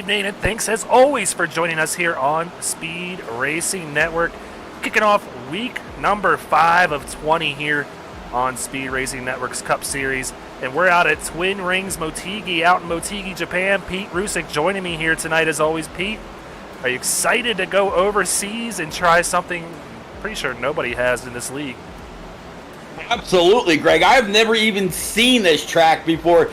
evening, and thanks as always for joining us here on Speed Racing Network. Kicking off week number 5 of 20 here on Speed Racing Network's Cup Series. And we're out at Twin Rings Motegi, out in Motegi, Japan. Pete Rusick joining me here tonight as always. Pete, are you excited to go overseas and try something pretty sure nobody has in this league? Absolutely, Greg. I've never even seen this track before.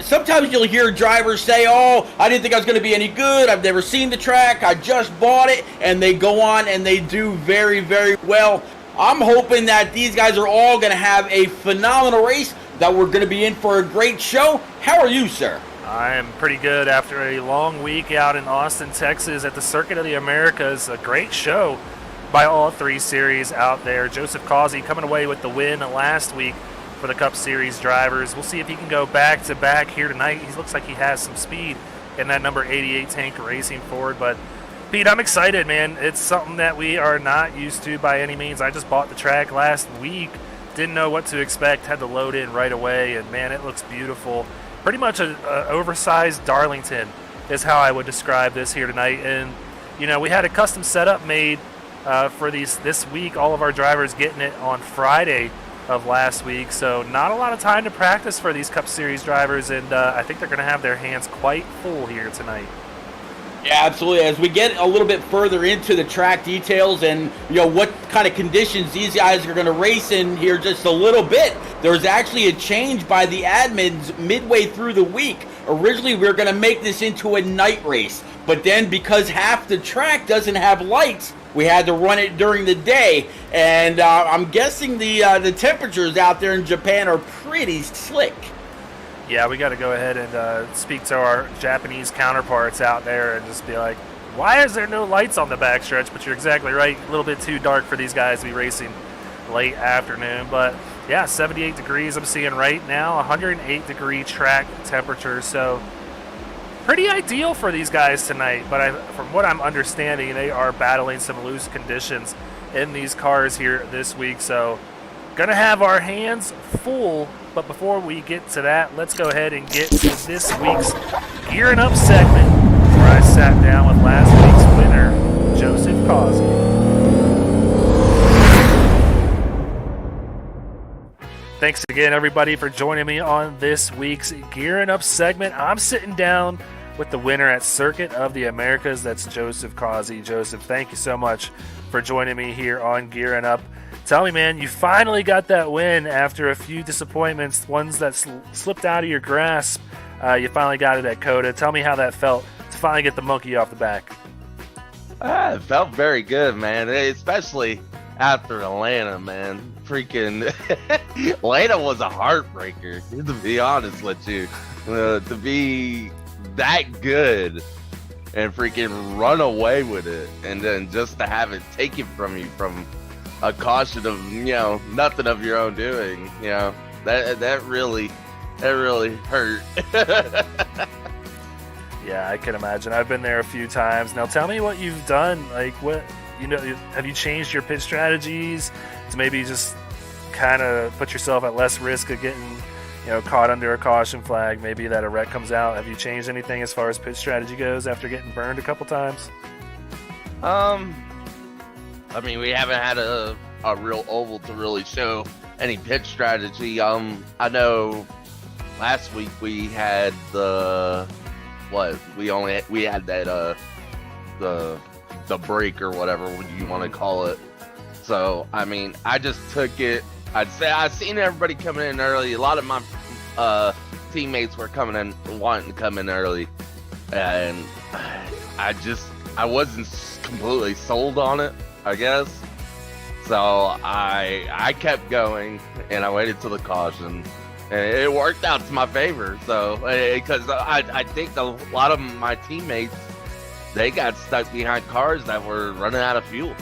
Sometimes you'll hear drivers say, oh, I didn't think I was going to be any good. I've never seen the track. I just bought it. And they go on and they do very, very well. I'm hoping that these guys are all going to have a phenomenal race, that we're going to be in for a great show. How are you, sir? I am pretty good after a long week out in Austin, Texas at the Circuit of the Americas. A great show by all 3 series out there. Joseph Causey coming away with the win last week for the Cup Series drivers. We'll see if he can go back-to-back here tonight. He looks like he has some speed in that number 88 tank racing forward. But, Pete, I'm excited, man. It's something that we are not used to by any means. I just bought the track last week. Didn't know what to expect. Had to load in right away. And, man, it looks beautiful. Pretty much an oversized Darlington is how I would describe this here tonight. And, we had a custom setup made for this week. All of our drivers getting it on Friday of last week, so not a lot of time to practice for these Cup Series drivers, and I think they're going to have their hands quite full here tonight. Yeah, absolutely. As we get a little bit further into the track details and what kind of conditions these guys are going to race in here just a little bit, there was actually a change by the admins midway through the week. Originally, we were going to make this into a night race, but then because half the track doesn't have lights, we had to run it during the day, and I'm guessing the temperatures out there in Japan are pretty slick. Yeah, we got to go ahead and speak to our Japanese counterparts out there and just be like, why is there no lights on the backstretch? But you're exactly right, a little bit too dark for these guys to be racing late afternoon. But yeah, 78 degrees I'm seeing right now, 108-degree track temperature, so pretty ideal for these guys tonight, but from what I'm understanding, they are battling some loose conditions in these cars here this week, so gonna have our hands full. But before we get to that, let's go ahead and get to this week's Gearing Up segment, where I sat down with last week's winner, Joseph Causey. Thanks again, everybody, for joining me on this week's Gearing Up segment. I'm sitting down with the winner at Circuit of the Americas. That's Joseph Causey. Joseph, thank you so much for joining me here on Gearing Up. Tell me, man, you finally got that win after a few disappointments, ones that slipped out of your grasp. You finally got it at COTA. Tell me how that felt to finally get the monkey off the back. It felt very good, man, especially after Atlanta, man. Freaking Atlanta was a heartbreaker, to be honest with you. To be that good and freaking run away with it, and then just to have it taken from you from a caution of nothing of your own doing, that really hurt. Yeah, I can imagine. I've been there a few times. Now tell me what you've done. Like, what have you changed your pit strategies to maybe just kind of put yourself at less risk of getting caught under a caution flag, maybe that a wreck comes out? Have you changed anything as far as pit strategy goes after getting burned a couple times? I mean, we haven't had a real oval to really show any pit strategy. I know last week we had we had that the break or whatever you want to call it. So I mean, I just took it. I'd say I seen everybody coming in early. A lot of my teammates were wanting to come in early, and I wasn't completely sold on it, I guess. So I kept going, and I waited till the caution, and it worked out to my favor. So because I think a lot of my teammates, they got stuck behind cars that were running out of fuel,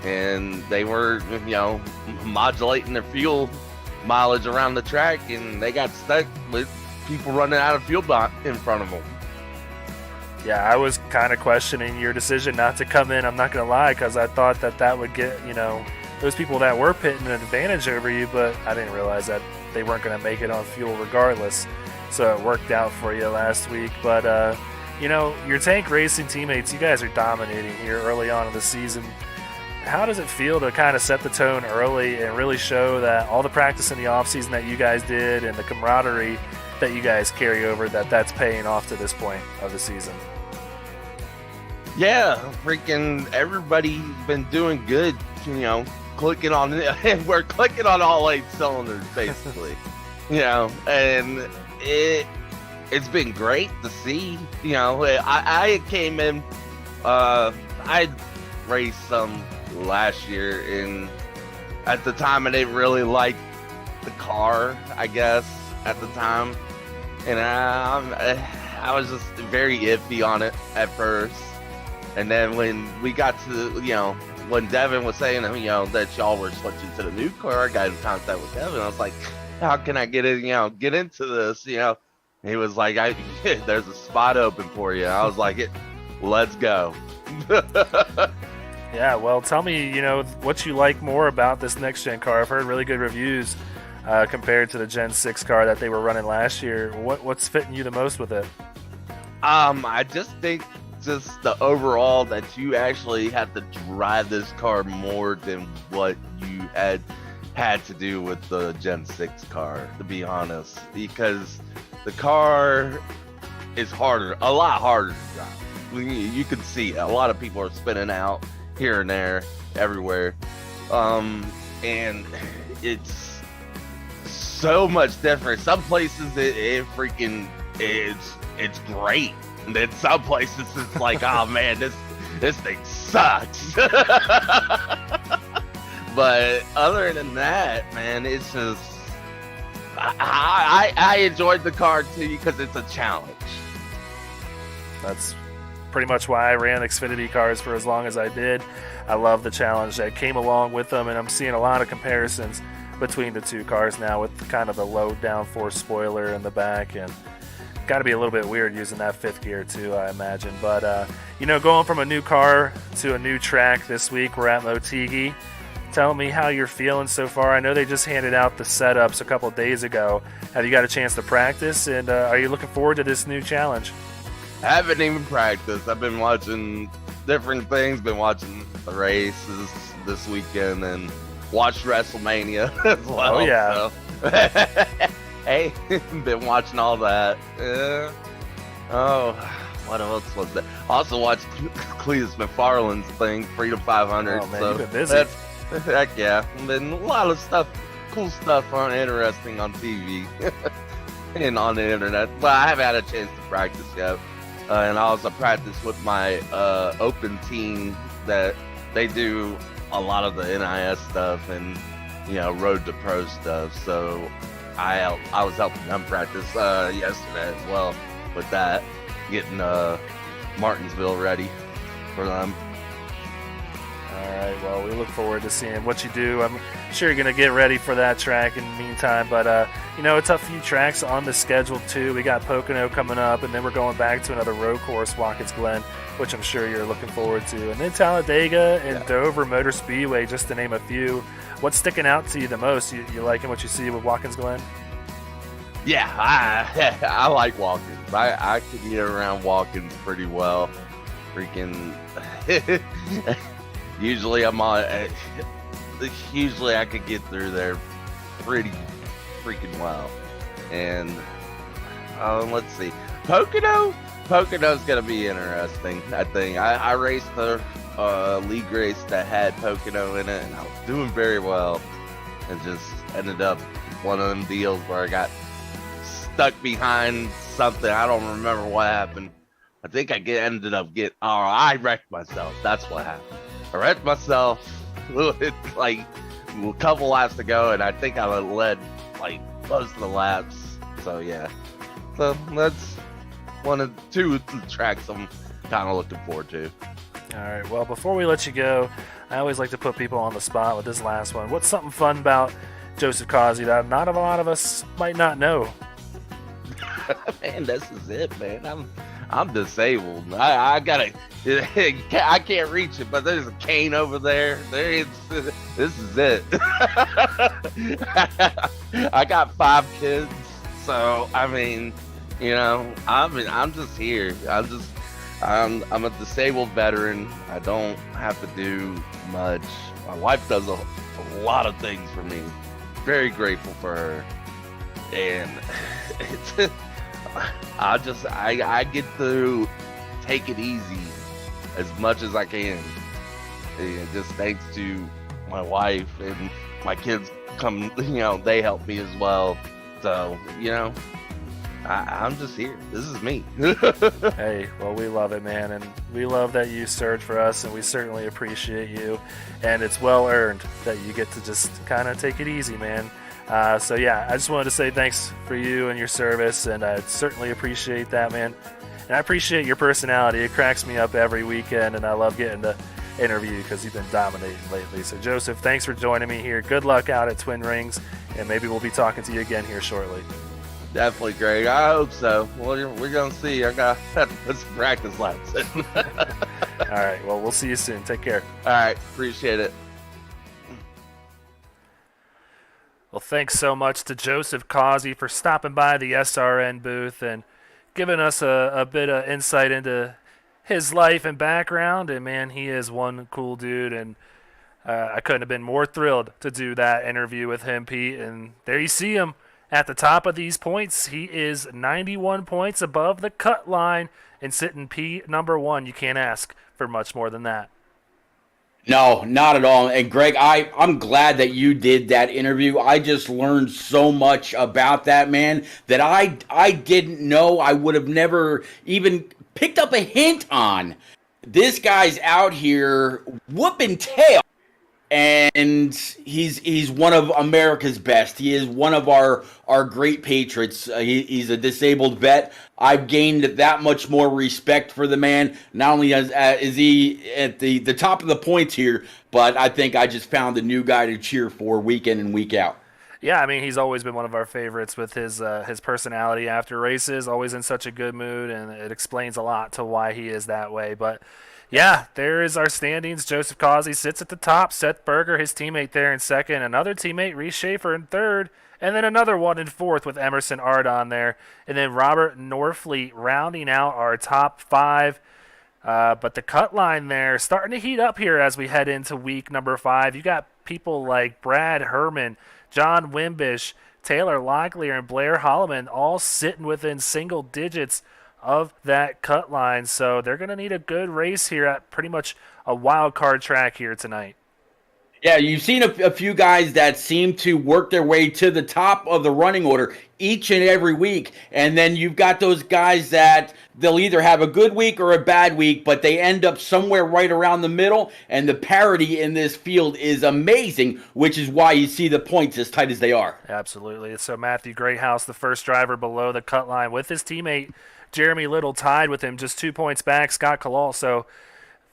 and they were modulating their fuel mileage around the track, and they got stuck with people running out of fuel in front of them. Yeah, I was kind of questioning your decision not to come in, I'm not going to lie, because I thought that would get, those people that were pitting an advantage over you, but I didn't realize that they weren't going to make it on fuel regardless. So it worked out for you last week. But, You know, your tank racing teammates, you guys are dominating here early on in the season. How does it feel to kind of set the tone early and really show that all the practice in the offseason that you guys did and the camaraderie that you guys carry over, that's paying off to this point of the season? Yeah, freaking everybody been doing good, we're clicking on all 8 cylinders basically. And it's been great to see. I came in, I raced some last year, and at the time I didn't really like the car, I guess, at the time, and I was just very iffy on it at first. And then when we got to, when Devin was saying, that y'all were switching to the new car, I got in contact with Devin. I was like, how can I get into this? He was like, there's a spot open for you. I was like, let's go. Yeah, well, tell me, what you like more about this next-gen car. I've heard really good reviews compared to the Gen 6 car that they were running last year. What's fitting you the most with it? I just think just the overall that you actually have to drive this car more than what you had to do with the Gen 6 car, to be honest, because the car is a lot harder to drive. You can see a lot of people are spinning out here and there, everywhere, and it's so much different. Some places it's great. And then some places it's like, oh man, this thing sucks. But other than that, man, it's just I enjoyed the car too because it's a challenge. That's pretty much why I ran Xfinity cars for as long as I did. I love the challenge that came along with them, and I'm seeing a lot of comparisons between the two cars now with kind of the low downforce spoiler in the back, and got to be a little bit weird using that 5th gear too, I imagine. But going from a new car to a new track this week, we're at Motegi. Tell me how you're feeling so far. I know they just handed out the setups a couple of days ago. Have you got a chance to practice, and are you looking forward to this new challenge? I haven't even practiced. I've been watching different things, been watching the races this weekend, and watched WrestleMania as well. Oh yeah. So. Hey, been watching all that. What else was that? Also watched Cletus McFarland's thing, Freedom 500. Oh man, so you've been busy. Heck yeah. Been a lot of stuff, cool stuff interesting on TV and on the internet. But I haven't had a chance to practice yet. And I also practice with my open team that they do a lot of the NIS stuff and Road to Pro stuff. So I was helping them practice yesterday as well with that, getting Martinsville ready for them. All right, well, we look forward to seeing what you do. I'm sure you're going to get ready for that track in the meantime, but it's a few tracks on the schedule too. We got Pocono coming up, and then we're going back to another road course, Watkins Glen, which I'm sure you're looking forward to, and then Talladega and Dover Motor Speedway, just to name a few. What's sticking out to you the most? You liking what you see with Watkins Glen? Yeah, I like Watkins. I can get around Watkins pretty well. Freaking usually usually I could get through there pretty freaking well. And let's see, Pocono's gonna be interesting. I think I raced the league race that had Pocono in it, and I was doing very well, and just ended up one of them deals where I got stuck behind something. I don't remember what happened. I think I wrecked myself. That's what happened. I wrecked myself. It's like a couple laps to go, and I think I led like most of the laps. So yeah, so that's one of two tracks I'm kind of looking forward to. All right, well, before we let you go, I always like to put people on the spot with this last one. What's something fun about Joseph Causey that not a lot of us might not know? Man, this is it, man. I'm disabled. I can't reach it, but there's a cane over there. This is it. I got 5 kids, so I mean, You know, I'm just here. I'm a disabled veteran. I don't have to do much. My wife does a lot of things for me. Very grateful for her. And it's, I get to take it easy as much as I can. And just thanks to my wife and my kids they help me as well. So, I'm just here. This is me. Hey, well, we love it, man, and we love that you served for us, and we certainly appreciate you, and it's well earned that you get to just kind of take it easy, man. So yeah, I just wanted to say thanks for you and your service, and I certainly appreciate that, man. And I appreciate your personality. It cracks me up every weekend, and I love getting to interview you because you've been dominating lately. So Joseph, thanks for joining me here. Good luck out at Twin Rings, and maybe we'll be talking to you again here shortly. Definitely, Greg. I hope so. Well, we're going to see. I got to put some practice laps in. All right. Well, we'll see you soon. Take care. All right. Appreciate it. Well, thanks so much to Joseph Causey for stopping by the SRN booth and giving us a bit of insight into his life and background. And, man, he is one cool dude. And I couldn't have been more thrilled to do that interview with him, Pete. And there you see him. At the top of these points, he is 91 points above the cut line and sitting P number 1. You can't ask for much more than that. No, not at all. And Greg, I'm glad that you did that interview. I just learned so much about that man that I didn't know. I would have never even picked up a hint on. This guy's out here whooping tail. And he's one of America's best. He is one of our great patriots. He's a disabled vet. I've gained that much more respect for the man. Not only is he at the top of the points here, but I think I just found a new guy to cheer for week in and week out. Yeah, I mean, he's always been one of our favorites with his personality after races, always in such a good mood, and it explains a lot to why he is that way. But yeah, there is our standings. Joseph Causey sits at the top. Seth Berger, his teammate, there in second. Another teammate, Reese Schaefer, in third. And then another one in fourth with Emerson Ardon there. And then Robert Norfleet rounding out our top 5. But the cut line there starting to heat up here as we head into week number 5. You got people like Brad Herman, John Wimbish, Taylor Locklear, and Blair Holloman all sitting within single digits of that cut line. So they're going to need a good race here at pretty much a wild card track here tonight. Yeah, you've seen a few guys that seem to work their way to the top of the running order each and every week. And then you've got those guys that they'll either have a good week or a bad week, but they end up somewhere right around the middle. And the parity in this field is amazing, which is why you see the points as tight as they are. Absolutely. So Matthew Greathouse, the first driver below the cut line with his teammate Jeremy Little tied with him, just 2 points back. Scott Kalal. So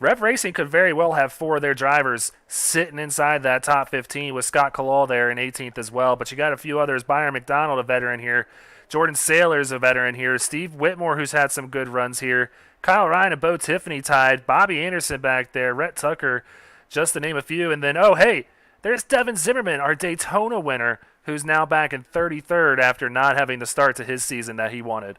Rev Racing could very well have 4 of their drivers sitting inside that top 15 with Scott Kalal there in 18th as well. But you got a few others. Byron McDonald, a veteran here. Jordan Saylor's a veteran here. Steve Whitmore, who's had some good runs here. Kyle Ryan and Bo Tiffany tied. Bobby Anderson back there. Rhett Tucker, just to name a few. And then, oh, hey, there's Devin Zimmerman, our Daytona winner, who's now back in 33rd after not having the start to his season that he wanted.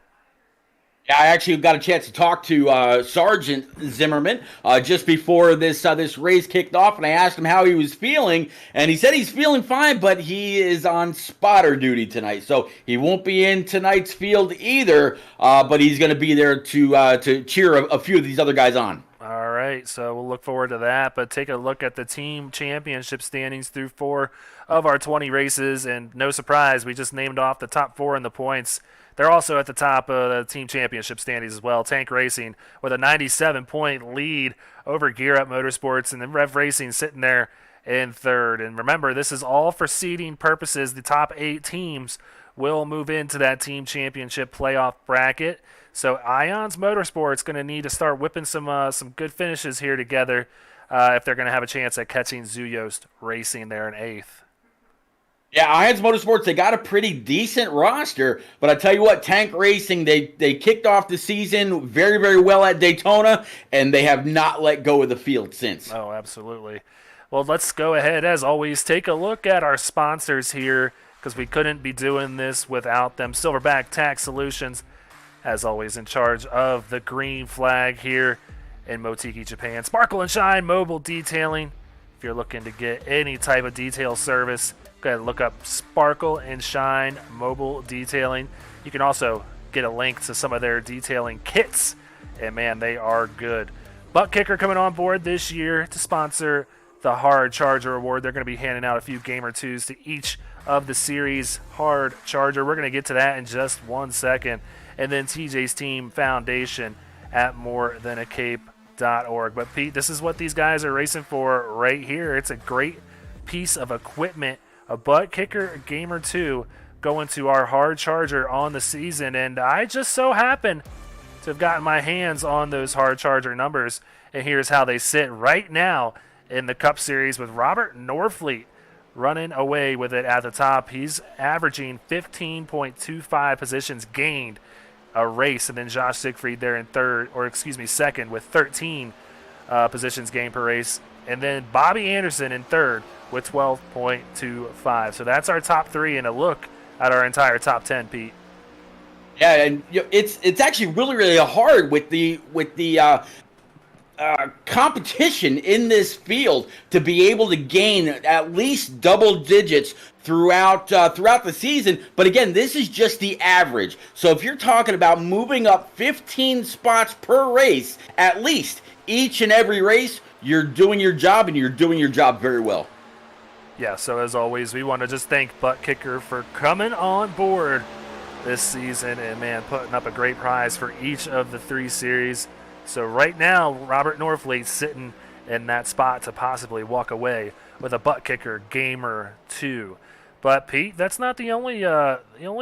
I actually got a chance to talk to Sergeant Zimmerman just before this race kicked off, and I asked him how he was feeling, and he said he's feeling fine, but he is on spotter duty tonight, so he won't be in tonight's field either, but he's going to be there to cheer a few of these other guys on. All right, so we'll look forward to that, but take a look at the team championship standings through 4 of our 20 races, and no surprise, we just named off the top 4 in the points. They're also at the top of the team championship standings as well. Tank Racing with a 97-point lead over Gear Up Motorsports, and then Rev Racing sitting there in third. And remember, this is all for seeding purposes. The top 8 teams will move into that team championship playoff bracket. So Ions Motorsports going to need to start whipping some good finishes here together if they're going to have a chance at catching Zuyost Racing there in 8th. Yeah, Ions Motorsports, they got a pretty decent roster, but I tell you what, Tank Racing, they kicked off the season very, very well at Daytona, and they have not let go of the field since. Oh, absolutely. Well, let's go ahead, as always, take a look at our sponsors here, because we couldn't be doing this without them. Silverback Tax Solutions, as always, in charge of the green flag here in Motegi, Japan. Sparkle and Shine Mobile Detailing. If you're looking to get any type of detail service, go ahead and look up Sparkle and Shine Mobile Detailing. You can also get a link to some of their detailing kits, and man, they are good. Butt Kicker coming on board this year to sponsor the Hard Charger Award. They're going to be handing out a few Gamer 2s to each of the series Hard Charger. We're going to get to that in just 1 second. And then TJ's Team Foundation at morethanAcape.org. But Pete, this is what these guys are racing for right here. It's a great piece of equipment, a Butt Kicker Gamer 2 going to our Hard Charger on the season. And I just so happen to have gotten my hands on those Hard Charger numbers. And here's how they sit right now in the Cup Series with Robert Norfleet running away with it at the top. He's averaging 15.25 positions gained a race, and then Josh Siegfried there in second with 13 positions gained per race, and then Bobby Anderson in third with 12.25. So that's our top three, and a look at our entire top 10, Pete. Yeah, and it's actually really hard with the competition in this field to be able to gain at least double digits throughout the season. But again, this is just the average. So if you're talking about moving up 15 spots per race, at least each and every race, you're doing your job, and you're doing your job very well. Yeah, so as always, we want to just thank Butt Kicker for coming on board this season and, man, putting up a great prize for each of the three series. So right now, Robert Norfleet sitting in that spot to possibly walk away with a Butt Kicker Gamer 2. But Pete, that's not the only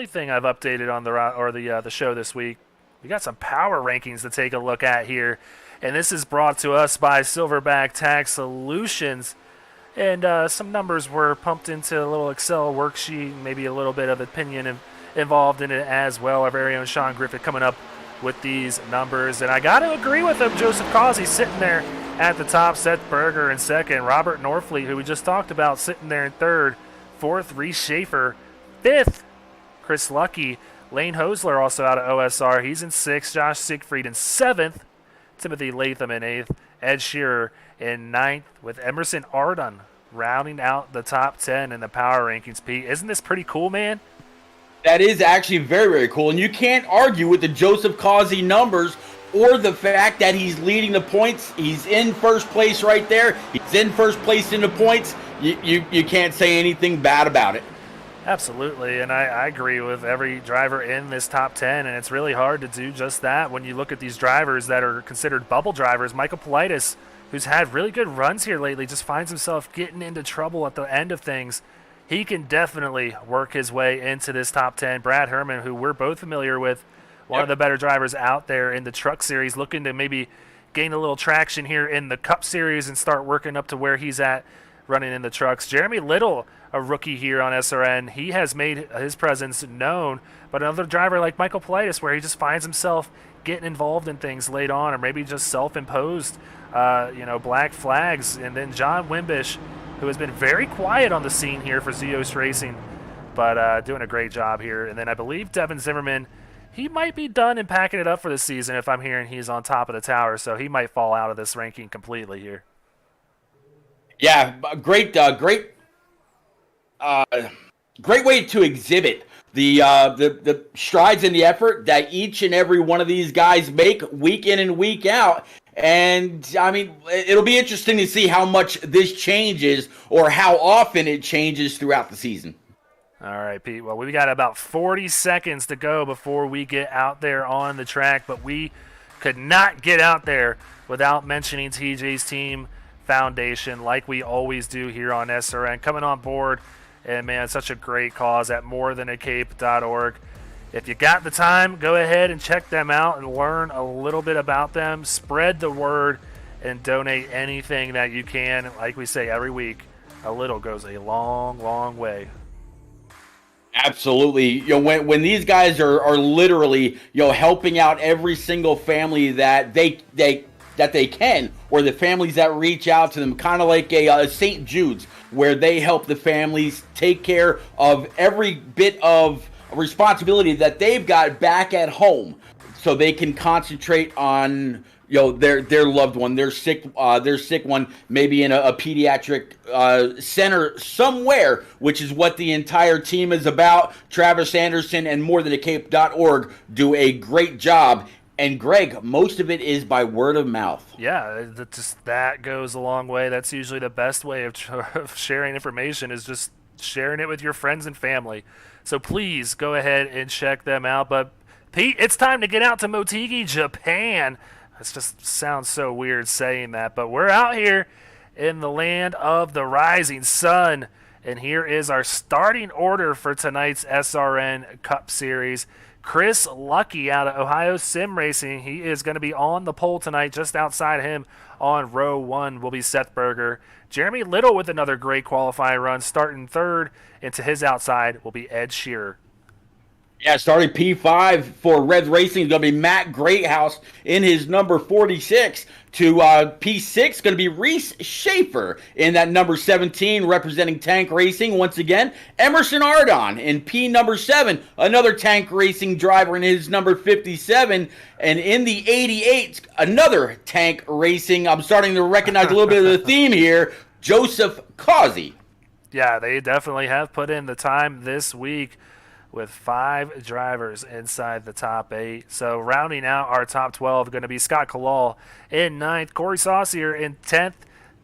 thing I've updated on the show this week. We got some power rankings to take a look at here, and this is brought to us by Silverback Tax Solutions. And some numbers were pumped into a little Excel worksheet, maybe a little bit of opinion involved in it as well. Our very own Sean Griffith coming up with these numbers, and I got to agree with him. Joseph Causey sitting there at the top, Seth Berger in second, Robert Norfleet, who we just talked about, sitting there in third, fourth, Reese Schaefer, fifth, Chris Lucky, Lane Hosler also out of OSR, he's in sixth, Josh Siegfried in seventh, Timothy Latham in eighth, Ed Shearer in ninth, with Emerson Ardon rounding out the top 10 in the power rankings. Pete, isn't this pretty cool, man? That is actually very cool, and you can't argue with the Joseph Causey numbers or the fact that he's leading the points. He's in first place right there. He's in first place in the points. You can't say anything bad about it. Absolutely, and I agree with every driver in this top 10, and it's really hard to do just that when you look at these drivers that are considered bubble drivers. Michael Politis, who's had really good runs here lately, just finds himself getting into trouble at the end of things. He can definitely work his way into this top 10. Brad Herman, who we're both familiar with, one of the better drivers out there in the Truck Series, looking to maybe gain a little traction here in the Cup Series and start working up to where he's at running in the trucks. Jeremy Little, a rookie here on SRN, he has made his presence known. But another driver like Michael Politis, where he just finds himself getting involved in things late on, or maybe just self-imposed, black flags. And then John Wimbish, who has been very quiet on the scene here for Zeos Racing, but doing a great job here. And then I believe Devin Zimmerman, he might be done and packing it up for the season if I'm hearing he's on top of the tower, so he might fall out of this ranking completely here. Yeah, great way to exhibit the strides and the effort that each and every one of these guys make week in and week out. And, I mean, it'll be interesting to see how much this changes or how often it changes throughout the season. All right, Pete. Well, we got about 40 seconds to go before we get out there on the track, but we could not get out there without mentioning TJ's Team Foundation like we always do here on SRN. Coming on board, and, man, such a great cause at morethanAcape.org. If you got the time, go ahead and check them out and learn a little bit about them. Spread the word and donate anything that you can. Like we say every week, a little goes a long way. Absolutely. When these guys are literally, helping out every single family that they can, or the families that reach out to them, kind of like a St. Jude's, where they help the families take care of every bit of responsibility that they've got back at home so they can concentrate on their loved one, their sick one, maybe in a pediatric center somewhere, which is what the entire team is about. Travis Anderson and morethancape.org do a great job. And Greg, most of it is by word of mouth. Yeah, that goes a long way. That's usually the best way of sharing information, is just sharing it with your friends and family. So please go ahead and check them out. But Pete, it's time to get out to Motegi, Japan. It just sounds so weird saying that, but we're out here in the land of the rising sun. And here is our starting order for tonight's SRN Cup Series. Chris Lucky out of Ohio Sim Racing. He is going to be on the pole tonight. Just outside him on row 1 will be Seth Berger. Jeremy Little with another great qualifying run, starting third. And to his outside will be Ed Shearer. Yeah, starting P5 for Red Racing is going to be Matt Greathouse in his number 46. To P6 going to be Reese Schaefer in that number 17, representing Tank Racing once again. Emerson Ardon in P number 7, another Tank Racing driver in his number 57. And in the 88, another Tank Racing. I'm starting to recognize a little bit of the theme here. Joseph Causey. Yeah, they definitely have put in the time this week, with 5 drivers inside the top 8. So rounding out our top 12, going to be Scott Kalal in 9th, Corey Saucier in 10th,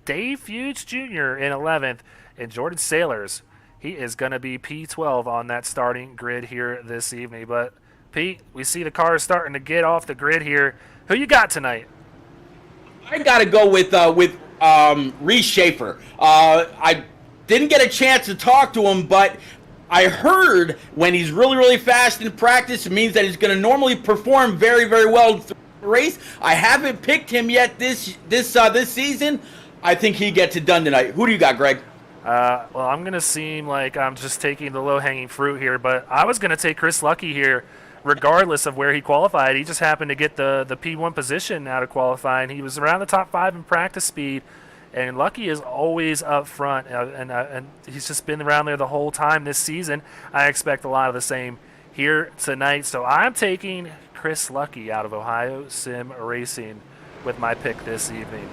Dave Fuchs Jr. in 11th, and Jordan Sailors. He is going to be P12 on that starting grid here this evening. But, Pete, we see the cars starting to get off the grid here. Who you got tonight? I got to go with Reese Schaefer. I didn't get a chance to talk to him, but I heard when he's really, really fast in practice, it means that he's going to normally perform very, very well through the race. I haven't picked him yet this season. I think he gets it done tonight. Who do you got, Greg? Well, I'm going to seem like I'm just taking the low-hanging fruit here, but I was going to take Chris Lucky here regardless of where he qualified. He just happened to get the P1 position out of qualifying. He was around the top 5 in practice speed. And Lucky is always up front, and he's just been around there the whole time this season. I expect a lot of the same here tonight. So I'm taking Chris Lucky out of Ohio Sim Racing with my pick this evening.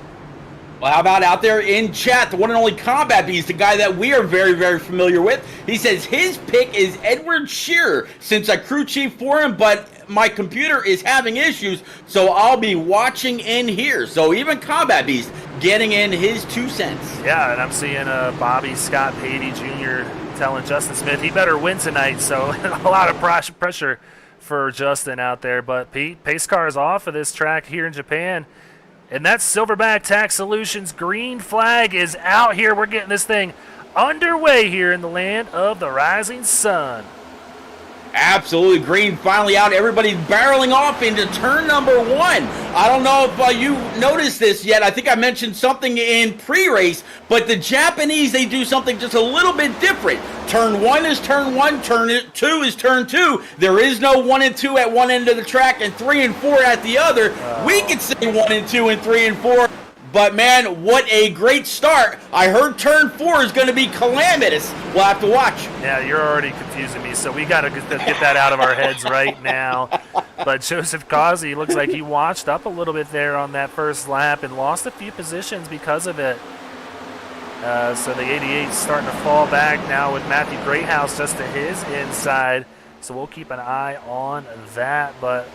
Well, how about out there in chat, the one and only Combat Beast, the guy that we are very, very familiar with. He says his pick is Edward Shearer, since I crew chief for him, but my computer is having issues, so I'll be watching in here. So even Combat Beast getting in his 2 cents. Yeah, and I'm seeing Bobby Scott Patey Jr. telling Justin Smith he better win tonight, so a lot of pressure for Justin out there. But Pete, pace car is off of this track here in Japan. And that Silverback Tax Solutions green flag is out here. We're getting this thing underway here in the land of the rising sun. Absolutely, green finally out. Everybody's barreling off into turn number 1. I don't know if you noticed this yet. I think I mentioned something in pre-race, but the Japanese, they do something just a little bit different. Turn 1 is turn 1, turn 2 is turn 2. There is no 1 and 2 at one end of the track and 3 and 4 at the other. We could say 1 and 2 and 3 and 4. But, man, what a great start. I heard turn 4 is going to be calamitous. We'll have to watch. Yeah, you're already confusing me, so we got to get that out of our heads right now. But Joseph Causey looks like he washed up a little bit there on that first lap and lost a few positions because of it. So the 88's starting to fall back now with Matthew Greathouse just to his inside. So we'll keep an eye on that, but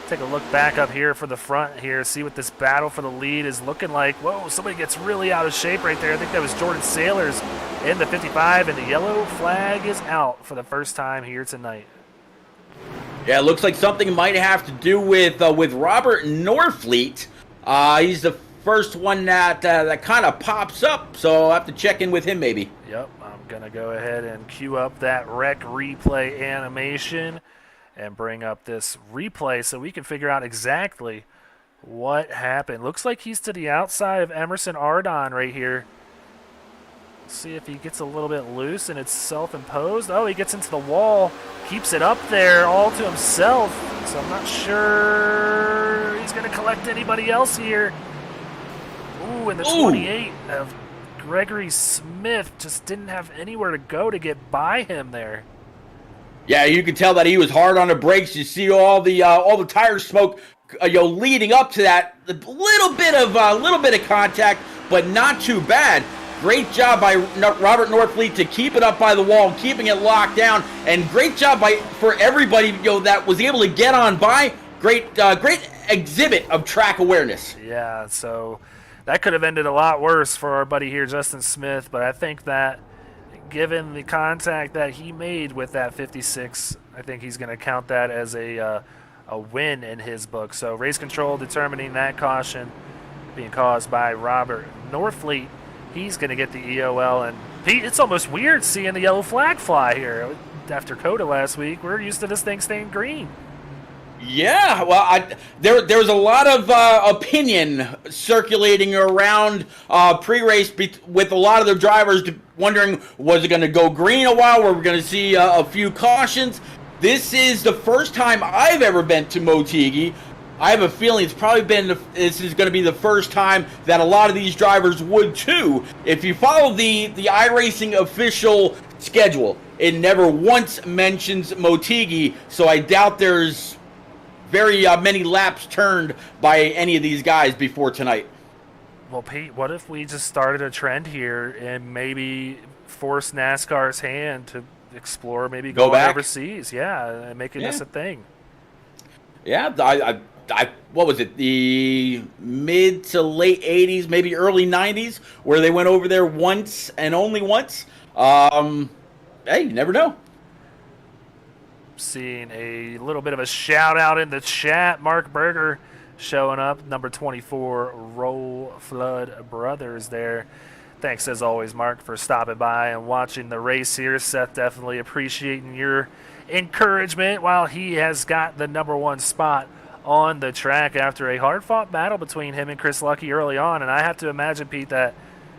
take a look back up here for the front here, see what this battle for the lead is looking like. Whoa, somebody gets really out of shape right there. I think that was Jordan Sailors in the 55, and the yellow flag is out for the first time here tonight. Yeah, it looks like something might have to do with Robert Norfleet. He's the first one that kind of pops up, so I'll have to check in with him maybe. Yep, I'm going to go ahead and cue up that rec replay animation and bring up this replay so we can figure out exactly what happened. Looks like he's to the outside of Emerson Ardon right here. Let's see if he gets a little bit loose and it's self-imposed. Oh, he gets into the wall, keeps it up there all to himself. So I'm not sure he's going to collect anybody else here. Ooh, and the 28 of Gregory Smith just didn't have anywhere to go to get by him there. Yeah, you could tell that he was hard on the brakes. You see all the tire smoke, leading up to that. A little bit of contact, but not too bad. Great job by Robert Norfleet to keep it up by the wall, keeping it locked down, and great job for everybody that was able to get on by. Great exhibit of track awareness. Yeah, so that could have ended a lot worse for our buddy here, Justin Smith, but I think that given the contact that he made with that 56, I think he's going to count that as a win in his book. So race control determining that caution being caused by Robert Norfleet. He's going to get the EOL. And Pete, it's almost weird seeing the yellow flag fly here. After Coda last week, we're used to this thing staying green. Yeah, well, there was a lot of opinion circulating around pre-race with a lot of the drivers wondering, was it going to go green a while? Were we going to see a few cautions? This is the first time I've ever been to Motegi. I have a feeling this is going to be the first time that a lot of these drivers would too. If you follow the iRacing official schedule, it never once mentions Motegi, so I doubt there's very many laps turned by any of these guys before tonight. Well, Pete, what if we just started a trend here and maybe force NASCAR's hand to explore maybe Go going back overseas? Yeah, and making this a thing. Yeah, what was it, the mid to late 80s, maybe early 90s, where they went over there once and only once. Hey, you never know. Seeing a little bit of a shout out in the chat. Mark Berger showing up, number 24, Roll Flood Brothers there. Thanks as always, Mark, for stopping by and watching the race here. Seth definitely appreciating your encouragement while he has got the number one spot on the track after a hard-fought battle between him and Chris Lucky early on. And I have to imagine, Pete, that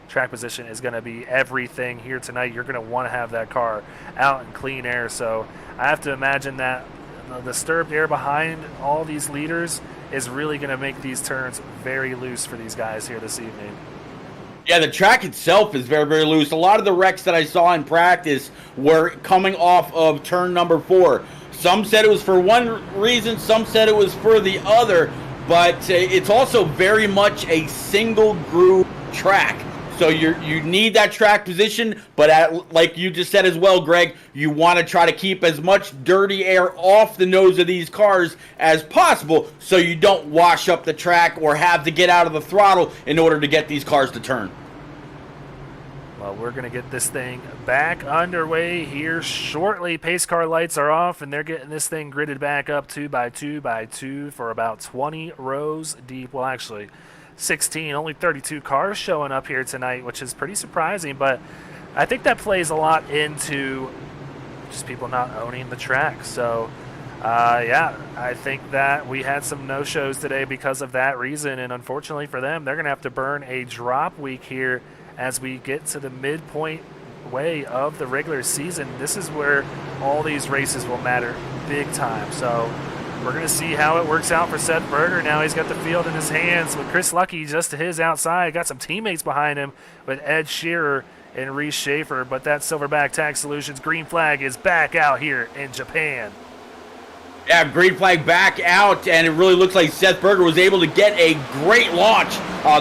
track position is going to be everything here tonight. You're going to want to have that car out in clean air. So I have to imagine that the disturbed air behind all these leaders is really going to make these turns very loose for these guys here this evening. Yeah, the track itself is very, very loose. A lot of the wrecks that I saw in practice were coming off of turn number 4. Some said it was for one reason, some said it was for the other, but it's also very much a single groove track. So you need that track position, but like you just said as well, Greg, you want to try to keep as much dirty air off the nose of these cars as possible so you don't wash up the track or have to get out of the throttle in order to get these cars to turn. Well, we're going to get this thing back underway here shortly. Pace car lights are off, and they're getting this thing gridded back up 2 by 2 by 2 for about 20 rows deep. Well, actually 16, only 32 cars showing up here tonight, which is pretty surprising, but I think that plays a lot into just people not owning the track. So yeah, I think that we had some no-shows today because of that reason, and unfortunately for them, they're going to have to burn a drop week here as we get to the midpoint way of the regular season. This is where all these races will matter big time. So we're going to see how it works out for Seth Berger. Now he's got the field in his hands with Chris Lucky just to his outside. Got some teammates behind him with Ed Shearer and Reese Schaefer. But that Silverback Tag Solutions green flag is back out here in Japan. Yeah, green flag back out, and it really looks like Seth Berger was able to get a great launch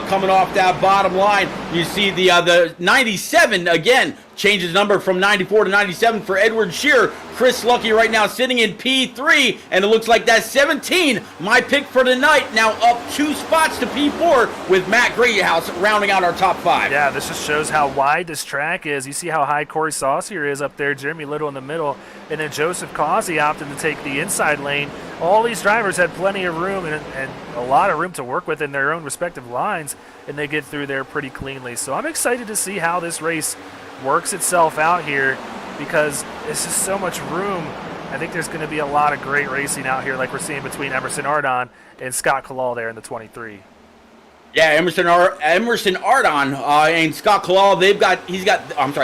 coming off that bottom line. You see the 97, again, changes number from 94 to 97 for Edward Shearer. Chris Lucky right now sitting in P3, and it looks like that 17, my pick for tonight, now up 2 spots to P4 with Matt Greathouse rounding out our top 5. Yeah, this just shows how wide this track is. You see how high Corey Saucier is up there, Jeremy Little in the middle, and then Joseph Causey opting to take the inside lane. All these drivers had plenty of room and a lot of room to work with in their own respective lines, and they get through there pretty cleanly. So I'm excited to see how this race works itself out here because it's just so much room. I think there's going to be a lot of great racing out here like we're seeing between Emerson Ardon and Scott Kalal there in the 23. Yeah, Emerson Ardon and Scott Kalal,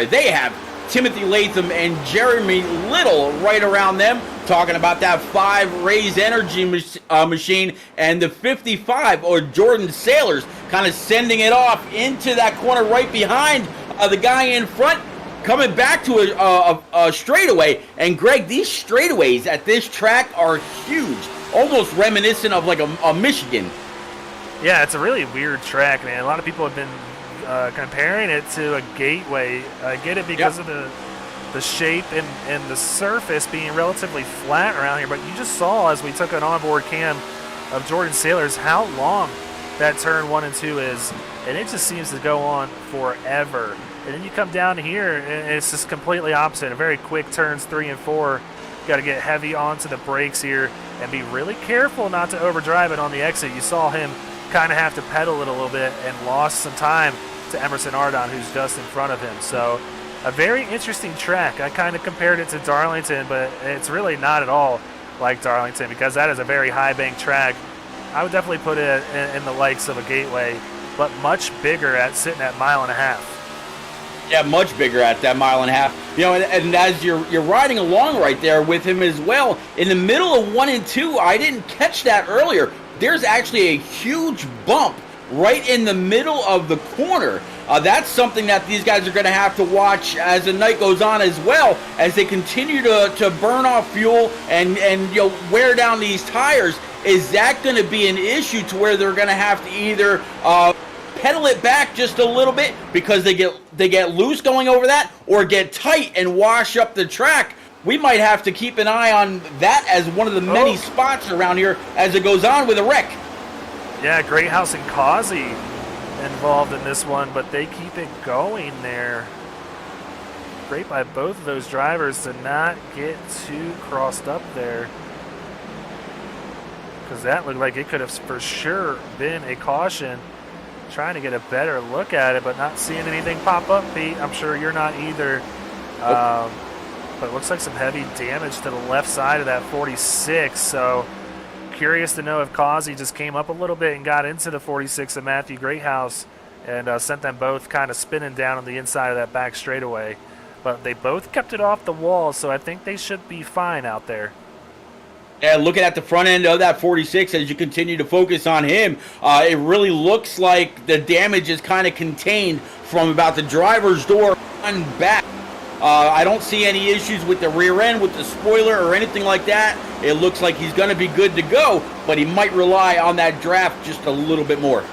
they have Timothy Latham and Jeremy Little right around them, talking about that 5 Raise Energy machine, and the 55 or Jordan Sailors kind of sending it off into that corner right behind the guy in front. coming back to a straightaway. And Greg, these straightaways at this track are huge, almost reminiscent of like a Michigan. Yeah, it's a really weird track, man. A lot of people have been comparing it to a gateway. I get it because of the shape and the surface being relatively flat around here, but you just saw as we took an onboard cam of Jordan Sailors how long that turn 1 and 2 is, and it just seems to go on forever. And then you come down here and it's just completely opposite. A very quick turns 3 and 4. You got to get heavy onto the brakes here and be really careful not to overdrive it on the exit. You saw him kind of have to pedal it a little bit and lost some time to Emerson Ardon, who's just in front of him. So a very interesting track. I kind of compared it to Darlington, but it's really not at all like Darlington because that is a very high bank track. I would definitely put it in the likes of a gateway, but much bigger at sitting at 1.5 miles. Yeah, much bigger at that 1.5 miles. You know, and as you're riding along right there with him as well, in the middle of 1 and 2, I didn't catch that earlier. There's actually a huge bump right in the middle of the corner. That's something that these guys are going to have to watch as the night goes on as well, as they continue to burn off fuel and wear down these tires. Is that going to be an issue to where they're going to have to either pedal it back just a little bit because they get loose going over that, or get tight and wash up the track? We might have to keep an eye on that as one of the many spots around here as it goes on with a wreck. Yeah, Greathouse and Causey involved in this one, but they keep it going there. Great by both of those drivers to not get too crossed up there, because that looked like it could have for sure been a caution. Trying to get a better look at it, but not seeing anything pop up, Pete. I'm sure you're not either. But it looks like some heavy damage to the left side of that 46, so curious to know if Causey just came up a little bit and got into the 46 of Matthew Greathouse and sent them both kind of spinning down on the inside of that back straightaway. But they both kept it off the wall, so I think they should be fine out there. Yeah, looking at the front end of that 46 as you continue to focus on him, it really looks like the damage is kind of contained from about the driver's door on back. I don't see any issues with the rear end, with the spoiler or anything like that. It looks like he's going to be good to go, but he might rely on that draft just a little bit more.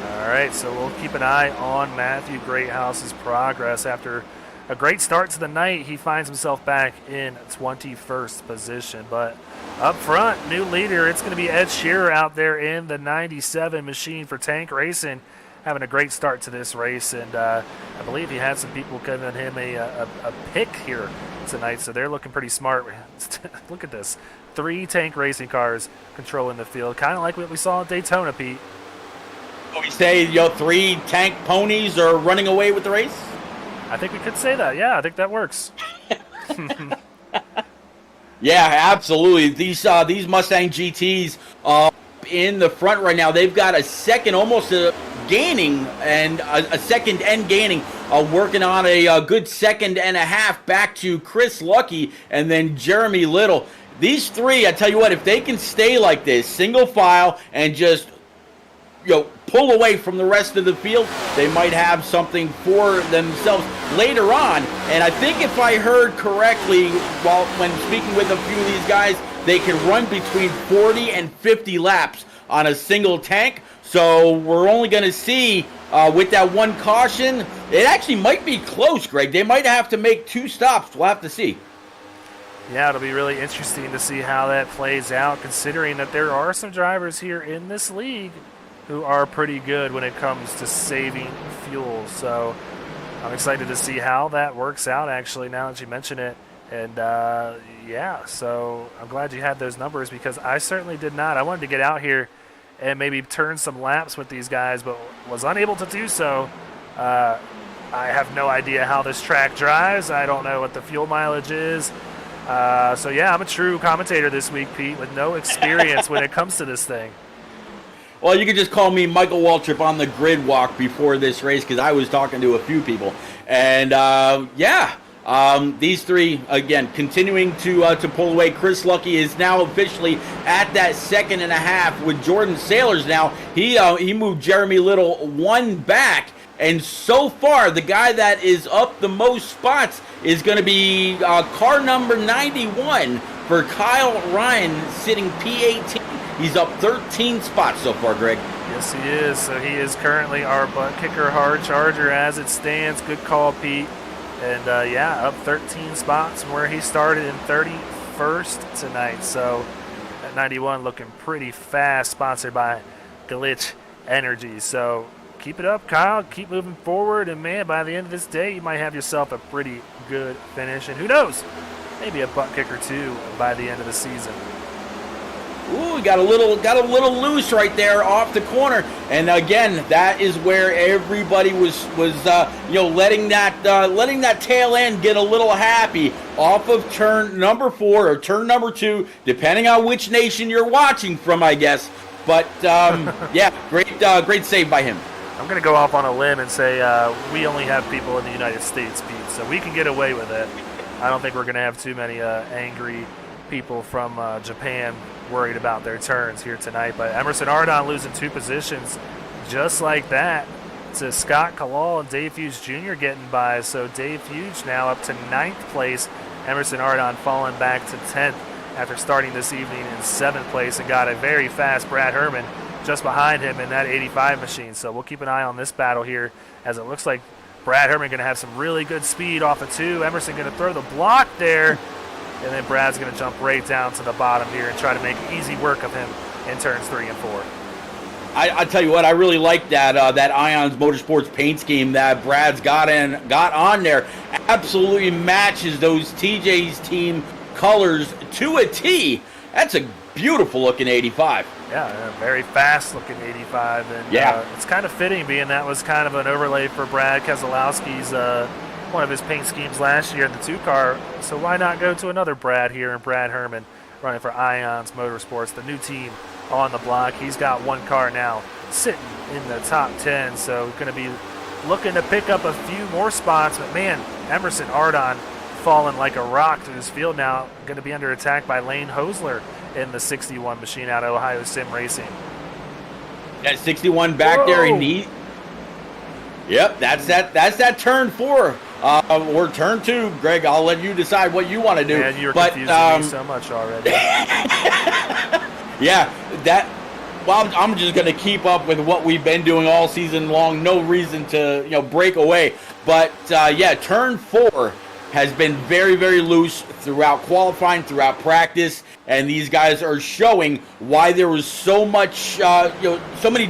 All right, so we'll keep an eye on Matthew Greathouse's progress. After a great start to the night, he finds himself back in 21st position. But up front, new leader, it's going to be Ed Shearer out there in the 97 machine for Tank Racing, having a great start to this race, and I believe he had some people giving him a pick here tonight, so they're looking pretty smart. Look at this. 3 Tank Racing cars controlling the field, kind of like what we saw at Daytona, Pete. We say 3 tank ponies are running away with the race? I think we could say that. Yeah, I think that works. Yeah, absolutely. These Mustang GTs in the front right now, they've got a second, almost gaining, and a second and gaining, working on a good second and a half back to Chris Lucky and then Jeremy Little. These 3, I tell you what, if they can stay like this, single file, and just pull away from the rest of the field, they might have something for themselves later on. And I think if I heard correctly, when speaking with a few of these guys, they can run between 40 and 50 laps on a single tank. So we're only going to see, with that one caution, it actually might be close, Greg. They might have to make 2 stops. We'll have to see. Yeah, it'll be really interesting to see how that plays out, considering that there are some drivers here in this league who are pretty good when it comes to saving fuel. So I'm excited to see how that works out, actually, now that you mention it. And, yeah, so I'm glad you had those numbers, because I certainly did not. I wanted to get out here and maybe turn some laps with these guys, but was unable to do so. I have no idea how this track drives. I don't know what the fuel mileage is. So, yeah, I'm a true commentator this week, Pete, with no experience when it comes to this thing. Well, you could just call me Michael Waltrip on the grid walk before this race, because I was talking to a few people. And, these 3, again, continuing to pull away. Chris Lucky is now officially at that second and a half with Jordan Sailors now. He moved Jeremy Little 1 back. And so far, the guy that is up the most spots is going to be car number 91 for Kyle Ryan, sitting P18. He's up 13 spots so far, Greg. Yes, he is. So he is currently our butt kicker hard charger as it stands. Good call, Pete. And, up 13 spots from where he started in 31st tonight. So at 91 looking pretty fast, sponsored by Glitch Energy. So keep it up, Kyle. Keep moving forward. And, man, by the end of this day, you might have yourself a pretty good finish. And who knows, maybe a butt kicker too by the end of the season. Ooh, got a little loose right there off the corner, and again, that is where everybody was letting that tail end get a little happy off of turn number 4 or turn number 2, depending on which nation you're watching from, I guess. But great save by him. I'm going to go off on a limb and say we only have people in the United States, Pete, so we can get away with it. I don't think we're going to have too many angry people from Japan worried about their turns here tonight. But Emerson Ardon losing 2 positions just like that to Scott Kalal and Dave Hughes Jr. getting by. So Dave Hughes now up to 9th place. Emerson Ardon falling back to 10th after starting this evening in 7th place and got a very fast Brad Herman just behind him in that 85 machine. So we'll keep an eye on this battle here, as it looks like Brad Herman going to have some really good speed off of 2. Emerson going to throw the block there. And then Brad's going to jump right down to the bottom here and try to make easy work of him in turns 3 and 4. I tell you what, I really like that Ions Motorsports paint scheme that Brad's got on there. Absolutely matches those TJ's team colors to a T. That's a beautiful looking 85. Yeah, a very fast looking 85. And it's kind of fitting, being that was kind of an overlay for Brad Keselowski's one of his paint schemes last year in the 2-car, so why not go to another Brad here, and Brad Herman running for Ions Motorsports, the new team on the block. He's got 1 car now sitting in the top 10, so going to be looking to pick up a few more spots. But man, Emerson Ardon falling like a rock through this field now, going to be under attack by Lane Hosler in the 61 machine out of Ohio Sim Racing. That 61 back there in the... Yep, that's that turn 4. Or turn 2, Greg. I'll let you decide what you want to do. Man, you're confusing me so much already. I'm just going to keep up with what we've been doing all season long. No reason to break away. But turn 4 has been very, very loose throughout qualifying, throughout practice, and these guys are showing why there was so much, so many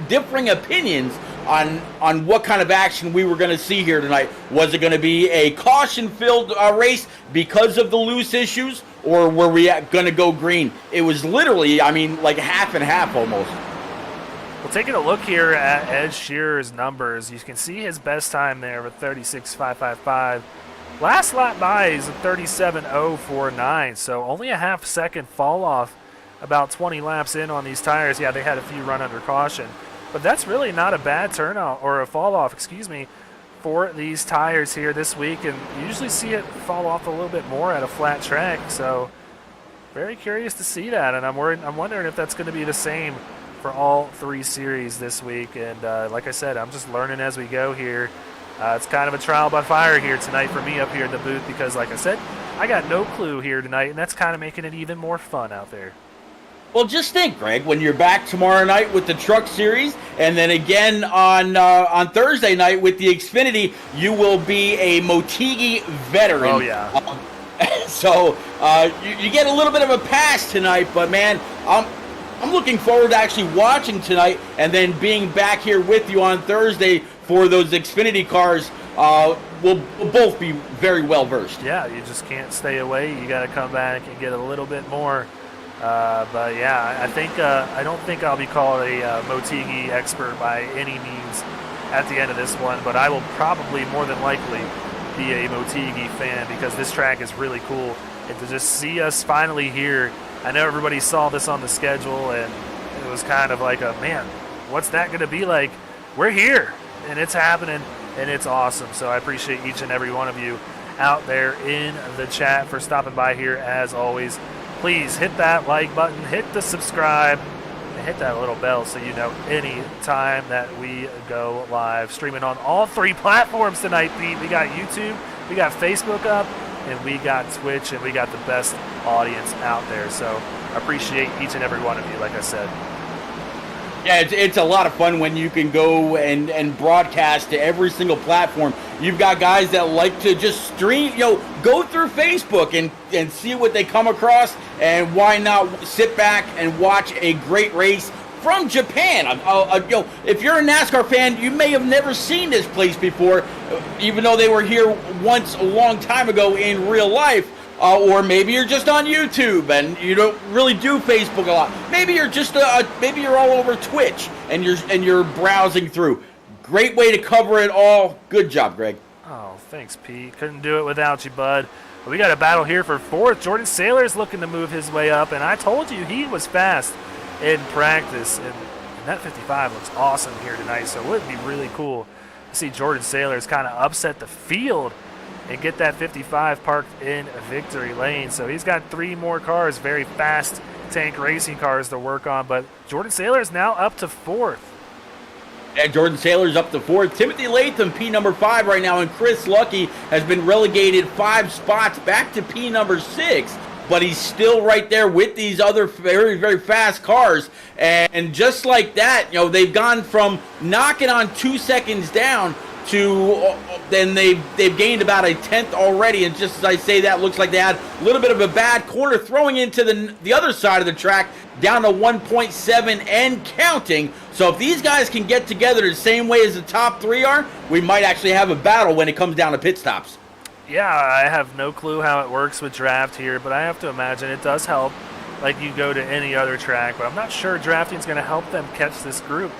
differing opinions on what kind of action we were going to see here tonight. Was it going to be a caution-filled race because of the loose issues, or were we going to go green? It was literally, like half and half almost. Well, taking a look here at Ed Shearer's numbers, you can see his best time there with 36.555. Last lap by is a 37.049, so only a half-second fall-off about 20 laps in on these tires. Yeah, they had a few run under caution. But that's really not a bad turnout, or a fall-off, for these tires here this week. And you usually see it fall off a little bit more at a flat track. So very curious to see that. And I'm wondering if that's going to be the same for all 3 series this week. And like I said, I'm just learning as we go here. It's kind of a trial by fire here tonight for me up here in the booth because, like I said, I got no clue here tonight. And that's kind of making it even more fun out there. Well, just think, Greg, when you're back tomorrow night with the Truck Series, and then again on Thursday night with the Xfinity, you will be a Motegi veteran. Oh, yeah. So you get a little bit of a pass tonight, but, man, I'm looking forward to actually watching tonight and then being back here with you on Thursday for those Xfinity cars. We'll both be very well-versed. Yeah, you just can't stay away. You got to come back and get a little bit more. But yeah, I don't think I'll be called a Motegi expert by any means at the end of this one, but I will probably more than likely be a Motegi fan because this track is really cool. And to just see us finally here, I know everybody saw this on the schedule and it was kind of like man, what's that going to be like? We're here and it's happening and it's awesome. So I appreciate each and every one of you out there in the chat for stopping by here as always. Please hit that like button, hit the subscribe, and hit that little bell so you know any time that we go live. Streaming on all 3 platforms tonight, Pete. We got YouTube, we got Facebook up, and we got Twitch, and we got the best audience out there. So I appreciate each and every one of you, like I said. Yeah, it's a lot of fun when you can go and broadcast to every single platform. You've got guys that like to just stream, go through Facebook and see what they come across, and why not sit back and watch a great race from Japan. If you're a NASCAR fan, you may have never seen this place before, even though they were here once a long time ago in real life. Or maybe you're just on YouTube and you don't really do Facebook a lot. Maybe you're just maybe you're all over Twitch and you're browsing through. Great way to cover it all. Good job, Greg. Oh, thanks, Pete. Couldn't do it without you, bud. We got a battle here for 4th. Jordan Saylor's looking to move his way up, and I told you he was fast in practice, and that 55 looks awesome here tonight. So it would be really cool to see Jordan Saylor's kind of upset the field and get that 55 parked in victory lane. So he's got 3 more cars, very fast tank racing cars to work on. But Jordan Saylor is now up to 4th. And Jordan Saylor's up to 4th. Timothy Latham, P number 5 right now, and Chris Lucky has been relegated 5 spots back to P number 6. But he's still right there with these other very, very fast cars. And just like that, they've gone from knocking on 2 seconds down to then they've gained about a 10th already, and just as I say that, looks like they had a little bit of a bad corner, throwing into the other side of the track down to 1.7 and counting. So if these guys can get together the same way as the top 3 are, we might actually have a battle when it comes down to pit stops. Yeah, I have no clue how it works with draft here, but I have to imagine it does help like you go to any other track, but I'm not sure drafting's going to help them catch this group.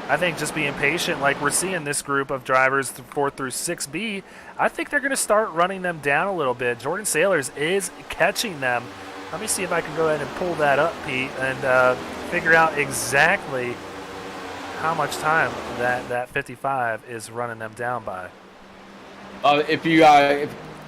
I think just being patient, like we're seeing this group of drivers 4 through 6B, I think they're going to start running them down a little bit. Jordan Saylor's is catching them. Let me see if I can go ahead and pull that up, Pete, and figure out exactly how much time that 55 is running them down by. If you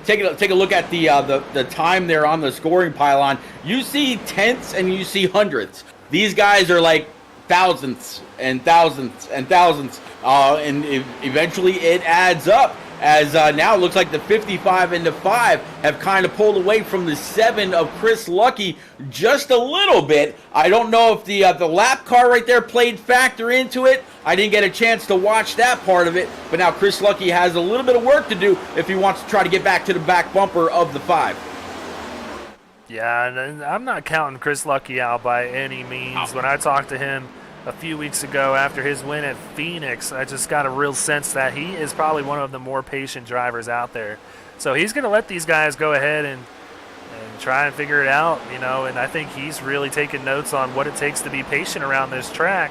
take a look at the time there on the scoring pylon, you see tenths and you see hundredths. These guys are like thousandths and thousandths and thousandths, and eventually it adds up, as now it looks like the 55 and the 5 have kind of pulled away from the 7 of Chris Lucky just a little bit. I don't know if the lap car right there played factor into it. I didn't get a chance to watch that part of it, but now Chris Lucky has a little bit of work to do if he wants to try to get back to the back bumper of the 5. Yeah, and I'm not counting Chris Lucky out by any means. When I talked to him a few weeks ago after his win at Phoenix, I just got a real sense that he is probably one of the more patient drivers out there. So he's going to let these guys go ahead and try and figure it out, and I think he's really taking notes on what it takes to be patient around this track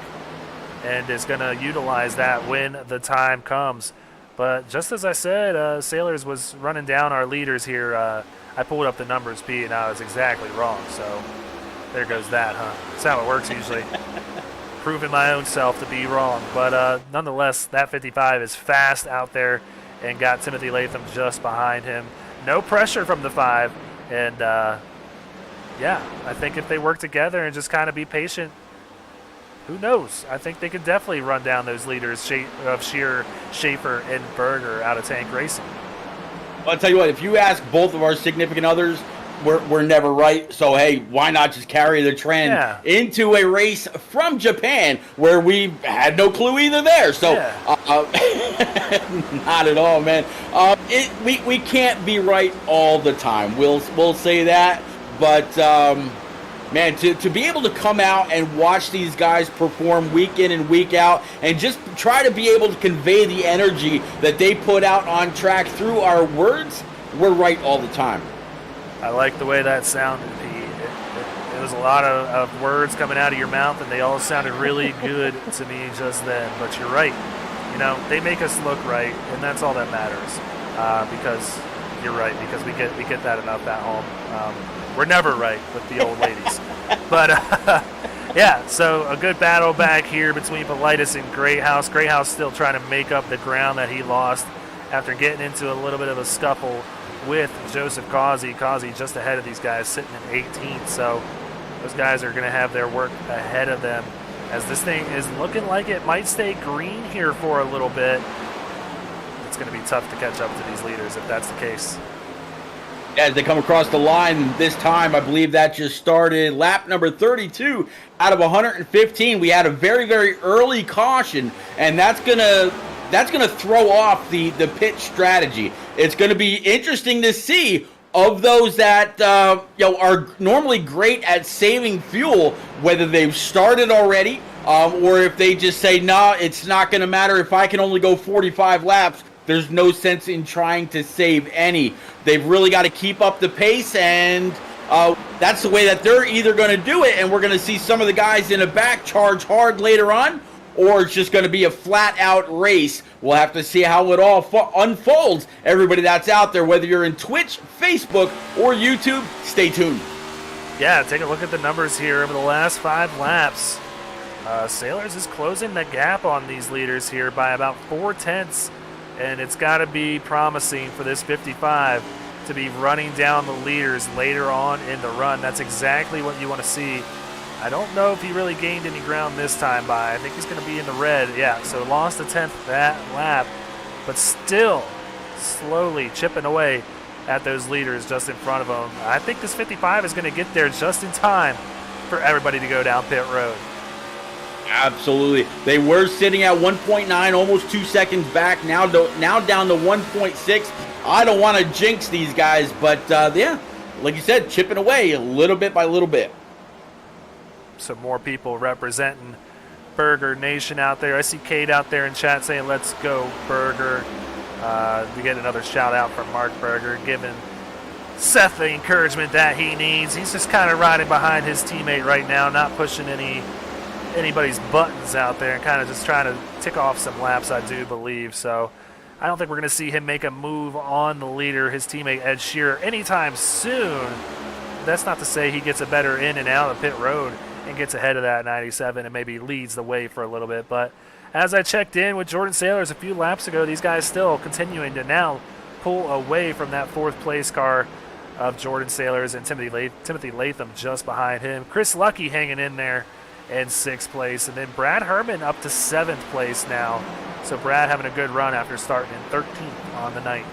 and is going to utilize that when the time comes. But just as I said, Saylors was running down our leaders here. I pulled up the numbers, Pete, and I was exactly wrong. So there goes that, huh? That's how it works usually. Proving my own self to be wrong. But nonetheless, that 55 is fast out there and got Timothy Latham just behind him. No pressure from the 5. And, yeah, I think if they work together and just kind of be patient, who knows? I think they could definitely run down those leaders of Shearer, Schaefer, and Berger out of Tank Racing. Well, I'll tell you what, if you ask both of our significant others, we're never right. So, hey, why not just carry the trend into a race from Japan where we had no clue either there? So, not at all, man. We can't be right all the time. We'll say that. But, man, to be able to come out and watch these guys perform week in and week out and just try to be able to convey the energy that they put out on track through our words, we're right all the time. I like the way that sounded, Pete. It was a lot of words coming out of your mouth, and they all sounded really good to me just then. But you're right. They make us look right, and that's all that matters. Because you're right, because we get that enough at home. We're never right with the old ladies. But, yeah, so a good battle back here between Politis and Greathouse. Greathouse still trying to make up the ground that he lost after getting into a little bit of a scuffle with Joseph Causey. Causey just ahead of these guys, sitting in 18th. So those guys are going to have their work ahead of them as this thing is looking like it might stay green here for a little bit. It's going to be tough to catch up to these leaders if that's the case. As they come across the line this time, I believe that just started lap number 32 out of 115. We had a very, very early caution, and that's gonna throw off the pit strategy. It's gonna be interesting to see of those that are normally great at saving fuel, whether they've started already or if they just say, nah, it's not gonna matter if I can only go 45 laps. There's no sense in trying to save any. They've really got to keep up the pace, and that's the way that they're either going to do it, and we're going to see some of the guys in the back charge hard later on, or it's just going to be a flat-out race. We'll have to see how it all unfolds. Everybody that's out there, whether you're in Twitch, Facebook, or YouTube, stay tuned. Yeah, take a look at the numbers here over the last 5 laps. Sailors is closing the gap on these leaders here by about 4/10. And it's got to be promising for this 55 to be running down the leaders later on in the run. That's exactly what you want to see. I don't know if he really gained any ground this time by. I think he's going to be in the red. Yeah, so lost a 10th that lap, but still slowly chipping away at those leaders just in front of him. I think this 55 is going to get there just in time for everybody to go down pit road. Absolutely. They were sitting at 1.9, almost 2 seconds back. Now down to 1.6. I don't want to jinx these guys, but yeah, like you said, chipping away a little bit by little bit. Some more people representing Burger Nation out there. I see Kate out there in chat saying, let's go, Burger. We get another shout out from Mark Burger, giving Seth the encouragement that he needs. He's just kind of riding behind his teammate right now, not pushing anybody's buttons out there, and kind of just trying to tick off some laps, I do believe. So I don't think we're going to see him make a move on the leader, his teammate Ed Shearer, anytime soon. That's not to say he gets a better in and out of pit road and gets ahead of that 97 and maybe leads the way for a little bit. But as I checked in with Jordan Sailors a few laps ago, these guys still continuing to now pull away from that 4th place car of Jordan Sailors and Timothy Latham just behind him. Chris Lucky hanging in there in 6th place, and then Brad Herman up to 7th place now. So Brad having a good run after starting in 13th on the night.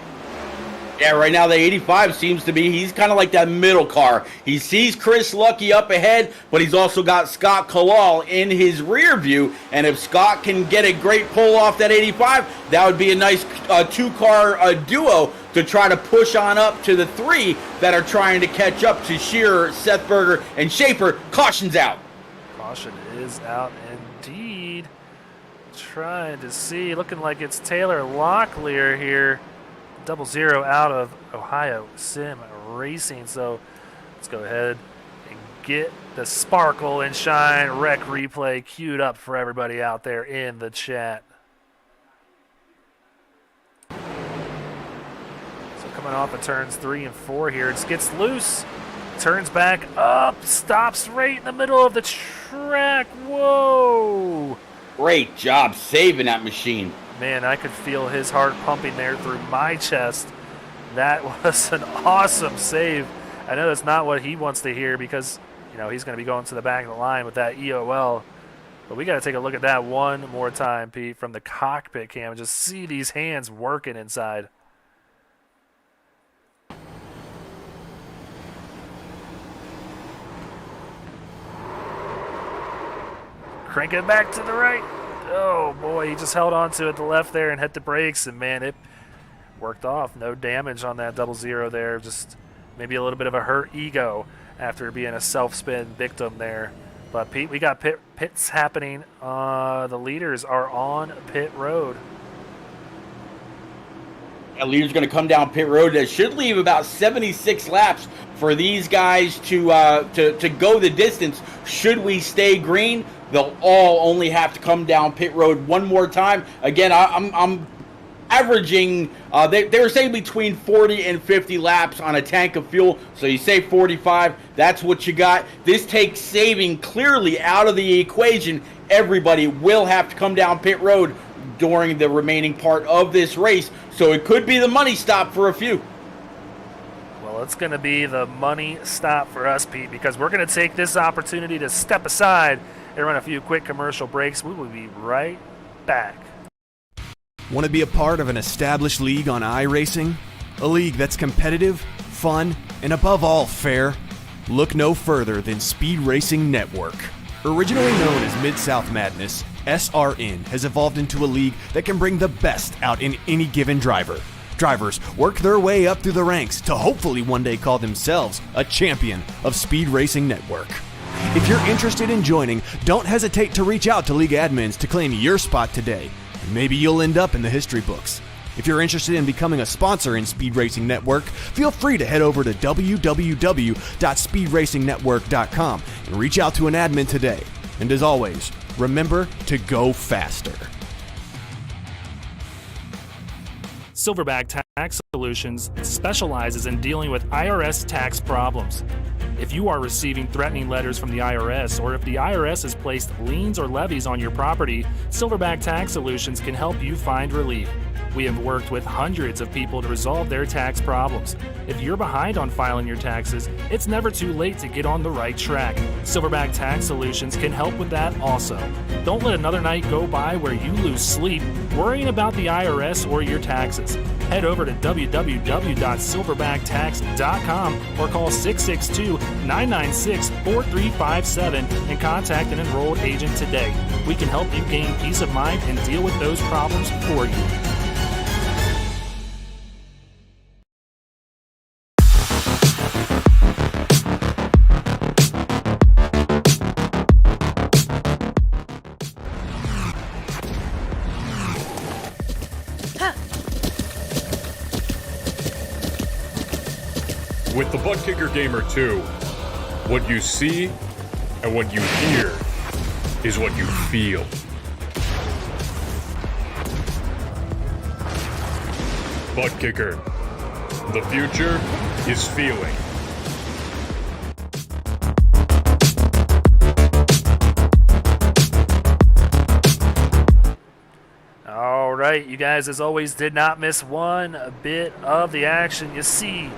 Yeah, right now the 85 seems to be, he's kind of like that middle car. He sees Chris Lucky up ahead, but he's also got Scott Kalal in his rear view, and if Scott can get a great pull off that 85, that would be a nice 2-car duo to try to push on up to the 3 that are trying to catch up to Shearer, Seth Berger, and Schaefer. Caution's out. Caution is out indeed. Trying to see, looking like it's Taylor Locklear here. 00 out of Ohio Sim Racing. So let's go ahead and get the sparkle and shine rec replay queued up for everybody out there in the chat. So coming off of turns 3 and 4 here, it gets loose. Turns back up, stops right in the middle of the track. Whoa! Great job saving that machine. Man, I could feel his heart pumping there through my chest. That was an awesome save. I know that's not what he wants to hear because, he's going to be going to the back of the line with that EOL. But we got to take a look at that one more time, Pete, from the cockpit cam and just see these hands working inside. Crank it back to the right. Oh, boy, he just held on to it the left there and hit the brakes, and, man, it worked off. No damage on that 00 there, just maybe a little bit of a hurt ego after being a self-spin victim there. But, Pete, we got pits happening. The leaders are on pit road. A leader's going to come down pit road. That should leave about 76 laps for these guys to go the distance. Should we stay green, they'll all only have to come down pit road one more time. Again, I'm averaging, they were saying between 40 and 50 laps on a tank of fuel. So you say 45, that's what you got. This takes saving clearly out of the equation. Everybody will have to come down pit road during the remaining part of this race. So it could be the money stop for a few. Well, it's going to be the money stop for us, Pete, because we're going to take this opportunity to step aside and run a few quick commercial breaks. We will be right back. Want to be a part of an established league on iRacing? A league that's competitive, fun, and above all fair? Look no further than Speed Racing Network. Originally known as Mid-South Madness, SRN has evolved into a league that can bring the best out in any given driver. Drivers work their way up through the ranks to hopefully one day call themselves a champion of Speed Racing Network. If you're interested in joining, don't hesitate to reach out to league admins to claim your spot today, and maybe you'll end up in the history books. If you're interested in becoming a sponsor in Speed Racing Network, feel free to head over to www.speedracingnetwork.com and reach out to an admin today. And as always, remember to go faster. Silverback Tax Solutions specializes in dealing with IRS tax problems. If you are receiving threatening letters from the IRS, or if the IRS has placed liens or levies on your property, Silverback Tax Solutions can help you find relief. We have worked with hundreds of people to resolve their tax problems. If you're behind on filing your taxes, it's never too late to get on the right track. Silverback Tax Solutions can help with that also. Don't let another night go by where you lose sleep worrying about the IRS or your taxes. Head over to www.silverbacktx.com or call 662-996-4357 and contact an enrolled agent today. We can help you gain peace of mind and deal with those problems for you. With the Butt Kicker Gamer 2, what you see and what you hear is what you feel. Butt Kicker. The future is feeling. All right, you guys, as always, did not miss one bit of the action. You see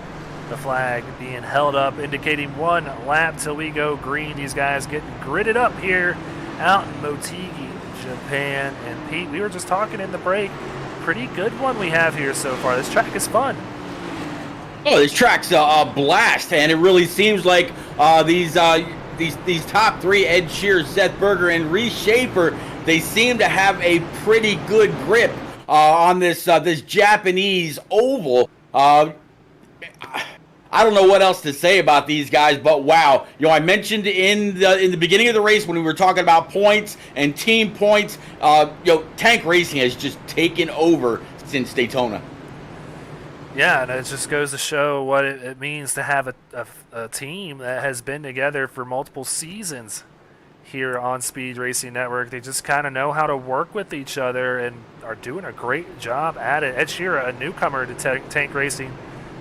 the flag being held up, indicating one lap till we go green. These guys getting gridded up here out in Motegi, Japan. And Pete, we were just talking in the break. Pretty good one we have here so far. This track is fun. Oh, this track's a blast, and it really seems like these top three, Ed Sheeran, Seth Berger, and Reese Schaefer, they seem to have a pretty good grip on this Japanese oval. I don't know what else to say about these guys, but wow. You know, I mentioned in the beginning of the race when we were talking about points and team points, Tank Racing has just taken over since Daytona. Yeah, and it just goes to show what it means to have a team that has been together for multiple seasons here on Speed Racing Network. They just kind of know how to work with each other and are doing a great job at it. Ed Sheeran, a newcomer to Tank Racing,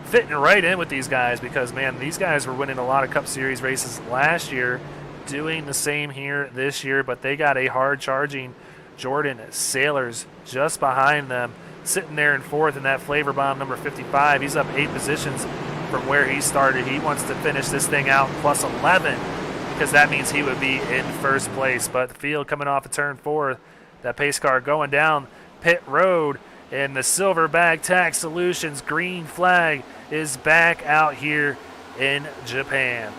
fitting right in with these guys because, man, these guys were winning a lot of Cup Series races last year, doing the same here this year, but they got a hard-charging Jordan Sailors just behind them, sitting there in fourth in that flavor bomb number 55. He's up 8 positions from where he started. He wants to finish this thing out plus 11 because that means he would be in first place. But the field coming off of turn 4, that pace car going down pit road, and the Silverback Tax Solutions green flag is back out here in Japan.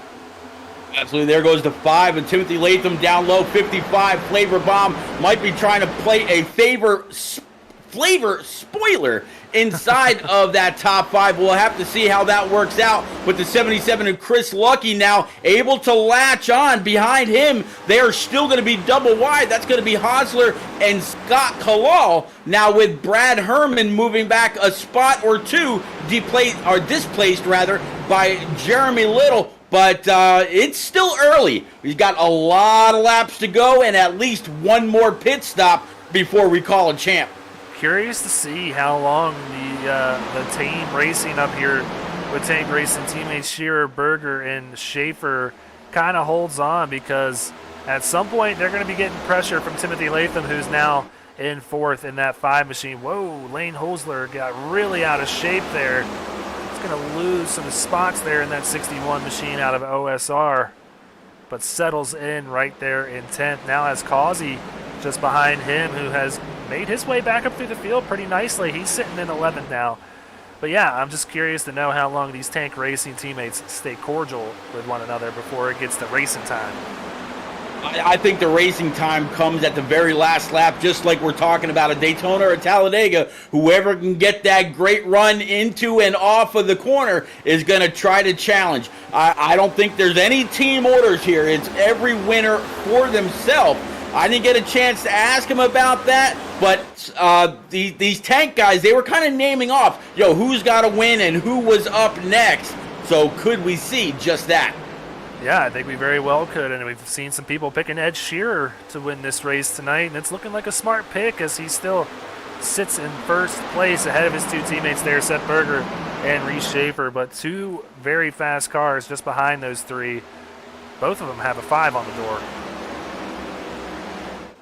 Absolutely. There goes the 5, and Timothy Latham down low, 55. Flavor Bomb might be trying to play a flavor spoiler inside of that top 5. We'll have to see how that works out with the 77 and Chris Lucky now able to latch on behind him. They are still going to be double wide. That's going to be Hosler and Scott Kalal. Now with Brad Herman moving back a spot or two, displaced by Jeremy Little. But it's still early. We've got a lot of laps to go and at least one more pit stop before we call a champ. Curious to see how long the team racing up here with Tank Racing teammates Shearer, Berger, and Schaefer kind of holds on, because at some point they're going to be getting pressure from Timothy Latham, who's now in fourth in that 5 machine. Whoa, Lane Hosler got really out of shape there. He's going to lose some spots there in that 61 machine out of OSR. but settles in right there in 10th. Now has Causey just behind him, who has made his way back up through the field pretty nicely. He's sitting in 11th now. But yeah, I'm just curious to know how long these Tank Racing teammates stay cordial with one another before it gets to racing time. I think the racing time comes at the very last lap, just like we're talking about a Daytona or Talladega. Whoever can get that great run into and off of the corner is going to try to challenge. I don't think there's any team orders here. It's every winner for themselves. I didn't get a chance to ask him about that, but these Tank guys, they were kind of naming off, who's got to win and who was up next. So could we see just that? Yeah, I think we very well could, and we've seen some people picking Ed Shearer to win this race tonight, and it's looking like a smart pick as he still sits in first place ahead of his two teammates there, Seth Berger and Reese Schaefer, but two very fast cars just behind those three. Both of them have a 5 on the door.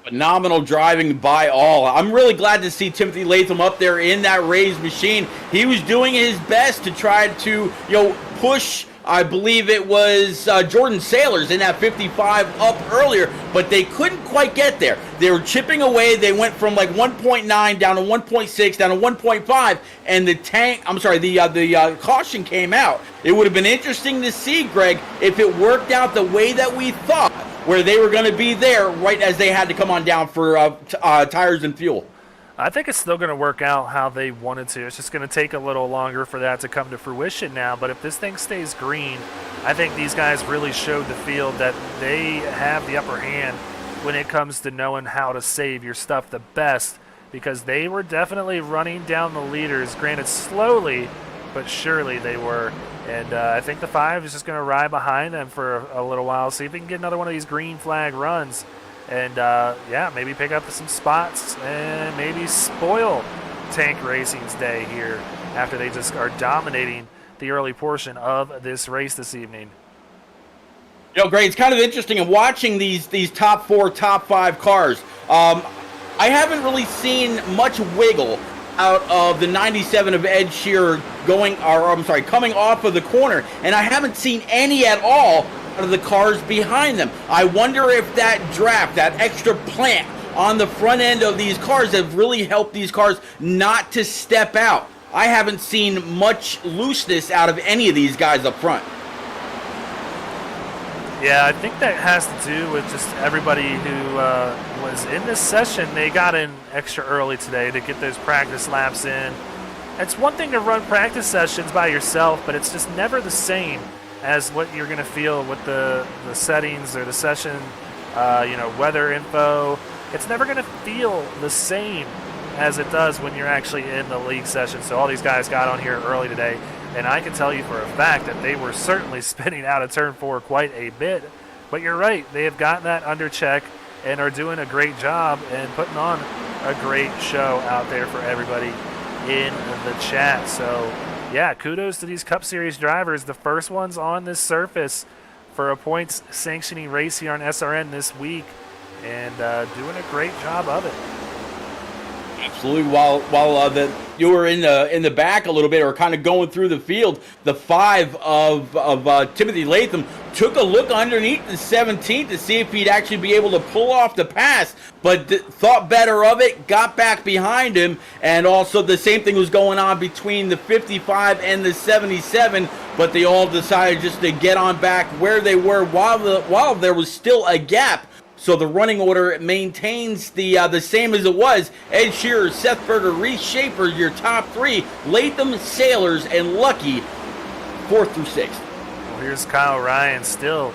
Phenomenal driving by all. I'm really glad to see Timothy Latham up there in that raised machine. He was doing his best to try to, push, I believe it was Jordan Sailors in that 55 up earlier, but they couldn't quite get there. They were chipping away. They went from like 1.9 down to 1.6 down to 1.5, and the caution came out. It would have been interesting to see, Greg, if it worked out the way that we thought, where they were going to be there right as they had to come on down for tires and fuel. I think it's still going to work out how they wanted to. It's just going to take a little longer for that to come to fruition now. But if this thing stays green, I think these guys really showed the field that they have the upper hand when it comes to knowing how to save your stuff the best, because they were definitely running down the leaders. Granted, slowly, but surely they were. And I think the 5 is just going to ride behind them for a little while, see if we can get another one of these green flag runs. And, maybe pick up some spots and maybe spoil Tank Racing's day here after they just are dominating the early portion of this race this evening. Greg, it's kind of interesting in watching these top 4, top 5 cars. I haven't really seen much wiggle out of the 97 of Ed Shearer coming off of the corner, and I haven't seen any at all out of the cars behind them. I wonder if that draft, that extra plant on the front end of these cars have really helped these cars not to step out. I haven't seen much looseness out of any of these guys up front. Yeah, I think that has to do with just everybody who was in this session. They got in extra early today to get those practice laps in. It's one thing to run practice sessions by yourself, but it's just never the same as what you're going to feel with the settings or the session, weather info. It's never going to feel the same as it does when you're actually in the league session. So all these guys got on here early today, and I can tell you for a fact that they were certainly spinning out of turn 4 quite a bit. But you're right, they have gotten that under check and are doing a great job and putting on a great show out there for everybody in the chat. So yeah, kudos to these Cup Series drivers, the first ones on this surface for a points sanctioning race here on SRN this week, and doing a great job of it. Absolutely. While you were in the back a little bit, or kind of going through the field, the 5 of Timothy Latham took a look underneath the 17th to see if he'd actually be able to pull off the pass, but thought better of it, got back behind him, and also the same thing was going on between the 55 and the 77, but they all decided just to get on back where they were while there was still a gap. So the running order maintains the same as it was. Ed Shearer, Seth Berger, Reese Schaefer, your top 3. Latham, Sailors, and Lucky, 4th through 6th. Well, here's Kyle Ryan still.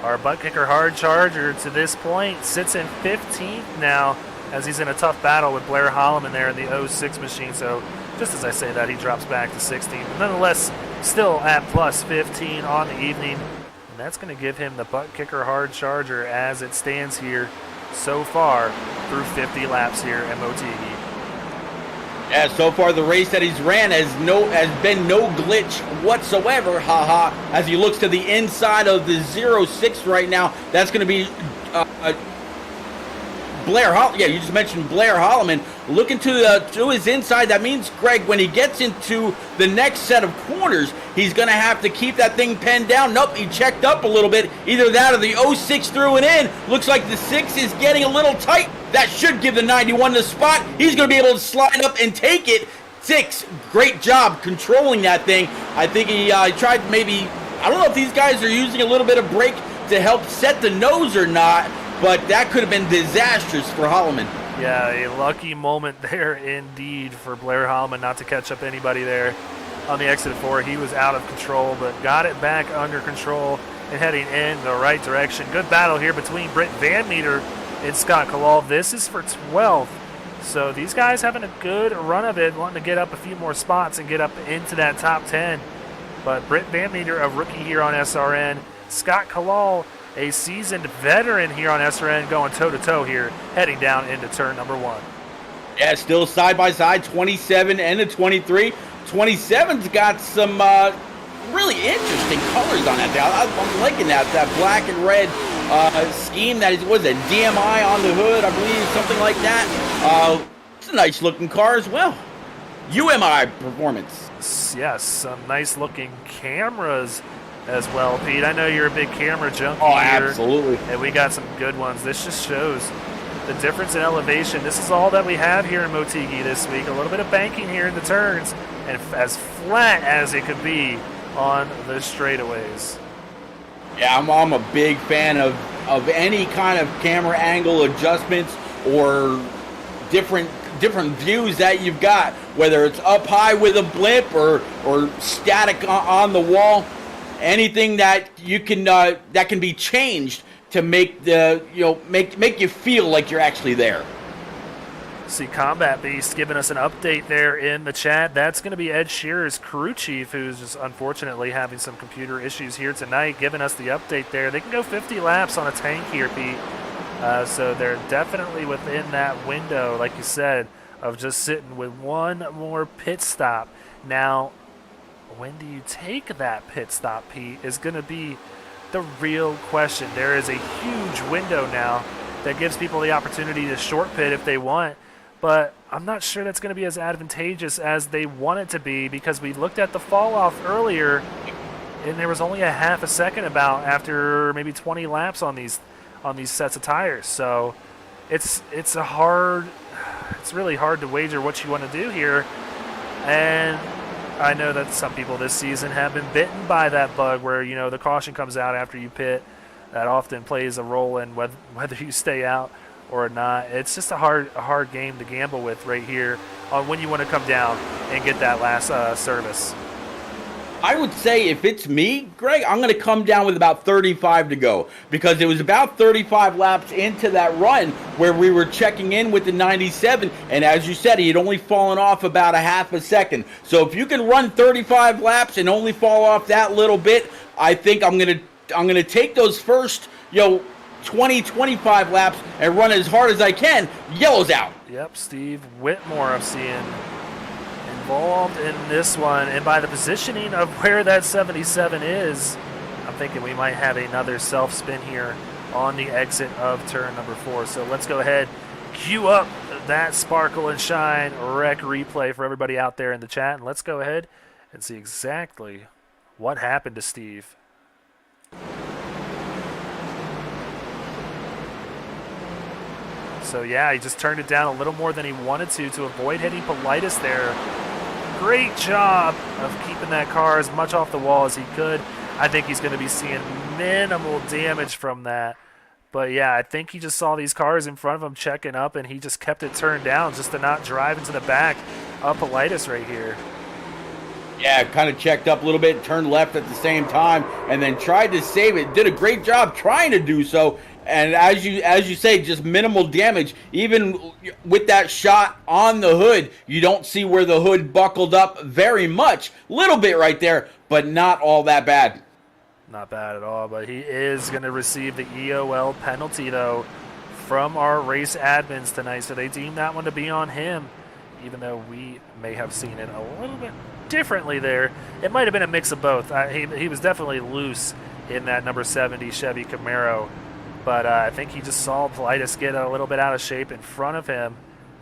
Our butt kicker hard charger to this point sits in 15th now as he's in a tough battle with Blair Holloman there in the 06 machine. So just as I say that, he drops back to 16th. But nonetheless, still at plus 15 on the evening. And that's going to give him the butt kicker hard charger as it stands here so far through 50 laps here at Motegi. Yeah, so far the race that he's ran has been no glitch whatsoever, as he looks to the inside of the 06 right now. That's going to be Yeah, you just mentioned Blair Holloman looking to his inside. That means, Greg, when he gets into the next set of corners, he's going to have to keep that thing pinned down. Nope, he checked up a little bit. Either that or the 06 threw it in. Looks like the 6 is getting a little tight. That should give the 91 the spot. He's going to be able to slide up and take it. 6, great job controlling that thing. I think he tried maybe, I don't know if these guys are using a little bit of brake to help set the nose or not, but that could have been disastrous for Holloman. Yeah, a lucky moment there indeed for Blair Holloman not to catch up anybody there on the exit 4. He was out of control, but got it back under control and heading in the right direction. Good battle here between Britt Van Meter and Scott Kalal. This is for 12th. So these guys having a good run of it, wanting to get up a few more spots and get up into that top 10. But Britt Van Meter, a rookie here on SRN. Scott Kalal, a seasoned veteran here on SRN, going toe-to-toe here, heading down into turn number 1. Yeah, still side by side, 27 and a 23. 27's got some really interesting colors on that. I'm liking that black and red scheme. That is, was a DMI on the hood, I believe, something like that. It's a nice looking car as well. UMI performance. Yes, some nice looking cameras as well, Pete. I know you're a big camera junkie Oh, here, absolutely. and we got some good ones. This just shows the difference in elevation. This is all that we have here in Motegi this week. A little bit of banking here in the turns, and as flat as it could be on the straightaways. Yeah, I'm a big fan of any kind of camera angle adjustments or different views that you've got, whether it's up high with a blimp or static on the wall. Anything that you can that can be changed to make make you feel like you're actually there. See Combat Beast giving us an update there in the chat. That's going to be Ed Shearer's crew chief, who's just unfortunately having some computer issues here tonight, giving us the update there. They can go 50 laps on a tank here, Pete. So they're definitely within that window, like you said, of just sitting with one more pit stop. Now, when do you take that pit stop, Pete, is going to be the real question. There is a huge window now that gives people the opportunity to short pit if they want, but I'm not sure that's going to be as advantageous as they want it to be, because we looked at the fall off earlier and there was only a half a second about after maybe 20 laps on these sets of tires. So it's really hard to wager what you want to do here. And I know that some people this season have been bitten by that bug where, the caution comes out after you pit. That often plays a role in whether you stay out or not. It's just a hard game to gamble with right here on when you want to come down and get that last service. I would say if it's me, Greg, I'm going to come down with about 35 to go, because it was about 35 laps into that run where we were checking in with the 97, and as you said, he had only fallen off about a half a second. So if you can run 35 laps and only fall off that little bit, I think I'm going to take those first 20-25 laps and run as hard as I can. Yellow's out. Yep, Steve Whitmore I'm seeing involved in this one, and by the positioning of where that 77 is, I'm thinking we might have another self-spin here on the exit of turn number 4. So let's go ahead, cue up that sparkle and shine wreck replay for everybody out there in the chat, and let's go ahead and see exactly what happened to Steve. So yeah, he just turned it down a little more than he wanted to avoid hitting Politis there. Great job of keeping that car as much off the wall as he could. I think he's going to be seeing minimal damage from that. But yeah, I think he just saw these cars in front of him checking up, and he just kept it turned down just to not drive into the back of Politis right here. Yeah, kind of checked up a little bit, turned left at the same time, and then tried to save it. Did a great job trying to do so. And as you say, just minimal damage. Even with that shot on the hood, you don't see where the hood buckled up very much. Little bit right there, but not all that bad. Not bad at all, but he is going to receive the EOL penalty, though, from our race admins tonight. So they deem that one to be on him, even though we may have seen it a little bit differently there. It might have been a mix of both. He was definitely loose in that number 70 Chevy Camaro. but I think he just saw Politis get a little bit out of shape in front of him.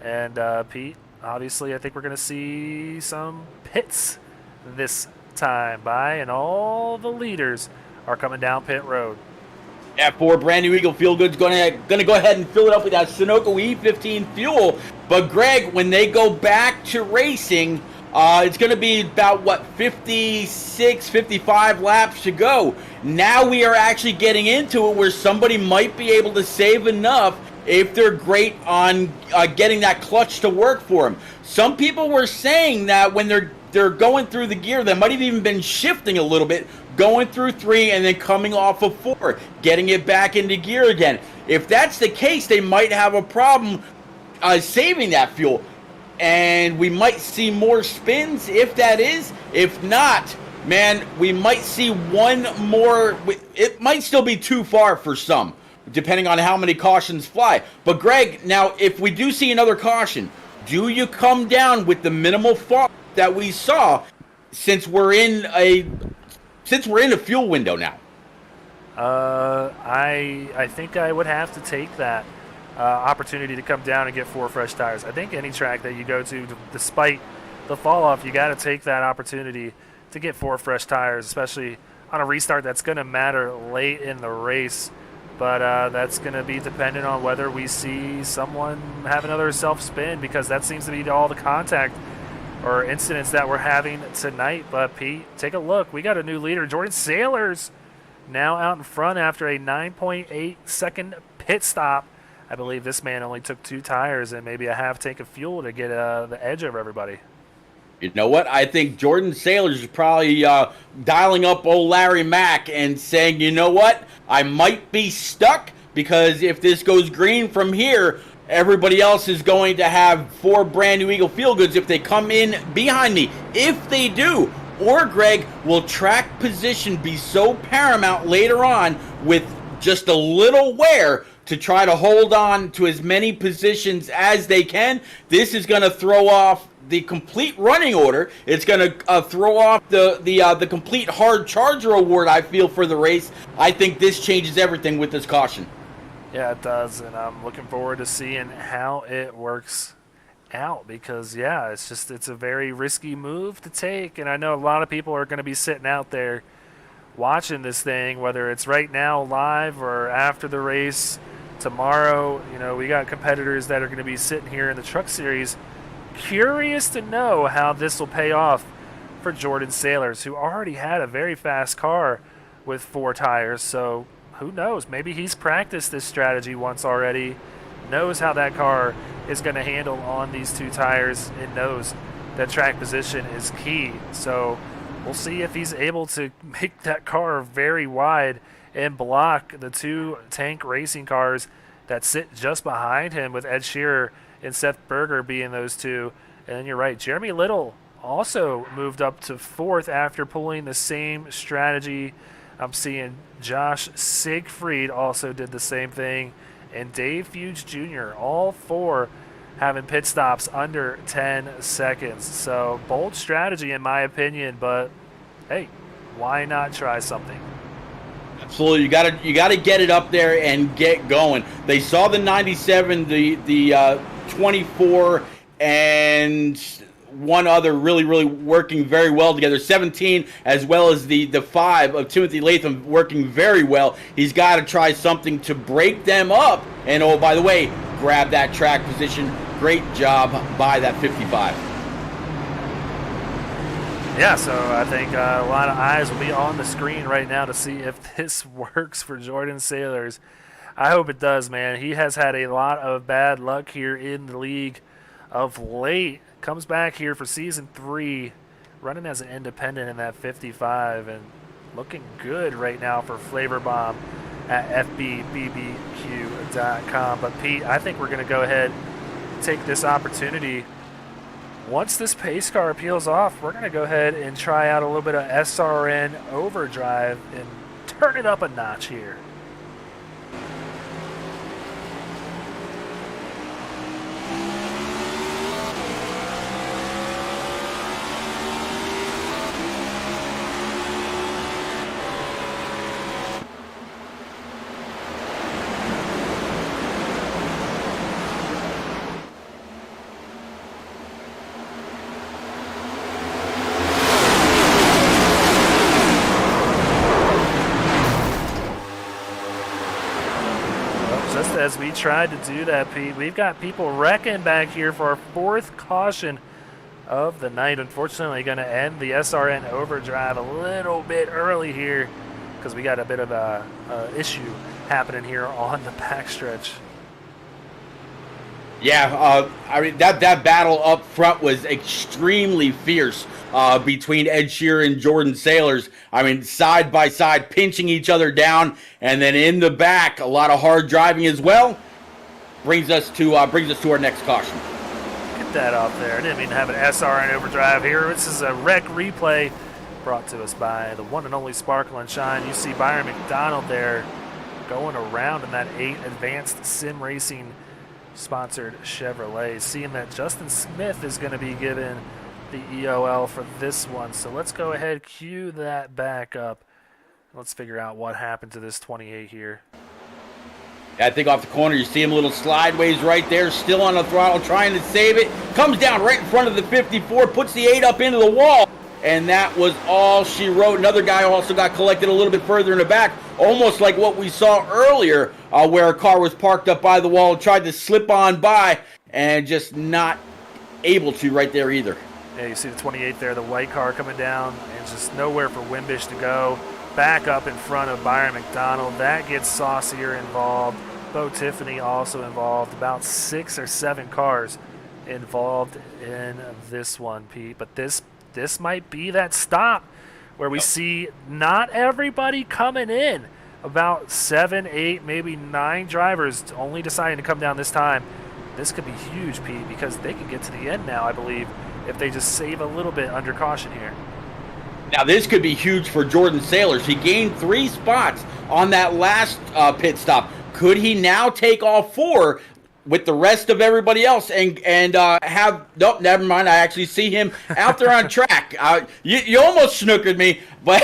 And Pete, obviously, I think we're going to see some pits this time and all the leaders are coming down pit road. Yeah, for brand new Eagle Feel Good's going to go ahead and fill it up with that Sunoco E15 fuel. But Greg, when they go back to racing, it's going to be about, 56, 55 laps to go. Now we are actually getting into it where somebody might be able to save enough if they're great on getting that clutch to work for them. Some people were saying that when they're going through the gear, they might have even been shifting a little bit, going through 3 and then coming off of 4, getting it back into gear again. If that's the case, they might have a problem saving that fuel. And we might see more spins if that is. If not, man, we might see one more. It might still be too far for some, depending on how many cautions fly. But Greg, now if we do see another caution, do you come down with the minimal fault that we saw since we're in a fuel window now? I think I would have to take that opportunity to come down and get 4 fresh tires. I think any track that you go to, despite the fall off, you got to take that opportunity to get 4 fresh tires, especially on a restart that's going to matter late in the race. But that's going to be dependent on whether we see someone have another self-spin, because that seems to be all the contact or incidents that we're having tonight. But Pete, take a look. We got a new leader, Jordan Sailors, now out in front after a 9.8 second pit stop. I believe this man only took 2 tires and maybe a half tank of fuel to get the edge over everybody. You know what? I think Jordan Sailors is probably dialing up old Larry Mack and saying, you know what? I might be stuck, because if this goes green from here, everybody else is going to have 4 brand new Eagle Feel Goods if they come in behind me. If they do, or Greg, will track position be so paramount later on with just a little wear to try to hold on to as many positions as they can? This is going to throw off the complete running order. It's going to throw off the complete hard charger award, I feel, for the race. I think this changes everything with this caution. Yeah, it does, and I'm looking forward to seeing how it works out, because, yeah, it's a very risky move to take, and I know a lot of people are going to be sitting out there watching this thing, whether it's right now live or after the race tomorrow. You know, we got competitors that are going to be sitting here in the Truck Series curious to know how this will pay off for Jordan Sailors, who already had a very fast car with 4 tires. So who knows? Maybe he's practiced this strategy once already, knows how that car is going to handle on these 2 tires, and knows that track position is key. So we'll see if he's able to make that car very wide and block the 2 tank racing cars that sit just behind him, with Ed Shearer and Seth Berger being those 2. And you're right, Jeremy Little also moved up to 4th after pulling the same strategy. I'm seeing Josh Siegfried also did the same thing, and Dave Fuge Jr., all 4 having pit stops under 10 seconds. So bold strategy in my opinion, but hey, why not try something? Absolutely, you gotta get it up there and get going. They saw the 97, the 24, and one other really working very well together. 17, as well as the 5 of Timothy Latham, working very well. He's got to try something to break them up. And oh, by the way, grab that track position. Great job by that 55. Yeah, so I think a lot of eyes will be on the screen right now to see if this works for Jordan Sailors. I hope it does, man. He has had a lot of bad luck here in the league of late. Comes back here for season 3, running as an independent in that 55, and looking good right now for Flavor Bomb at FBBBQ.com. But Pete, I think we're going to go ahead and take this opportunity. Once this pace car peels off, we're going to go ahead and try out a little bit of SRN overdrive and turn it up a notch here. as we tried to do that, Pete. We've got people wrecking back here for our fourth caution of the night. Unfortunately, going to end the SRN overdrive a little bit early here because we got a bit of a issue happening here on the backstretch. Yeah, I mean that battle up front was extremely fierce between Ed Sheeran and Jordan Sailors. I mean, side by side, pinching each other down, and then in the back, a lot of hard driving as well. Brings us to our next caution. Get that off there. I didn't mean to have an SRN overdrive here. This is a wreck replay brought to us by the one and only Sparkle and Shine. You see Byron McDonald there going around in that 8 Advanced Sim Racing sponsored Chevrolet. Seeing that Justin Smith is going to be given the EOL for this one. So let's go ahead, cue that back up. Let's figure out what happened to this 28 here. I think off the corner, you see him a little slideways right there, still on the throttle, trying to save it. Comes down right in front of the 54, puts the 8 up into the wall. And that was all she wrote. Another guy also got collected a little bit further in the back, almost like what we saw earlier, where a car was parked up by the wall, tried to slip on by, and just not able to right there either. Yeah, you see the 28 there, the white car coming down, and just nowhere for Wimbish to go. Back up in front of Byron McDonald. That gets Saucier involved. Bo Tiffany also involved. About 6 or 7 cars involved in this one, Pete. But this might be that stop where we see not everybody coming in. About 7, 8, maybe 9 drivers only deciding to come down this time. This could be huge, Pete, because they can get to the end now, I believe, if they just save a little bit under caution here. Now, this could be huge for Jordan Sailors. He gained 3 spots on that last pit stop. Could he now take all 4 with the rest of everybody else and have – nope, never mind. I actually see him out there on track. You almost snookered me, but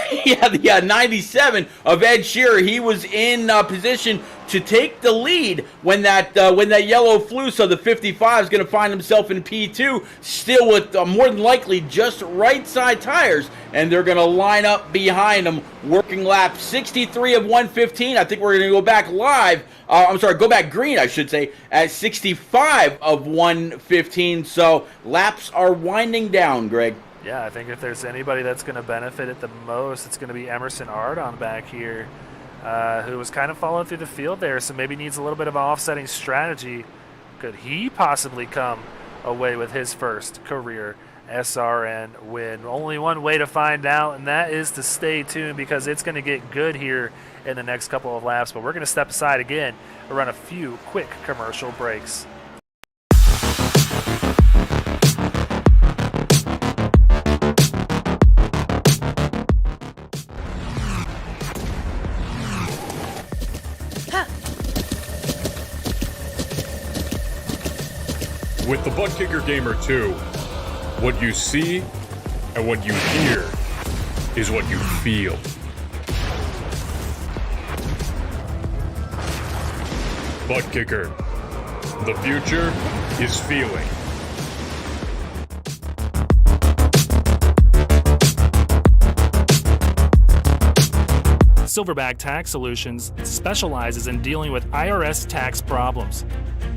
yeah, 97 of Ed Shearer. He was in position to take the lead when that yellow flew, so the 55 is going to find himself in P2, still with more than likely just right side tires, and they're going to line up behind him, working lap 63 of 115. I think we're going to go back go back green, I should say, at 65 of 115. So laps are winding down, Greg. Yeah, I think if there's anybody that's going to benefit it the most, it's going to be Emerson Ardon back here, who was kind of falling through the field there, so maybe needs a little bit of an offsetting strategy. Could he possibly come away with his first career SRN win? Only one way to find out, and that is to stay tuned, because it's going to get good here in the next couple of laps. But we're going to step aside again and run a few quick commercial breaks. With the Butt Kicker Gamer 2, what you see and what you hear is what you feel. Butt Kicker. The future is feeling. Silverback Tax Solutions specializes in dealing with IRS tax problems.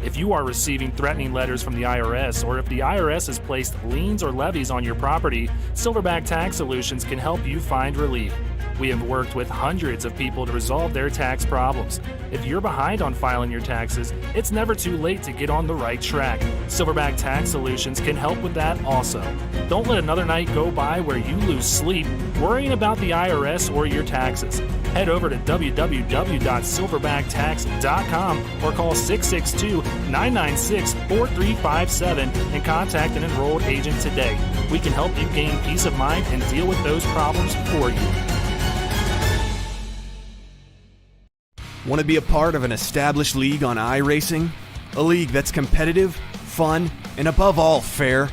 If you are receiving threatening letters from the IRS, or if the IRS has placed liens or levies on your property, Silverback Tax Solutions can help you find relief. We have worked with hundreds of people to resolve their tax problems. If you're behind on filing your taxes, it's never too late to get on the right track. Silverback Tax Solutions can help with that also. Don't let another night go by where you lose sleep worrying about the IRS or your taxes. Head over to www.silverbacttax.com or call 662-996-4357 and contact an enrolled agent today. We can help you gain peace of mind and deal with those problems for you. Want to be a part of an established league on iRacing? A league that's competitive, fun, and above all fair?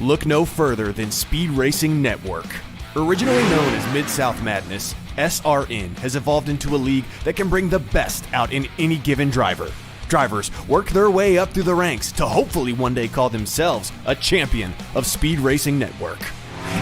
Look no further than Speed Racing Network. Originally known as Mid-South Madness, SRN has evolved into a league that can bring the best out in any given driver. Drivers work their way up through the ranks to hopefully one day call themselves a champion of Speed Racing Network.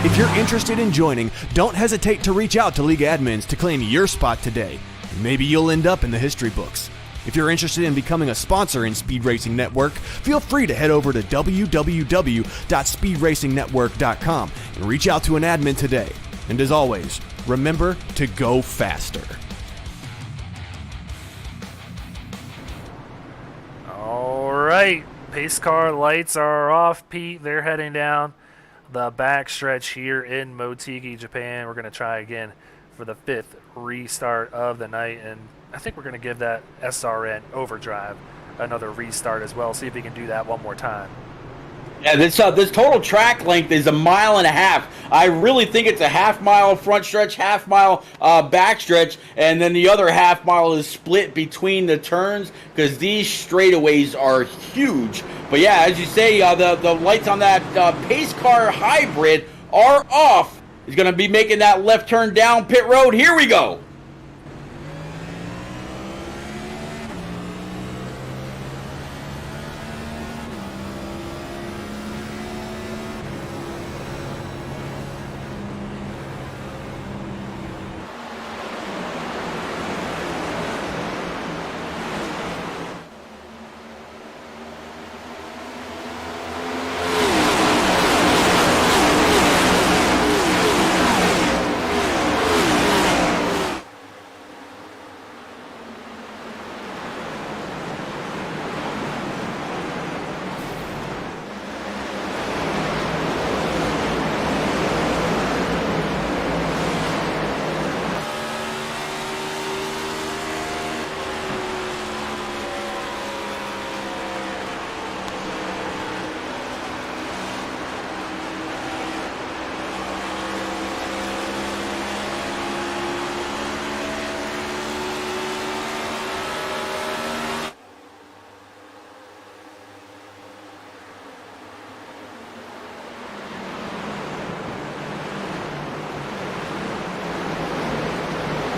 If you're interested in joining, don't hesitate to reach out to league admins to claim your spot today. Maybe you'll end up in the history books. If you're interested in becoming a sponsor in Speed Racing Network, feel free to head over to www.speedracingnetwork.com and reach out to an admin today. And as always, remember to go faster. All right, pace car lights are off, Pete. They're heading down the backstretch here in Motegi, Japan. We're going to try again for the 5th restart of the night, and I think we're going to give that SRN overdrive another restart as well. See if we can do that one more time. Yeah, this total track length is 1.5 miles. I really think it's a half-mile front stretch, half-mile back stretch, and then the other half-mile is split between the turns because these straightaways are huge. But yeah, as you say, the lights on that pace car hybrid are off. He's going to be making that left turn down pit road. Here we go.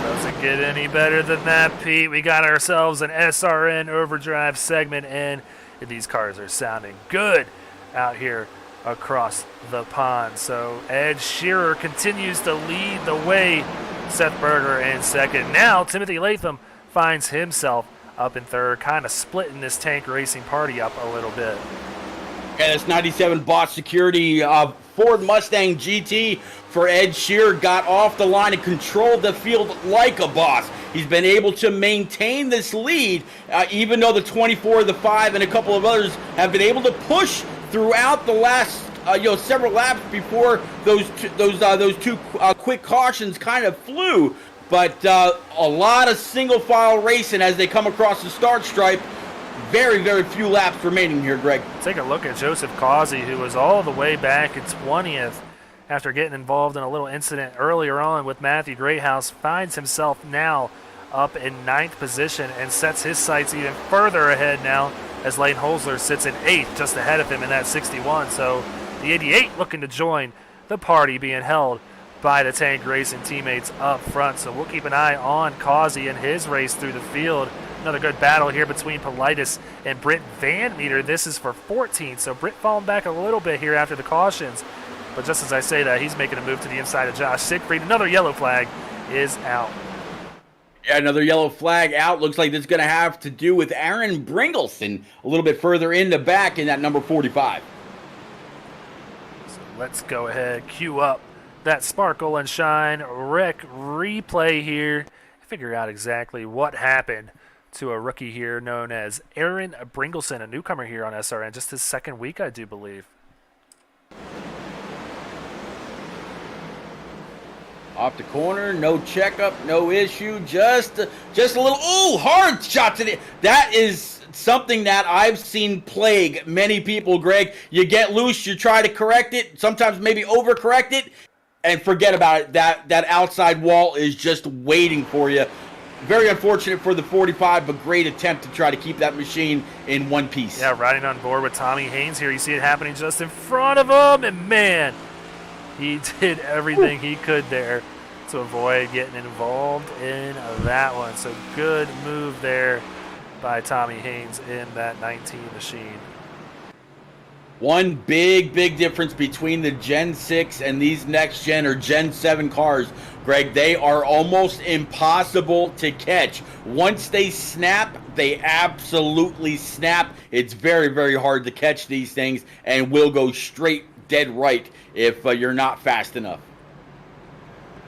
Doesn't get any better than that, Pete. We got ourselves an SRN overdrive segment in. These cars are sounding good out here across the pond. So Ed Shearer continues to lead the way. Seth Berger in second. Now Timothy Latham finds himself up in third, kind of splitting this tank racing party up a little bit. And it's 97 Boss Security Ford Mustang GT for Ed Shearer. Got off the line and controlled the field like a boss. He's been able to maintain this lead, even though the 24, the 5, and a couple of others have been able to push throughout the last several laps before those two quick cautions kind of flew. But a lot of single file racing as they come across the start stripe. Very, very few laps remaining here, Greg. Take a look at Joseph Causey, who was all the way back in 20th after getting involved in a little incident earlier on with Matthew Greathouse, finds himself now up in 9th position and sets his sights even further ahead now as Lane Holzler sits in 8th, just ahead of him in that 61. So the 88 looking to join the party being held by the Tank Racing teammates up front. So we'll keep an eye on Causey and his race through the field. Another good battle here between Politis and Britt Van Meter. This is for 14th, so Britt falling back a little bit here after the cautions. But just as I say that, he's making a move to the inside of Josh Siegfried. Another yellow flag is out. Yeah, another yellow flag out. Looks like this is going to have to do with Aaron Bringleson a little bit further in the back in that number 45. So let's go ahead, cue up that Sparkle and Shine wreck replay here. Figure out exactly what happened to a rookie here known as Aaron Bringleson, a newcomer here on SRN, just his second week, I do believe. Off the corner, no checkup, no issue, just a little, hard shot to the, that is something that I've seen plague many people, Greg. You get loose, you try to correct it, sometimes maybe overcorrect it, and forget about it. That outside wall is just waiting for you. Very unfortunate for the 45, but great attempt to try to keep that machine in one piece. Yeah, riding on board with Tommy Haynes here. You see it happening just in front of him, and man, he did everything he could there to avoid getting involved in that one. So good move there by Tommy Haynes in that 19 machine. One big difference between the Gen 6 and these next gen or Gen 7 cars, Greg, they are almost impossible to catch. Once they snap they absolutely snap. It's very, very hard to catch these things and will go straight dead right if you're not fast enough.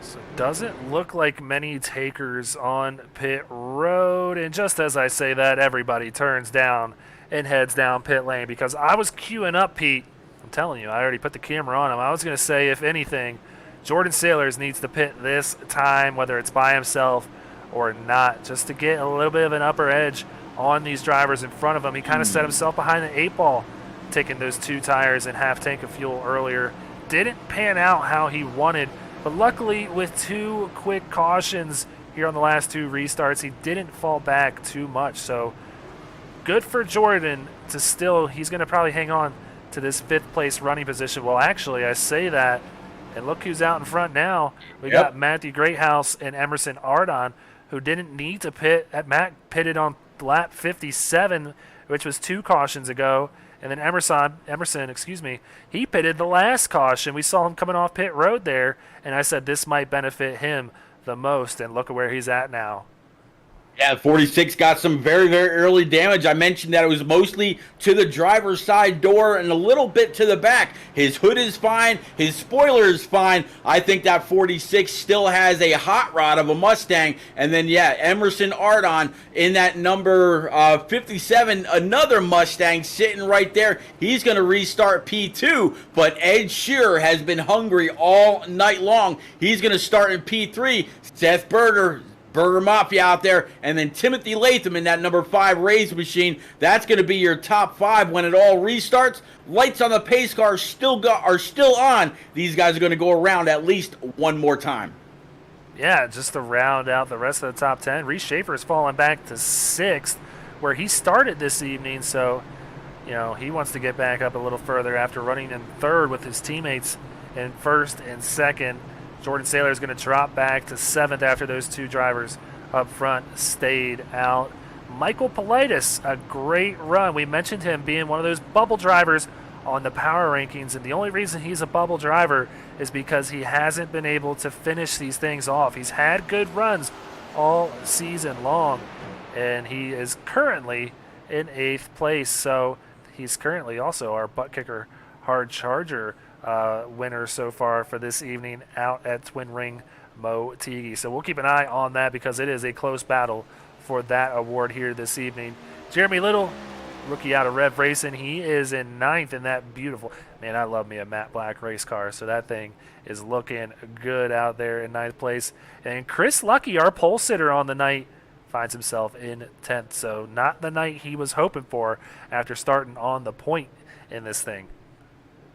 So doesn't look like many takers on pit road. And just as I say that, everybody turns down and heads down pit lane because I was queuing up, Pete. I'm telling you, I already put the camera on him. I was going to say, if anything, Jordan Sailors needs to pit this time, whether it's by himself or not, just to get a little bit of an upper edge on these drivers in front of him. He kind of set himself behind the 8-ball, taking those 2 tires and half tank of fuel earlier. Didn't pan out how he wanted, but luckily with 2 quick cautions here on the last 2 restarts, he didn't fall back too much. So good for Jordan to still, he's going to probably hang on to this 5th place running position. Well, actually, I say that, and look who's out in front now. We got Matthew Greathouse and Emerson Ardon, who didn't need to pit. Matt pitted on lap 57, which was 2 cautions ago. And then Emerson, he pitted the last caution. We saw him coming off pit road there, and I said this might benefit him the most, and look at where he's at now. Yeah, 46 got some very, very early damage. I mentioned that it was mostly to the driver's side door and a little bit to the back. His hood is fine. His spoiler is fine. I think that 46 still has a hot rod of a Mustang. And then, yeah, Emerson Ardon in that number 57, another Mustang sitting right there. He's going to restart P2, but Ed Shearer has been hungry all night long. He's going to start in P3. Seth Burger Mafia out there, and then Timothy Latham in that number 5 race machine. That's going to be your top 5 when it all restarts. Lights on the pace car are still on. These guys are going to go around at least one more time. Yeah, just to round out the rest of the top 10. Reese Schaefer's fallen back to 6th, where he started this evening, so he wants to get back up a little further after running in 3rd with his teammates in 1st and 2nd. Jordan Sailor is going to drop back to 7th after those 2 drivers up front stayed out. Michael Politis, a great run. We mentioned him being one of those bubble drivers on the power rankings, and the only reason he's a bubble driver is because he hasn't been able to finish these things off. He's had good runs all season long, and he is currently in 8th place, so he's currently also our butt kicker hard charger winner so far for this evening out at Twin Ring Motegi. So we'll keep an eye on that because it is a close battle for that award here this evening. Jeremy Little, rookie out of Rev Racing, he is in 9th in that beautiful, man, I love me a matte black race car, so that thing is looking good out there in 9th place. And Chris Lucky, our pole sitter on the night, finds himself in 10th, so not the night he was hoping for after starting on the point in this thing.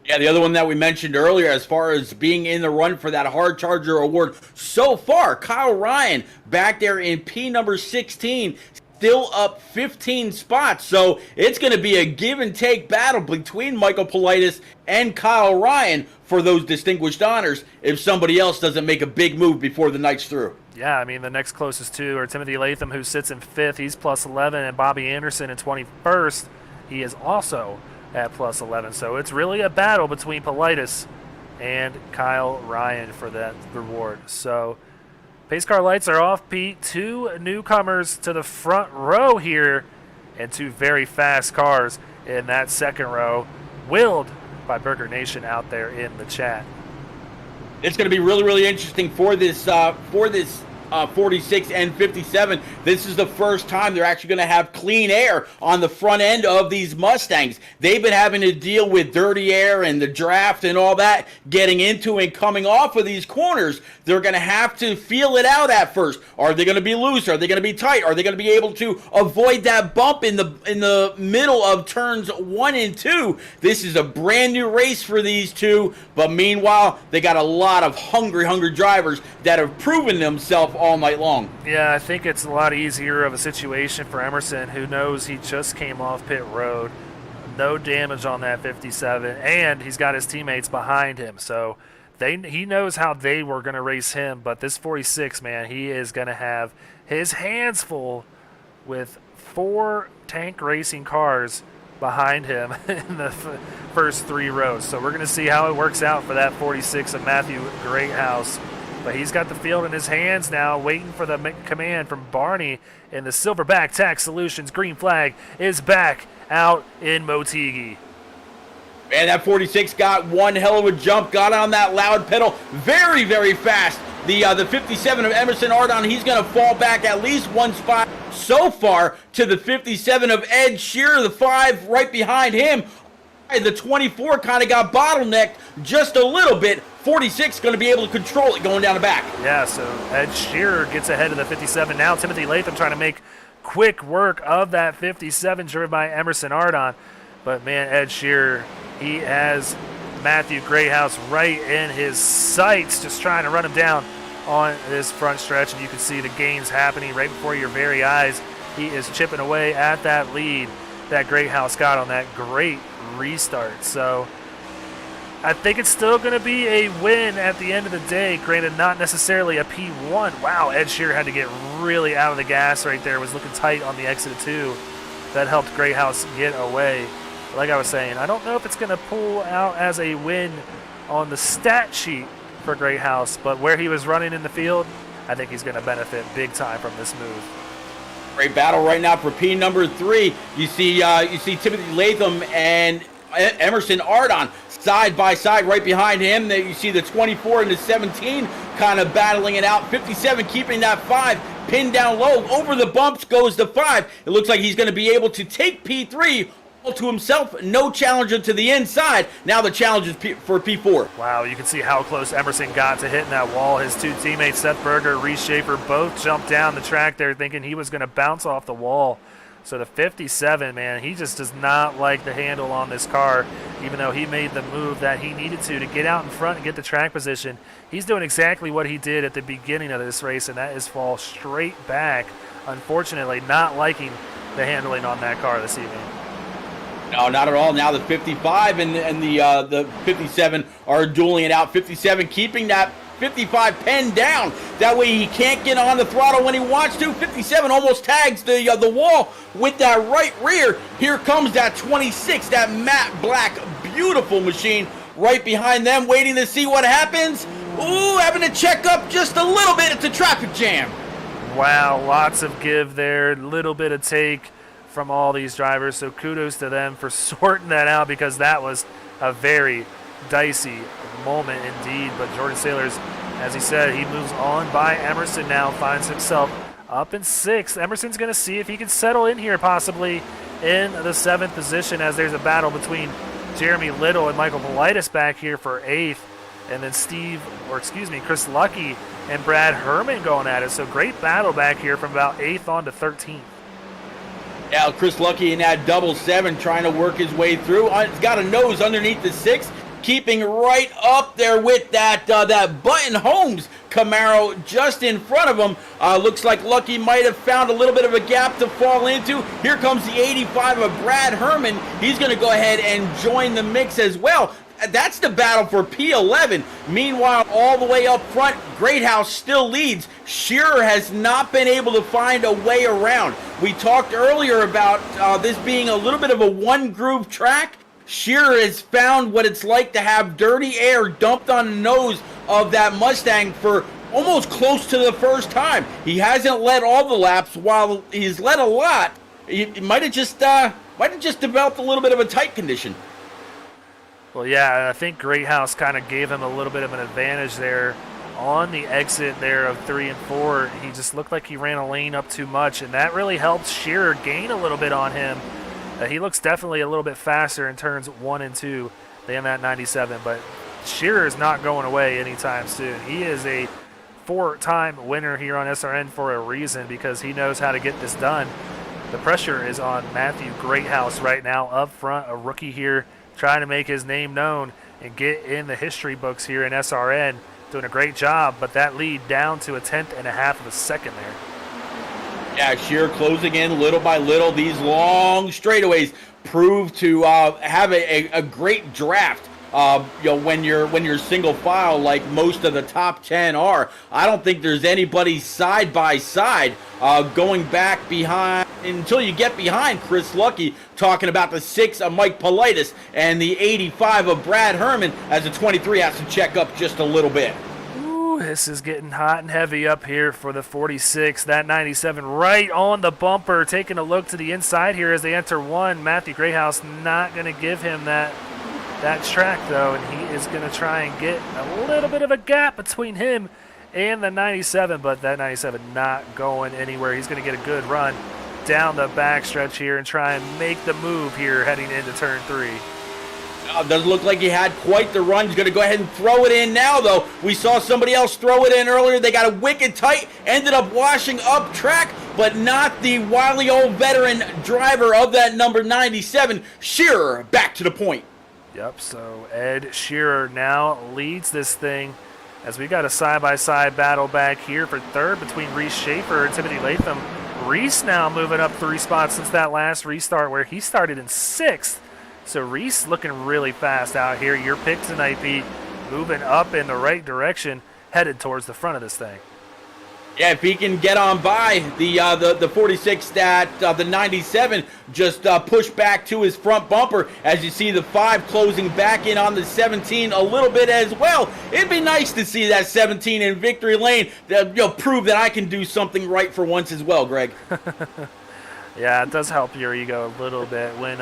Yeah, the other one that we mentioned earlier as far as being in the run for that Hard Charger award so far, Kyle Ryan back there in P number 16, still up 15 spots. So it's going to be a give and take battle between Michael Politis and Kyle Ryan for those distinguished honors if somebody else doesn't make a big move before the night's through. Yeah, I mean, the next closest 2 are Timothy Latham, who sits in 5th. He's plus 11, and Bobby Anderson in 21st. He is also at plus 11. So it's really a battle between Politis and Kyle Ryan for that reward. So pace car lights are off, Pete. 2 newcomers to the front row here and 2 very fast cars in that second row, willed by Burger Nation out there in the chat. It's going to be really, really interesting for this 46 and 57. This is the first time they're actually going to have clean air on the front end of these Mustangs. They've been having to deal with dirty air and the draft and all that getting into and coming off of these corners. They're going to have to feel it out at first. Are they going to be loose? Are they going to be tight? Are they going to be able to avoid that bump in the middle of turns 1 and 2? This is a brand new race for these 2, but meanwhile, they got a lot of hungry drivers that have proven themselves all night long. Yeah, I think it's a lot easier of a situation for Emerson, who knows he just came off pit road. No damage on that 57, and he's got his teammates behind him. So he knows how they were going to race him, but this 46, man, he is going to have his hands full with 4 tank racing cars behind him in the first 3 rows. So we're going to see how it works out for that 46 of Matthew Greathouse But he's got the field in his hands now, waiting for the command from Barney. And the Silverback Tax Solutions green flag is back out in Motegi. Man, that 46 got one hell of a jump, got on that loud pedal very, very fast. The 57 of Emerson Ardon, he's going to fall back at least one spot so far to the 57 of Ed Shearer, the 5 right behind him. The 24 kind of got bottlenecked just a little bit. 46 going to be able to control it going down the back. Yeah, so Ed Shearer gets ahead of the 57. Now Timothy Latham trying to make quick work of that 57 driven by Emerson Ardon. But, man, Ed Shearer, he has Matthew Greathouse right in his sights, just trying to run him down on this front stretch. And you can see the gains happening right before your very eyes. He is chipping away at that lead that Greathouse got on that great restart. So I think it's still going to be a win at the end of the day. Granted, not necessarily a P1. Wow, Ed Shearer had to get really out of the gas right there. Was looking tight on the exit of 2. That helped Greathouse get away. Like I was saying, I don't know if it's going to pull out as a win on the stat sheet for Greathouse, but where he was running in the field, I think he's going to benefit big time from this move. Great battle right now for P number 3. You see Timothy Latham and Emerson Ardon side by side right behind him. You see the 24 and the 17 kind of battling it out. 57 keeping that 5 pinned down low. Over the bumps goes the 5. It looks like he's going to be able to take P3 all to himself. No challenger to the inside. Now the challenge is for P4. Wow, you can see how close Emerson got to hitting that wall. His 2 teammates, Seth Berger, Reese Schaefer, both jumped down the track there thinking he was going to bounce off the wall. So the 57, man, he just does not like the handle on this car, even though he made the move that he needed to get out in front and get the track position. He's doing exactly what he did at the beginning of this race, and that is fall straight back. Unfortunately, not liking the handling on that car this evening. No, not at all. Now the 55 and the 57 are dueling it out. 57 keeping that 55 pinned down. That way he can't get on the throttle when he wants to. 57 almost tags the wall with that right rear. Here comes that 26, that matte black, beautiful machine right behind them, waiting to see what happens. Ooh, having to check up just a little bit. It's a traffic jam. Wow, lots of give there, little bit of take from all these drivers, so kudos to them for sorting that out, because that was a very dicey moment indeed. But Jordan Sailors, as he said, he moves on by Emerson now, finds himself up in 6th. Emerson's going to see if he can settle in here possibly in the 7th position, as there's a battle between Jeremy Little and Michael Politis back here for 8th, and then Chris Lucky and Brad Herman going at it. So great battle back here from about 8th on to 13th. Now Chris Lucky in that 7 trying to work his way through. He's got a nose underneath the 6, keeping right up there with that Button Holmes Camaro just in front of him. Looks like Lucky might have found a little bit of a gap to fall into. Here comes the 85 of Brad Herman. He's going to go ahead and join the mix as well. That's the battle for P11. Meanwhile, all the way up front, Greathouse still leads. Shearer has not been able to find a way around. We talked earlier about this being a little bit of a one-groove track. Shearer has found what it's like to have dirty air dumped on the nose of that Mustang for almost close to the first time. He hasn't led all the laps. While he's led a lot, he might have just developed a little bit of a tight condition. Well, yeah, I think Greathouse kind of gave him a little bit of an advantage there on the exit there of 3 and 4. He just looked like he ran a lane up too much, and that really helped Shearer gain a little bit on him. He looks definitely a little bit faster in turns 1 and 2 than that 97, but Shearer is not going away anytime soon. He is a 4-time winner here on SRN for a reason, because he knows how to get this done. The pressure is on Matthew Greathouse right now up front, a rookie here, trying to make his name known and get in the history books here in SRN. Doing a great job, but that lead down to a 1/10 and a half of a second there. Yeah, Shearer closing in little by little. These long straightaways prove to have a great draft. When you're single file like most of the top 10 are. I don't think there's anybody side by side going back behind until you get behind Chris Lucky, talking about the 6 of Mike Politis and the 85 of Brad Herman, as the 23 has to check up just a little bit. Ooh, this is getting hot and heavy up here for the 46. That 97 right on the bumper. Taking a look to the inside here as they enter one. Matthew Grayhouse not going to give him that track, though, and he is going to try and get a little bit of a gap between him and the 97, but that 97 not going anywhere. He's going to get a good run down the backstretch here and try and make the move here heading into turn 3. Doesn't look like he had quite the run. He's going to go ahead and throw it in now, though. We saw somebody else throw it in earlier. They got it wicked tight, ended up washing up track, but not the wily old veteran driver of that number 97, Shearer, back to the point. Yep, so Ed Shearer now leads this thing as we got a side-by-side battle back here for third between Reese Schaefer and Timothy Latham. Reese now moving up 3 spots since that last restart where he started in 6th. So Reese looking really fast out here. Your pick tonight, Pete, moving up in the right direction, headed towards the front of this thing. Yeah, if he can get on by the 46, that the 97 just pushed back to his front bumper. As you see the 5 closing back in on the 17 a little bit as well. It'd be nice to see that 17 in victory lane to prove that I can do something right for once as well, Greg. Yeah, it does help your ego a little bit when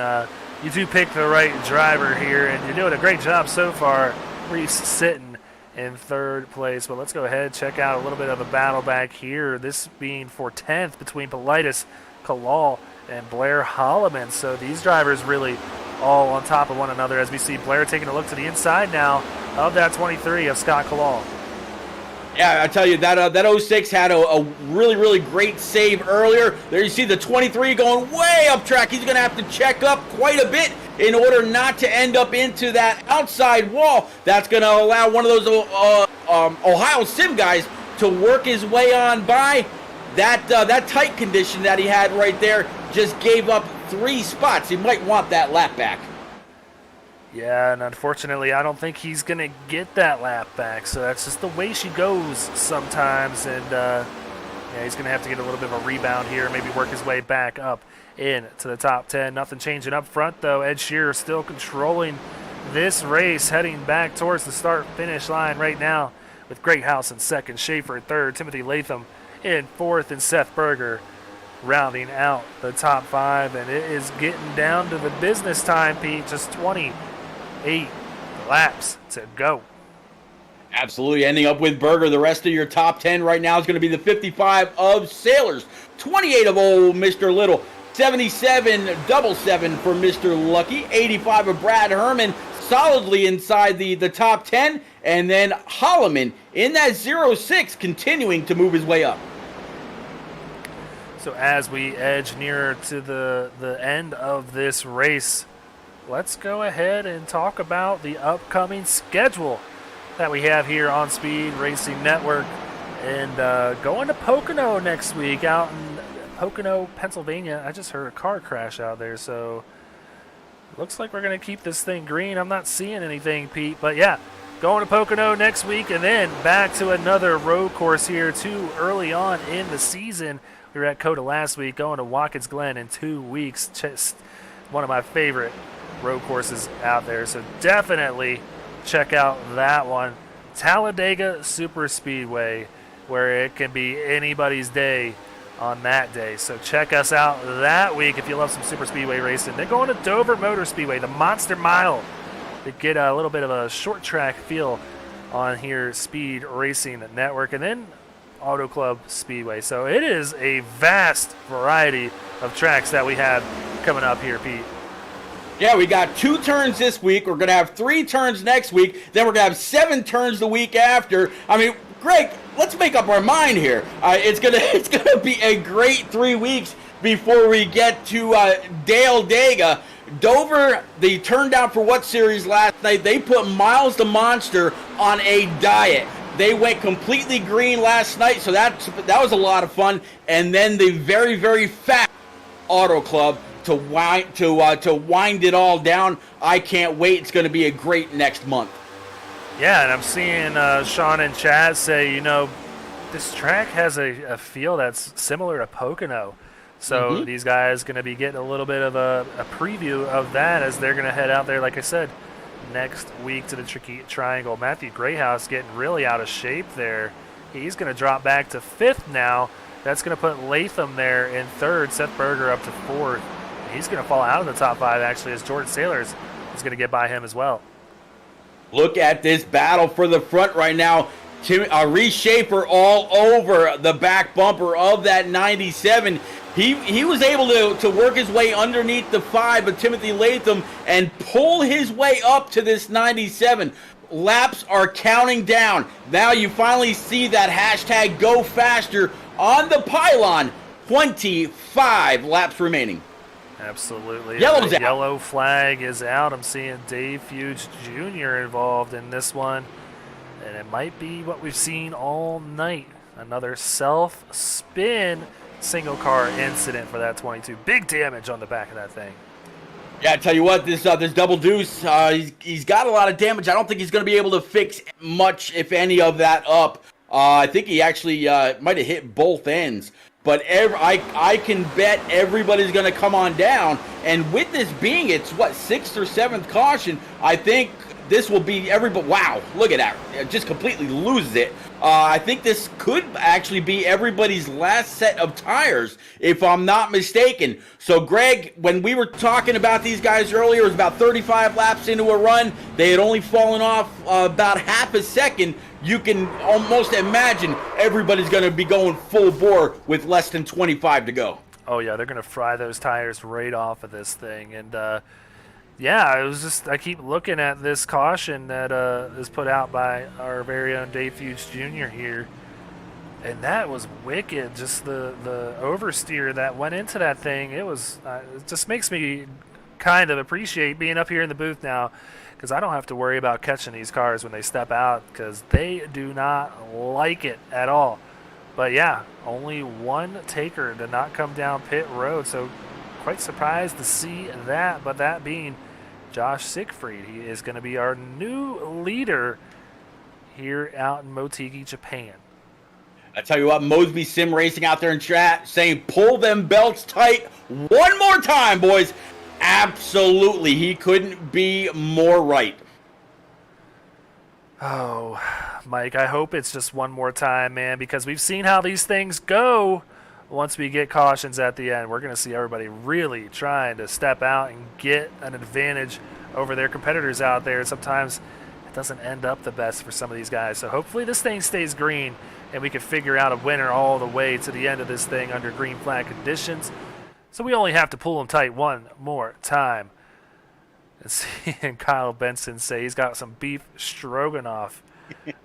you do pick the right driver here, and you're doing a great job so far. Reese sitting in 3rd place, but let's go ahead and check out a little bit of a battle back here, this being for 10th between Politis, Kalal, and Blair Holloman. So these drivers really all on top of one another as we see Blair taking a look to the inside now of that 23 of Scott Kalal. Yeah, I tell you, that 06 had a really, really great save earlier. There you see the 23 going way up track. He's going to have to check up quite a bit in order not to end up into that outside wall. That's going to allow one of those Ohio Sim guys to work his way on by. That tight condition that he had right there just gave up 3 spots. He might want that lap back. Yeah, and unfortunately, I don't think he's going to get that lap back. So that's just the way she goes sometimes. And yeah, he's going to have to get a little bit of a rebound here, maybe work his way back up into the top 10. Nothing changing up front, though. Ed Shearer still controlling this race, heading back towards the start-finish line right now with Greathouse in 2nd, Schaefer in 3rd, Timothy Latham in 4th, and Seth Berger rounding out the top 5. And it is getting down to the business time, Pete. Just 28 laps to go. Absolutely. Ending up with Berger. The rest of your top 10 right now is going to be the 55 of Sailors, 28 of old Mr. Little, 77 double 7 for Mr. Lucky, 85 of Brad Herman, solidly inside the top 10, and then Holloman in that 06 continuing to move his way up. So as we edge nearer to the end of this race, let's go ahead and talk about the upcoming schedule that we have here on Speed Racing Network. And going to Pocono next week out in Pocono, Pennsylvania. I just heard a car crash out there, so looks like we're going to keep this thing green. I'm not seeing anything, Pete, but yeah, going to Pocono next week and then back to another road course here too early on in the season. We were at Coda last week, going to Watkins Glen in 2 weeks. Just one of my favorite road courses out there, so definitely check out that one. Talladega Super Speedway, where it can be anybody's day on that day. So check us out that week if you love some super speedway racing. Then going to Dover Motor Speedway, the Monster Mile, to get a little bit of a short track feel on here, Speed Racing Network, and then Auto Club Speedway. So it is a vast variety of tracks that we have coming up here, Pete. Yeah, we got 2 turns this week. We're going to have 3 turns next week. Then we're going to have 7 turns the week after. I mean, Greg, let's make up our mind here. It's gonna be a great 3 weeks before we get to Dale Dega. Dover, they turned out for what series last night? They put Miles the Monster on a diet. They went completely green last night, so that was a lot of fun. And then the very, very fat Auto Club to wind it all down. I can't wait. It's going to be a great next month. Yeah, and I'm seeing Sean and Chad say, this track has a feel that's similar to Pocono. So these guys going to be getting a little bit of a preview of that as they're going to head out there, like I said, next week to the tricky triangle. Matthew Greyhouse getting really out of shape there. He's going to drop back to 5th now. That's going to put Latham there in 3rd, Seth Berger up to 4th. He's going to fall out of the top 5, actually, as Jordan Sailors is going to get by him as well. Look at this battle for the front right now. Reese Schaefer all over the back bumper of that 97. He was able to work his way underneath the 5 of Timothy Latham and pull his way up to this 97. Laps are counting down. Now you finally see that hashtag go faster on the pylon. 25 laps remaining. Absolutely. Yellow's out. Yellow flag is out. I'm seeing Dave Fuge Jr. involved in this one. And it might be what we've seen all night. Another self-spin single car incident for that 22. Big damage on the back of that thing. Yeah, I tell you what, this double deuce, he's got a lot of damage. I don't think he's going to be able to fix much, if any, of that up. I think he actually might have hit both ends. But I can bet everybody's going to come on down. And with this being its, 6th or 7th caution, I think this will be everybody. Wow, look at that. It just completely loses it. I think this could actually be everybody's last set of tires, if I'm not mistaken. So, Greg, when we were talking about these guys earlier, it was about 35 laps into a run. They had only fallen off about half a second. You can almost imagine everybody's going to be going full bore with less than 25 to go. Oh, yeah, they're going to fry those tires right off of this thing. And, yeah, it was just, I keep looking at this caution that is put out by our very own Dave Fuge Jr. here. And that was wicked. Just the oversteer that went into that thing. It was, it just makes me kind of appreciate being up here in the booth now, because I don't have to worry about catching these cars when they step out, because they do not like it at all. But yeah, only one taker did not come down pit road, so quite surprised to see that. But that being Josh Siegfried, he is going to be our new leader here out in Motegi, Japan. I tell you what, Mosby Sim Racing out there in chat saying, pull them belts tight one more time, boys. Absolutely, he couldn't be more right. Oh, Mike, I hope it's just one more time, man, because we've seen how these things go once we get cautions at the end. We're going to see everybody really trying to step out and get an advantage over their competitors out there. Sometimes it doesn't end up the best for some of these guys. So hopefully this thing stays green and we can figure out a winner all the way to the end of this thing under green flag conditions. So we only have to pull them tight one more time. And seeing Kyle Benson say he's got some beef stroganoff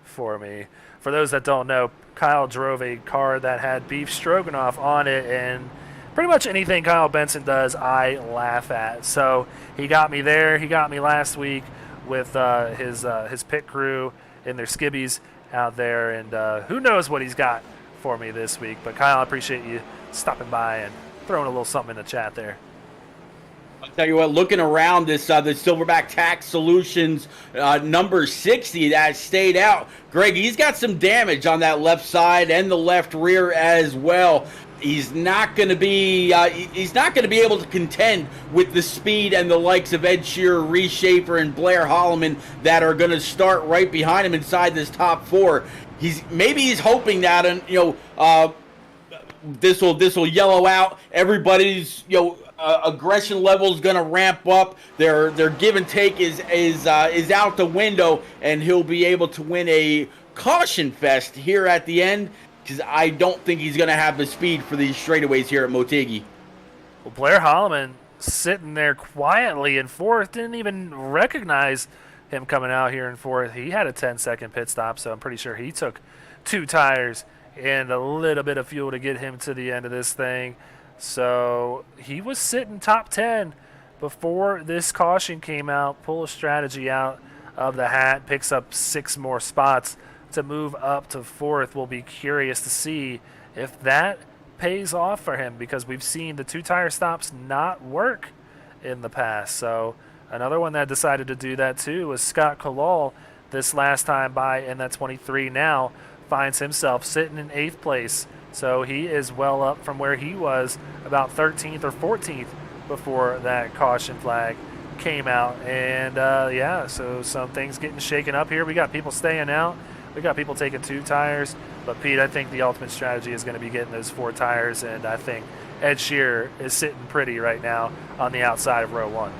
for me. For those that don't know, Kyle drove a car that had beef stroganoff on it, and pretty much anything Kyle Benson does, I laugh at. So he got me there. He got me last week with his pit crew in their skibbies out there, and who knows what he's got for me this week. But Kyle, I appreciate you stopping by and throwing a little something in the chat there. I'll tell you what, looking around this, the Silverback Tax Solutions number 60 that stayed out, Greg, he's got some damage on that left side and the left rear as well. He's not going to be able to contend with the speed and the likes of Ed Shearer, Reese Schaefer, and Blair Holloman that are going to start right behind him inside this top 4. He's hoping that, and this will yellow out. Everybody's aggression level is going to ramp up. Their give and take is out the window, and he'll be able to win a caution fest here at the end, because I don't think he's going to have the speed for these straightaways here at Motegi. Well, Blair Holloman sitting there quietly in 4th, didn't even recognize him coming out here in 4th. He had a 10-second pit stop, so I'm pretty sure he took 2 tires and a little bit of fuel to get him to the end of this thing. So he was sitting top 10 before this caution came out. Pull a strategy out of the hat, picks up 6 more spots to move up to 4th. We'll be curious to see if that pays off for him, because we've seen the 2 tire stops not work in the past. So another one that decided to do that too was Scott Kalal this last time by in that 23. Now finds himself sitting in 8th place. So he is well up from where he was about 13th or 14th before that caution flag came out. And, so some things getting shaken up here. We got people staying out. We got people taking 2 tires. But, Pete, I think the ultimate strategy is going to be getting those 4 tires. And I think Ed Shearer is sitting pretty right now on the outside of row 1.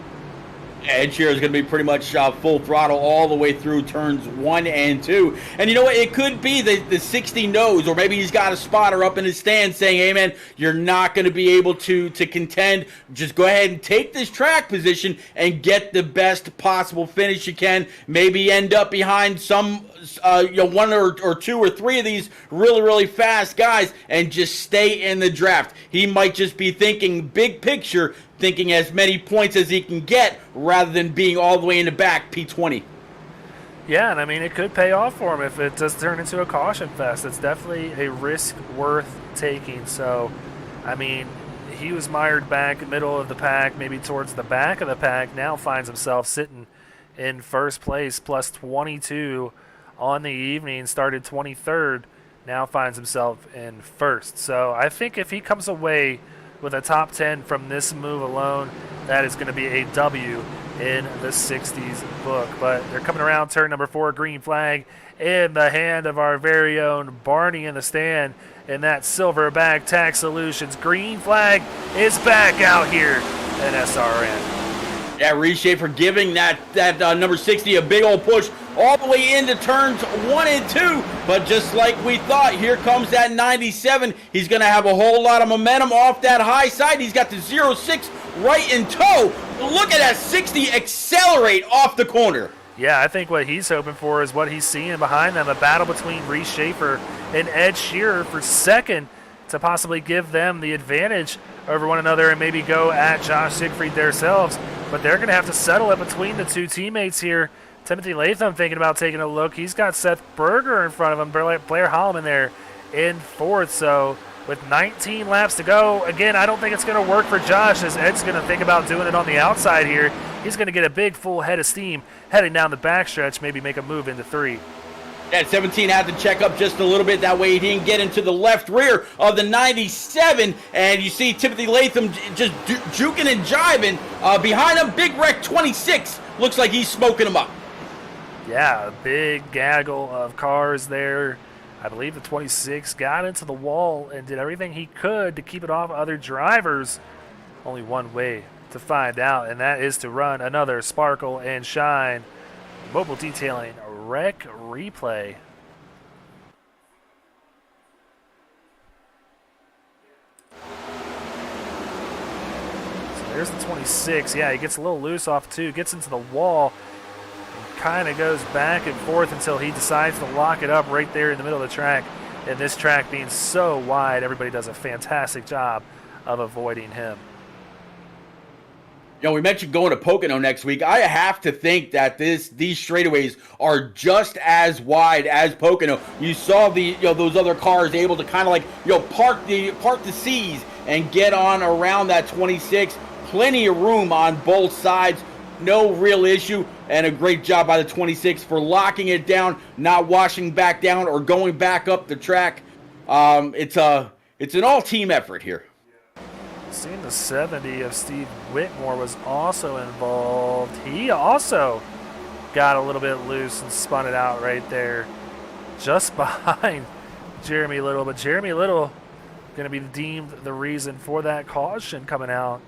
Ed Shearer is going to be pretty much full throttle all the way through turns 1 and 2. And you know what? It could be the 60 knows, or maybe he's got a spotter up in his stand saying, hey, man, you're not going to be able to contend. Just go ahead and take this track position and get the best possible finish you can. Maybe end up behind some 1 or 2 or 3 of these really, really fast guys and just stay in the draft. He might just be thinking big picture, thinking as many points as he can get rather than being all the way in the back, P20. Yeah, and I mean, it could pay off for him if it does turn into a caution fest. It's definitely a risk worth taking. So, I mean, he was mired back middle of the pack, maybe towards the back of the pack, now finds himself sitting in first place, plus 22 on the evening, started 23rd, now finds himself in first. So I think if he comes away with a top 10 from this move alone, that is going to be a W in the 60s book. But they're coming around turn number 4, green flag in the hand of our very own Barney in the stand in that Silverback Tax Solutions. Green flag is back out here at SRN. Yeah, Reshaper giving that number 60 a big old push all the way into turns 1 and 2. But just like we thought, here comes that 97. He's going to have a whole lot of momentum off that high side. He's got the 06 right in tow. Look at that 60 accelerate off the corner. Yeah, I think what he's hoping for is what he's seeing behind them, a battle between Reese Schaefer and Ed Shearer for second to possibly give them the advantage over one another and maybe go at Josh Siegfried themselves. But they're going to have to settle it between the 2 teammates here. Timothy Latham thinking about taking a look. He's got Seth Berger in front of him, Blair Holloman there in 4th. So with 19 laps to go, again, I don't think it's going to work for Josh, as Ed's going to think about doing it on the outside here. He's going to get a big full head of steam heading down the backstretch, maybe make a move into 3. Yeah, 17 had to check up just a little bit. That way he didn't get into the left rear of the 97. And you see Timothy Latham just juking and jiving. Behind him, Big Wreck 26. Looks like he's smoking him up. Yeah, a big gaggle of cars there. I believe the 26 got into the wall and did everything he could to keep it off other drivers. Only one way to find out, and that is to run another Sparkle and Shine Mobile Detailing Wreck Replay. So there's the 26. Yeah, he gets a little loose off 2, gets into the wall, and kind of goes back and forth until he decides to lock it up right there in the middle of the track. And this track being so wide, everybody does a fantastic job of avoiding him. You know, we mentioned going to Pocono next week. I have to think that these straightaways are just as wide as Pocono. You saw those other cars able to kind of like park the C's and get on around that 26. Plenty of room on both sides. No real issue, and a great job by the 26 for locking it down, not washing back down or going back up the track. It's an all-team effort here. Seeing the 70 of Steve Whitmore was also involved. He also got a little bit loose and spun it out right there just behind Jeremy Little. But Jeremy Little going to be deemed the reason for that caution coming out,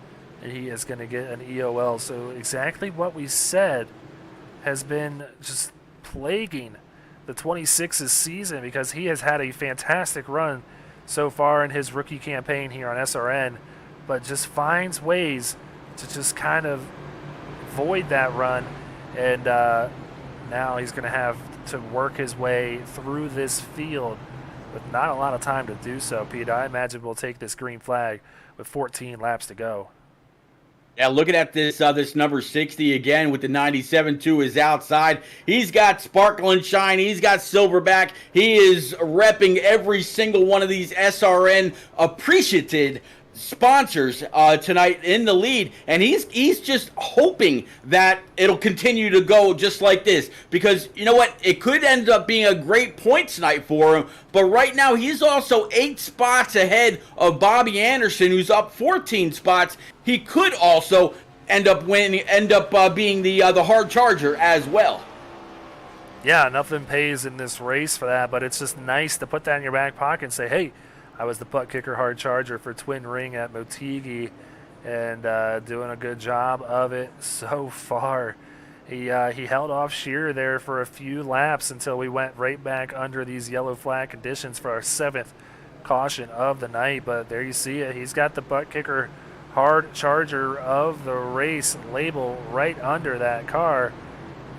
and he is going to get an EOL. So exactly what we said has been just plaguing the 26's season, because he has had a fantastic run so far in his rookie campaign here on SRN, but just finds ways to just kind of void that run. And now he's going to have to work his way through this field with not a lot of time to do so. Pete, I imagine we'll take this green flag with 14 laps to go. Yeah, looking at this number 60 again with the 97 to his outside. He's got Sparkle and Shine. He's got Silverback. He is repping every single one of these SRN appreciated sponsors tonight in the lead, and he's just hoping that it'll continue to go just like this, because you know what, it could end up being a great points night for him. But right now he's also 8 spots ahead of Bobby Anderson, who's up 14 spots. He could also end up being the hard charger as well. Yeah, nothing pays in this race for that, but it's just nice to put that in your back pocket and say, hey, I was the putt kicker hard charger for Twin Ring at Motegi, and doing a good job of it so far. He held off Shearer there for a few laps until we went right back under these yellow flag conditions for our 7th caution of the night. But there you see it. He's got the butt kicker hard charger of the race label right under that car.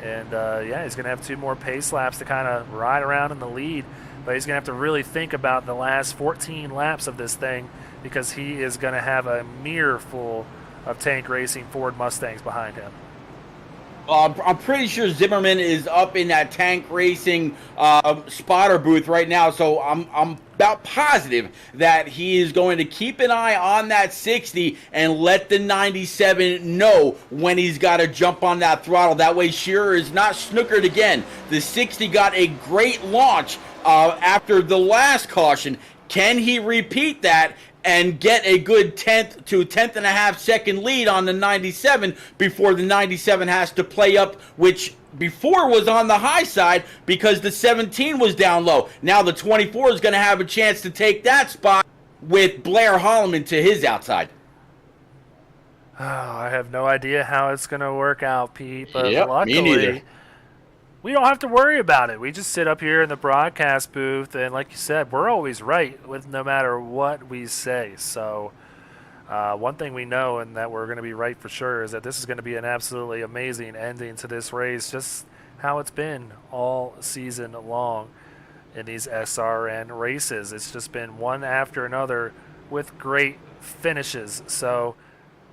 And, yeah, he's going to have 2 more pace laps to kind of ride around in the lead. But he's going to have to really think about the last 14 laps of this thing, because he is going to have a mirror full of Tank Racing Ford Mustangs behind him. I'm pretty sure Zimmerman is up in that Tank Racing spotter booth right now, so I'm about positive that he is going to keep an eye on that 60 and let the 97 know when he's got to jump on that throttle. That way Shearer is not snookered again. The 60 got a great launch after the last caution. Can he repeat that and get a good 10th to 10th and a half second lead on the 97 before the 97 has to play up, which before was on the high side because the 17 was down low. Now the 24 is going to have a chance to take that spot with Blair Holloman to his outside. Oh, I have no idea how it's going to work out, Pete, but Yep, me neither. luckily we don't have to worry about it. We just sit up here in the broadcast booth, and like you said, we're always right with no matter what we say. So one thing we know, and that we're going to be right for sure, is that this is going to be an absolutely amazing ending to this race, just how it's been all season long in these SRN races. It's just been one after another with great finishes. So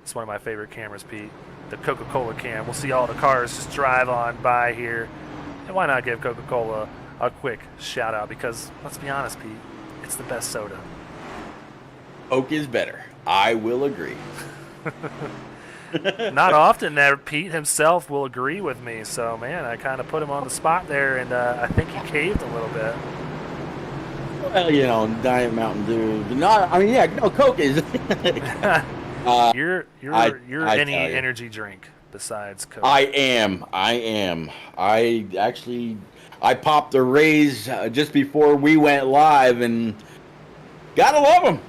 it's one of my favorite cameras, Pete, the Coca-Cola cam. We'll see all the cars just drive on by here. And why not give Coca-Cola a quick shout out? Because let's be honest, Pete, it's the best soda. Coke is better. I will agree. Not often that Pete himself will agree with me. So, man, I kind of put him on the spot there, and I think he caved a little bit. Well, you know, Diet Mountain Dew. Not, I mean, yeah, no, Coke is. You're any energy drink besides Coke. I am. I popped the Rays just before we went live, and gotta love them.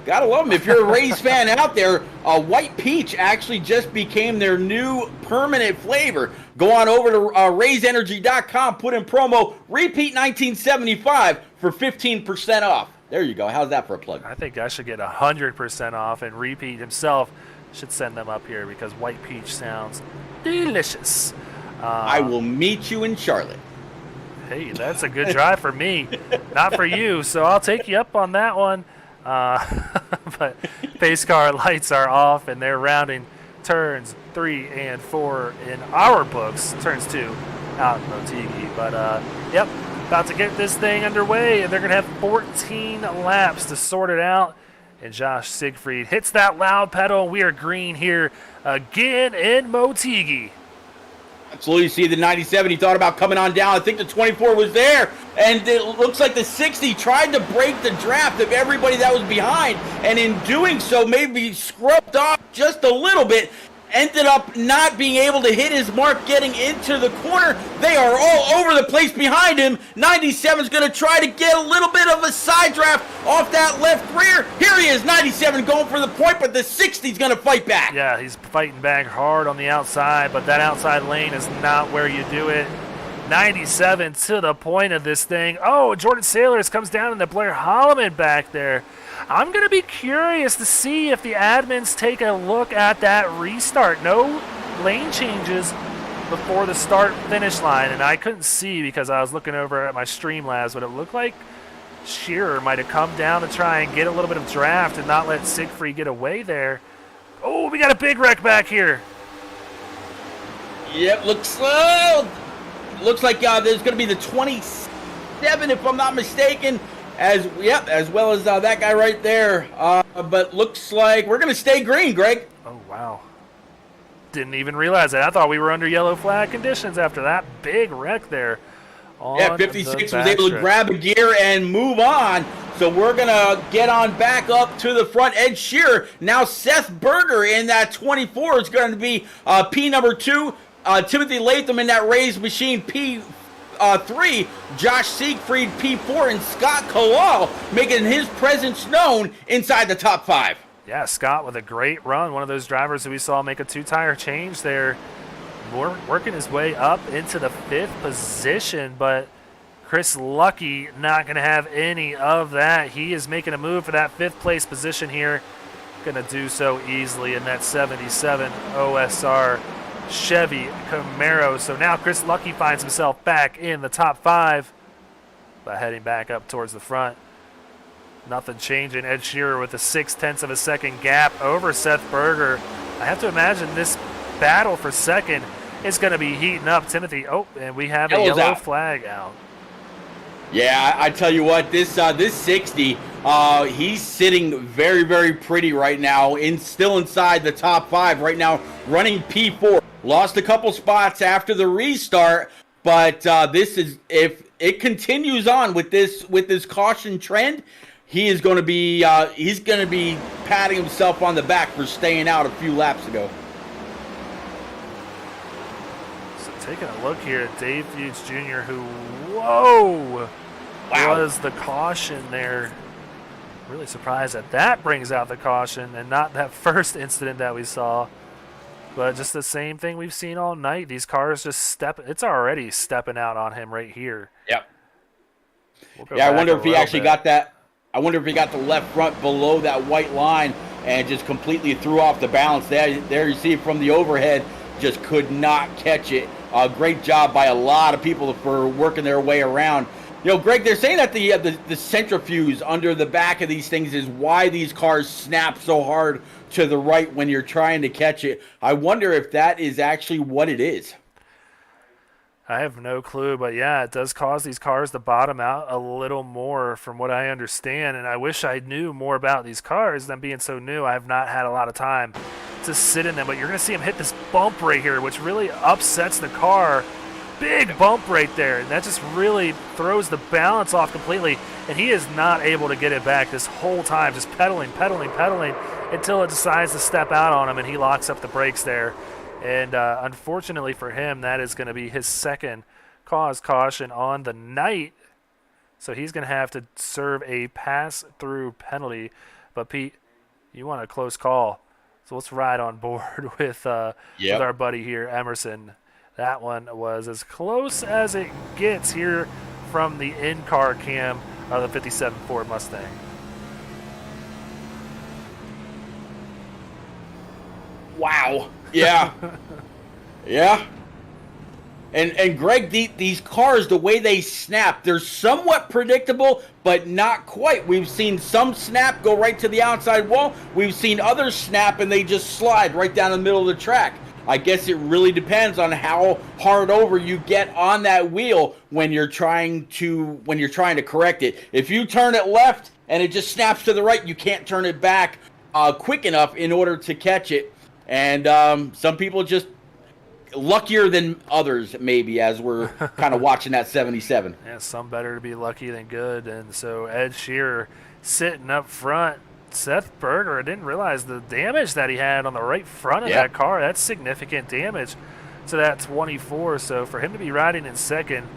If you're a Rays fan out there, White Peach actually just became their new permanent flavor. Go on over to RaysEnergy.com, put in promo Repeat 1975 for 15% off. There you go. How's that for a plug? I think I should get 100% off, and Repeat himself should send them up here because White Peach sounds delicious. I will meet you in Charlotte. Hey, that's a good drive for me, not for you, so I'll take you up on that one. But pace car lights are off, and they're rounding turns 3 and 4 in our books, turns 2 out in Motegi. But, yep, about to get this thing underway, and they're going to have 14 laps to sort it out. And Josh Siegfried hits that loud pedal, and we are green here again in Motegi. Absolutely. See the 97, he thought about coming on down. I think the 24 was there, and it looks like the 60 tried to break the draft of everybody that was behind, and in doing so maybe scrubbed off just a little bit. Ended up not being able to hit his mark getting into the corner. They are all over the place behind him. 97's going to try to get a little bit of a side draft off that left rear. Here he is, 97 going for the point, but the 60's going to fight back. Yeah, he's fighting back hard on the outside, but that outside lane is not where you do it. 97 to the point of this thing. Oh, Jordan Sailors comes down in the Blair Holloman back there. I'm going to be curious to see if the admins take a look at that restart. No lane changes before the start-finish line, and I couldn't see because I was looking over at my Streamlabs, but it looked like Shearer might have come down to try and get a little bit of draft and not let Siegfried get away there. Oh, we got a big wreck back here. Yep, looks like there's going to be the 27, if I'm not mistaken. As well as that guy right there. But looks like we're going to stay green, Greg. Oh, wow. Didn't even realize that. I thought we were under yellow flag conditions after that big wreck there. Yeah, 56 was able to grab a gear and move on. So we're going to get on back up to the front. Ed Shearer. Now Seth Berger in that 24 is going to be P number 2. Timothy Latham in that Raised Machine P3. Josh Siegfried P4. And Scott Kalal making his presence known inside the top 5. Yeah, Scott with a great run. One of those drivers that we saw make a 2-tire change there. Working his way up into the 5th position, but Chris Lucky not going to have any of that. He is making a move for that 5th place position here. Going to do so easily in that 77 OSR Chevy Camaro. So now Chris Lucky finds himself back in the top 5, but heading back up towards the front. Nothing changing. Ed Shearer with a 0.6 of a second gap over Seth Berger. I have to imagine this battle for second is going to be heating up. Timothy, and we have a yellow flag out. Yeah, I tell you what, this 60, he's sitting very, very pretty right now, still inside the top 5 right now, running P4. Lost a couple spots after the restart, but this is, if it continues on with this caution trend, he is going to be patting himself on the back for staying out a few laps ago. So taking a look here at Dave Fuchs Jr., who, wow, was the caution there. Really surprised that brings out the caution and not that first incident that we saw. But just the same thing we've seen all night. These cars just it's already stepping out on him right here. Yep. I wonder if he actually got that. I wonder if he got the left front below that white line and just completely threw off the balance. There you see it from the overhead, just could not catch it. Great job by a lot of people for working their way around. You know, Greg, they're saying that the centrifuge under the back of these things is why these cars snap so hard to the right when you're trying to catch it. I wonder if that is actually what it is. I have no clue, but yeah, it does cause these cars to bottom out a little more from what I understand, and I wish I knew more about these cars. Them being so new, I have not had a lot of time to sit in them, but you're going to see him hit this bump right here, which really upsets the car. Big bump right there, and that just really throws the balance off completely, and he is not able to get it back this whole time, just pedaling until it decides to step out on him, and he locks up the brakes there. And unfortunately for him, that is going to be his second caution on the night. So he's going to have to serve a pass-through penalty. But, Pete, you want a close call. So let's ride on board with our buddy here, Emerson. That one was as close as it gets here from the in-car cam of the 57 Ford Mustang. Wow. Yeah. Yeah. And Greg, these cars, the way they snap, they're somewhat predictable, but not quite. We've seen some snap go right to the outside wall. We've seen others snap and they just slide right down the middle of the track. I guess it really depends on how hard over you get on that wheel when you're trying to correct it. If you turn it left and it just snaps to the right, you can't turn it back quick enough in order to catch it. And some people just luckier than others, maybe, as we're kind of watching that 77. Yeah, some better to be lucky than good. And so Ed Shearer sitting up front. Seth Berger, I didn't realize the damage that he had on the right front of that car. That's significant damage to that 24. So for him to be riding in second,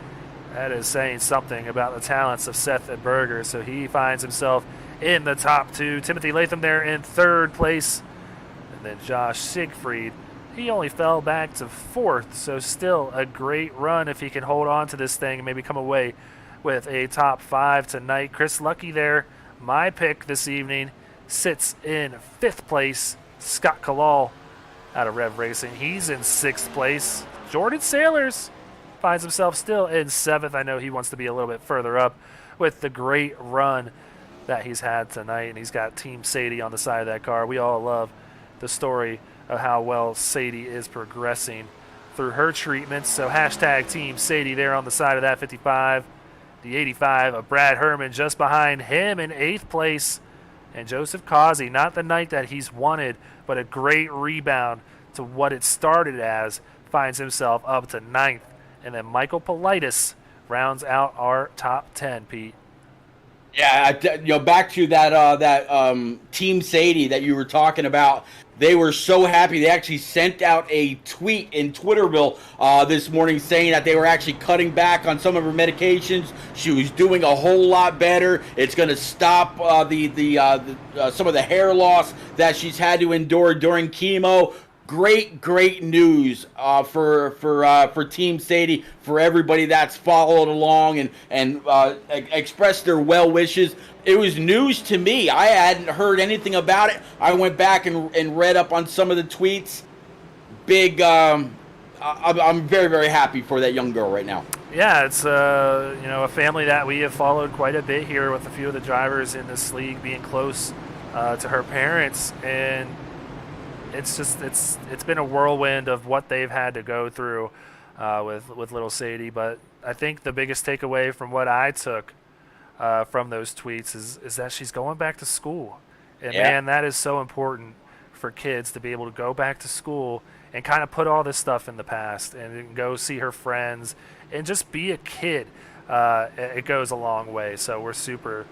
that is saying something about the talents of Seth Berger. So he finds himself in the top 2. Timothy Latham there in 3rd place. And then Josh Siegfried, he only fell back to 4th. So still a great run if he can hold on to this thing and maybe come away with a top 5 tonight. Chris Lucky there, my pick this evening, sits in 5th place. Scott Kalal out of Rev Racing, he's in 6th place. Jordan Sailors finds himself still in 7th. I know he wants to be a little bit further up with the great run that he's had tonight, and he's got Team Sadie on the side of that car. We all love the story of how well Sadie is progressing through her treatments. So hashtag Team Sadie there on the side of that 55. The 85 of Brad Herman just behind him in 8th place. And Joseph Causey, not the night that he's wanted, but a great rebound to what it started as, finds himself up to 9th. And then Michael Politis rounds out our top 10, Pete. Yeah, back to that Team Sadie that you were talking about. They were so happy. They actually sent out a tweet in Twitterville this morning saying that they were actually cutting back on some of her medications. She was doing a whole lot better. It's going to stop some of the hair loss that she's had to endure during chemo. Great news for Team Sadie, for everybody that's followed along and expressed their well wishes. It was news to me. I hadn't heard anything about it. I went back and read up on some of the tweets. I'm very happy for that young girl right now. Yeah, it's a family that we have followed quite a bit here, with a few of the drivers in this league being close to her parents, and it's been a whirlwind of what they've had to go through with little Sadie. But I think the biggest takeaway from what I took from those tweets is that she's going back to school, and man, that is so important for kids to be able to go back to school and kind of put all this stuff in the past and go see her friends and just be a kid. It goes a long way. So we're super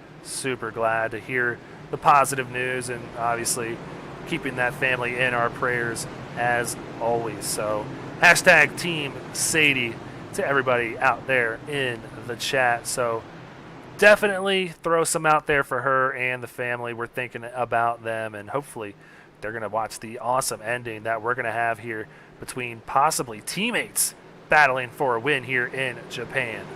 glad to hear the positive news, and obviously keeping that family in our prayers as always. So hashtag Team Sadie to everybody out there in the chat. So definitely throw some out there for her and the family. We're thinking about them, and hopefully they're going to watch the awesome ending that we're going to have here between possibly teammates battling for a win here in Japan.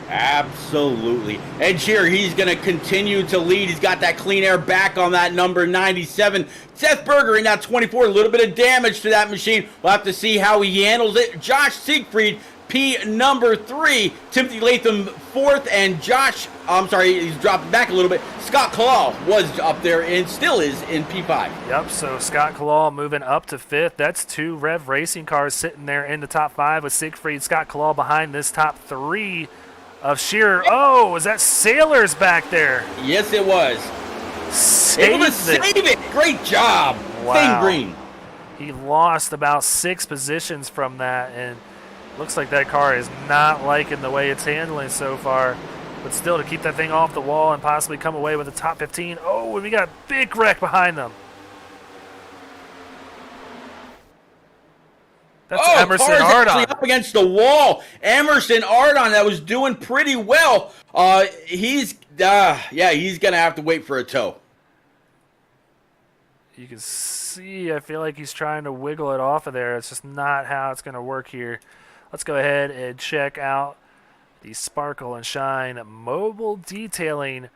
Absolutely. Ed Sheeran, he's going to continue to lead. He's got that clean air back on that number 97. Seth Berger in that 24. A little bit of damage to that machine. We'll have to see how he handles it. Josh Siegfried, P number 3. Timothy Latham 4th. And he's dropped back a little bit. Scott Kalal was up there and still is in P5. Yep, so Scott Kalal moving up to 5th. That's 2 Rev Racing cars sitting there in the top 5 with Siegfried, Scott Kalal behind this top 3 of Shearer. Oh, was that Sailors back there? Yes, it was. Able to save it. Great job. Wow. Thane Green. He lost about 6 positions from that, and looks like that car is not liking the way it's handling so far. But still, to keep that thing off the wall and possibly come away with a top 15. Oh, and we got a big wreck behind them. That's Emerson car's actually Ardon. up against the wall. Emerson Ardon, that was doing pretty well. He's gonna have to wait for a tow. You can see, I feel like he's trying to wiggle it off of there. It's just not how it's gonna work here. Let's go ahead and check out the Sparkle and Shine mobile detailing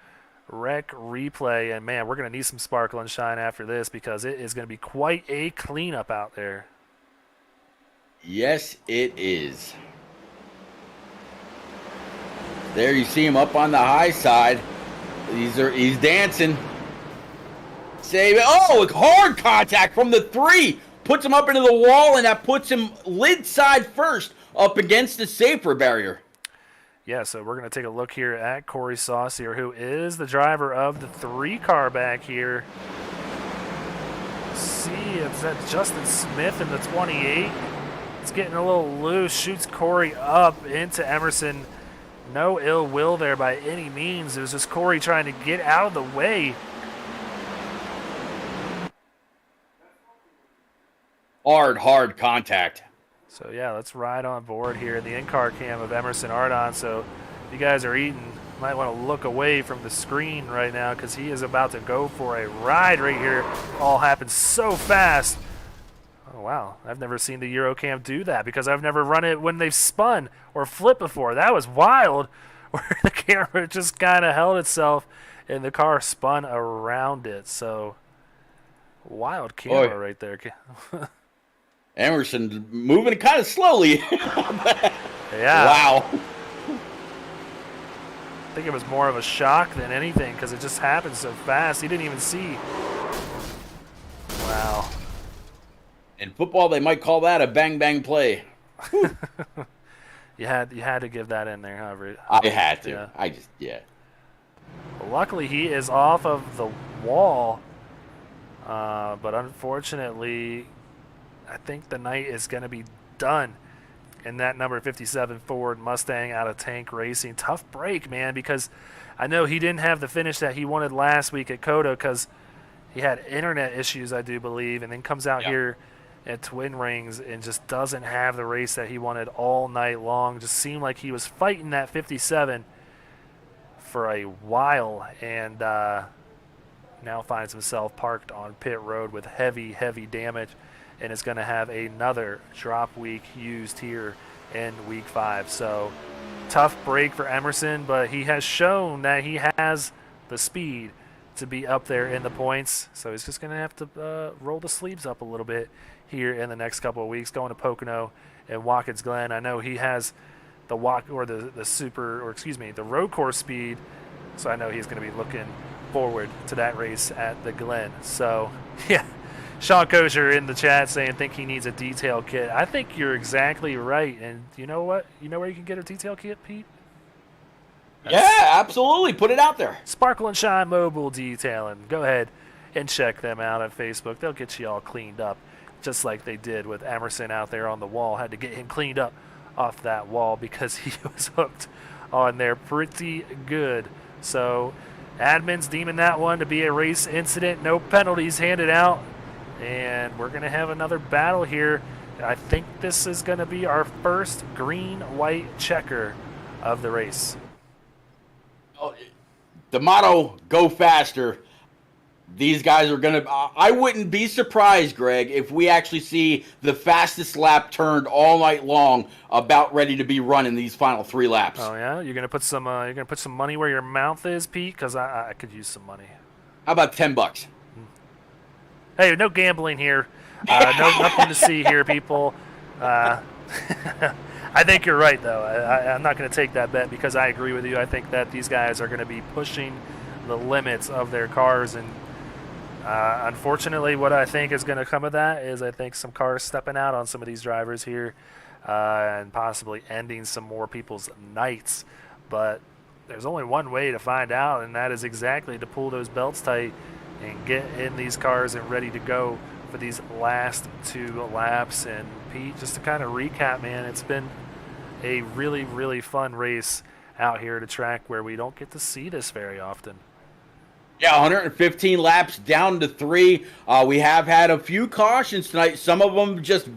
wreck replay. And man, we're gonna need some Sparkle and Shine after this, because it is gonna be quite a cleanup out there. Yes, it is. There you see him up on the high side. He's dancing. Save it. Oh, hard contact from the 3. Puts him up into the wall, and that puts him lid side first up against the safer barrier. Yeah, so we're going to take a look here at Corey Saucier, who is the driver of the 3 car back here. See, it's that Justin Smith in the 28. It's getting a little loose, shoots Corey up into Emerson. No ill will there by any means. It was just Corey trying to get out of the way. Hard contact. So yeah, let's ride on board here in the in-car cam of Emerson Ardon. So if you guys are eating, you might want to look away from the screen right now, because he is about to go for a ride right here. All happens so fast. Oh, wow. I've never seen the Eurocam do that, because I've never run it when they've spun or flipped before. That was wild, where the camera just kind of held itself and the car spun around it. So wild camera right there. Emerson moving kind of slowly. Yeah. Wow. I think it was more of a shock than anything, because it just happened so fast. He didn't even see. Wow. In football, they might call that a bang play. You had to give that in there, however. I had to. Yeah. Well, luckily, he is off of the wall, but unfortunately, I think the night is going to be done. in that number 57 Ford Mustang out of Tank Racing. Tough break, man, because I know he didn't have the finish that he wanted last week at COTA because he had internet issues, I do believe, and then comes out here at Twin Rings and just doesn't have the race that he wanted all night long. Just seemed like he was fighting that 57 for a while, and now finds himself parked on pit road with heavy damage, and is going to have another drop week used here in week 5. So tough break for Emerson, but he has shown that he has the speed to be up there in the points. So he's just going to have to roll the sleeves up a little bit here in the next couple of weeks, going to Pocono and Watkins Glen. I know he has the road course speed, so I know he's going to be looking forward to that race at the Glen. So yeah, Sean Kosher in the chat saying think he needs a detail kit. I think you're exactly right. And you know what? You know where you can get a detail kit, Pete? Yeah, absolutely. Put it out there. Sparkle and Shine Mobile Detailing. Go ahead and check them out on Facebook. They'll get you all cleaned up, just like they did with Emerson out there on the wall. Had to get him cleaned up off that wall because he was hooked on there pretty good. So admins deeming that one to be a race incident. No penalties handed out. And we're going to have another battle here. I think this is going to be our first green-white checker of the race. The motto, go faster. These guys are going to... I wouldn't be surprised, Greg, if we actually see the fastest lap turned all night long about ready to be run in these final 3 laps. Oh, yeah? You're going to put some money where your mouth is, Pete? Because I could use some money. How about $10? Hey, no gambling here. Nothing to see here, people. I think you're right, though. I'm not going to take that bet because I agree with you. I think that these guys are going to be pushing the limits of their cars. And unfortunately, what I think is going to come of that is I think some cars stepping out on some of these drivers here and possibly ending some more people's nights. But there's only one way to find out, and that is exactly to pull those belts tight and get in these cars and ready to go for these last 2 laps. And Pete, just to kind of recap, man, it's been a really fun race out here at a track where we don't get to see this very often. Yeah, 115 laps down to 3. We have had a few cautions tonight. Some of them just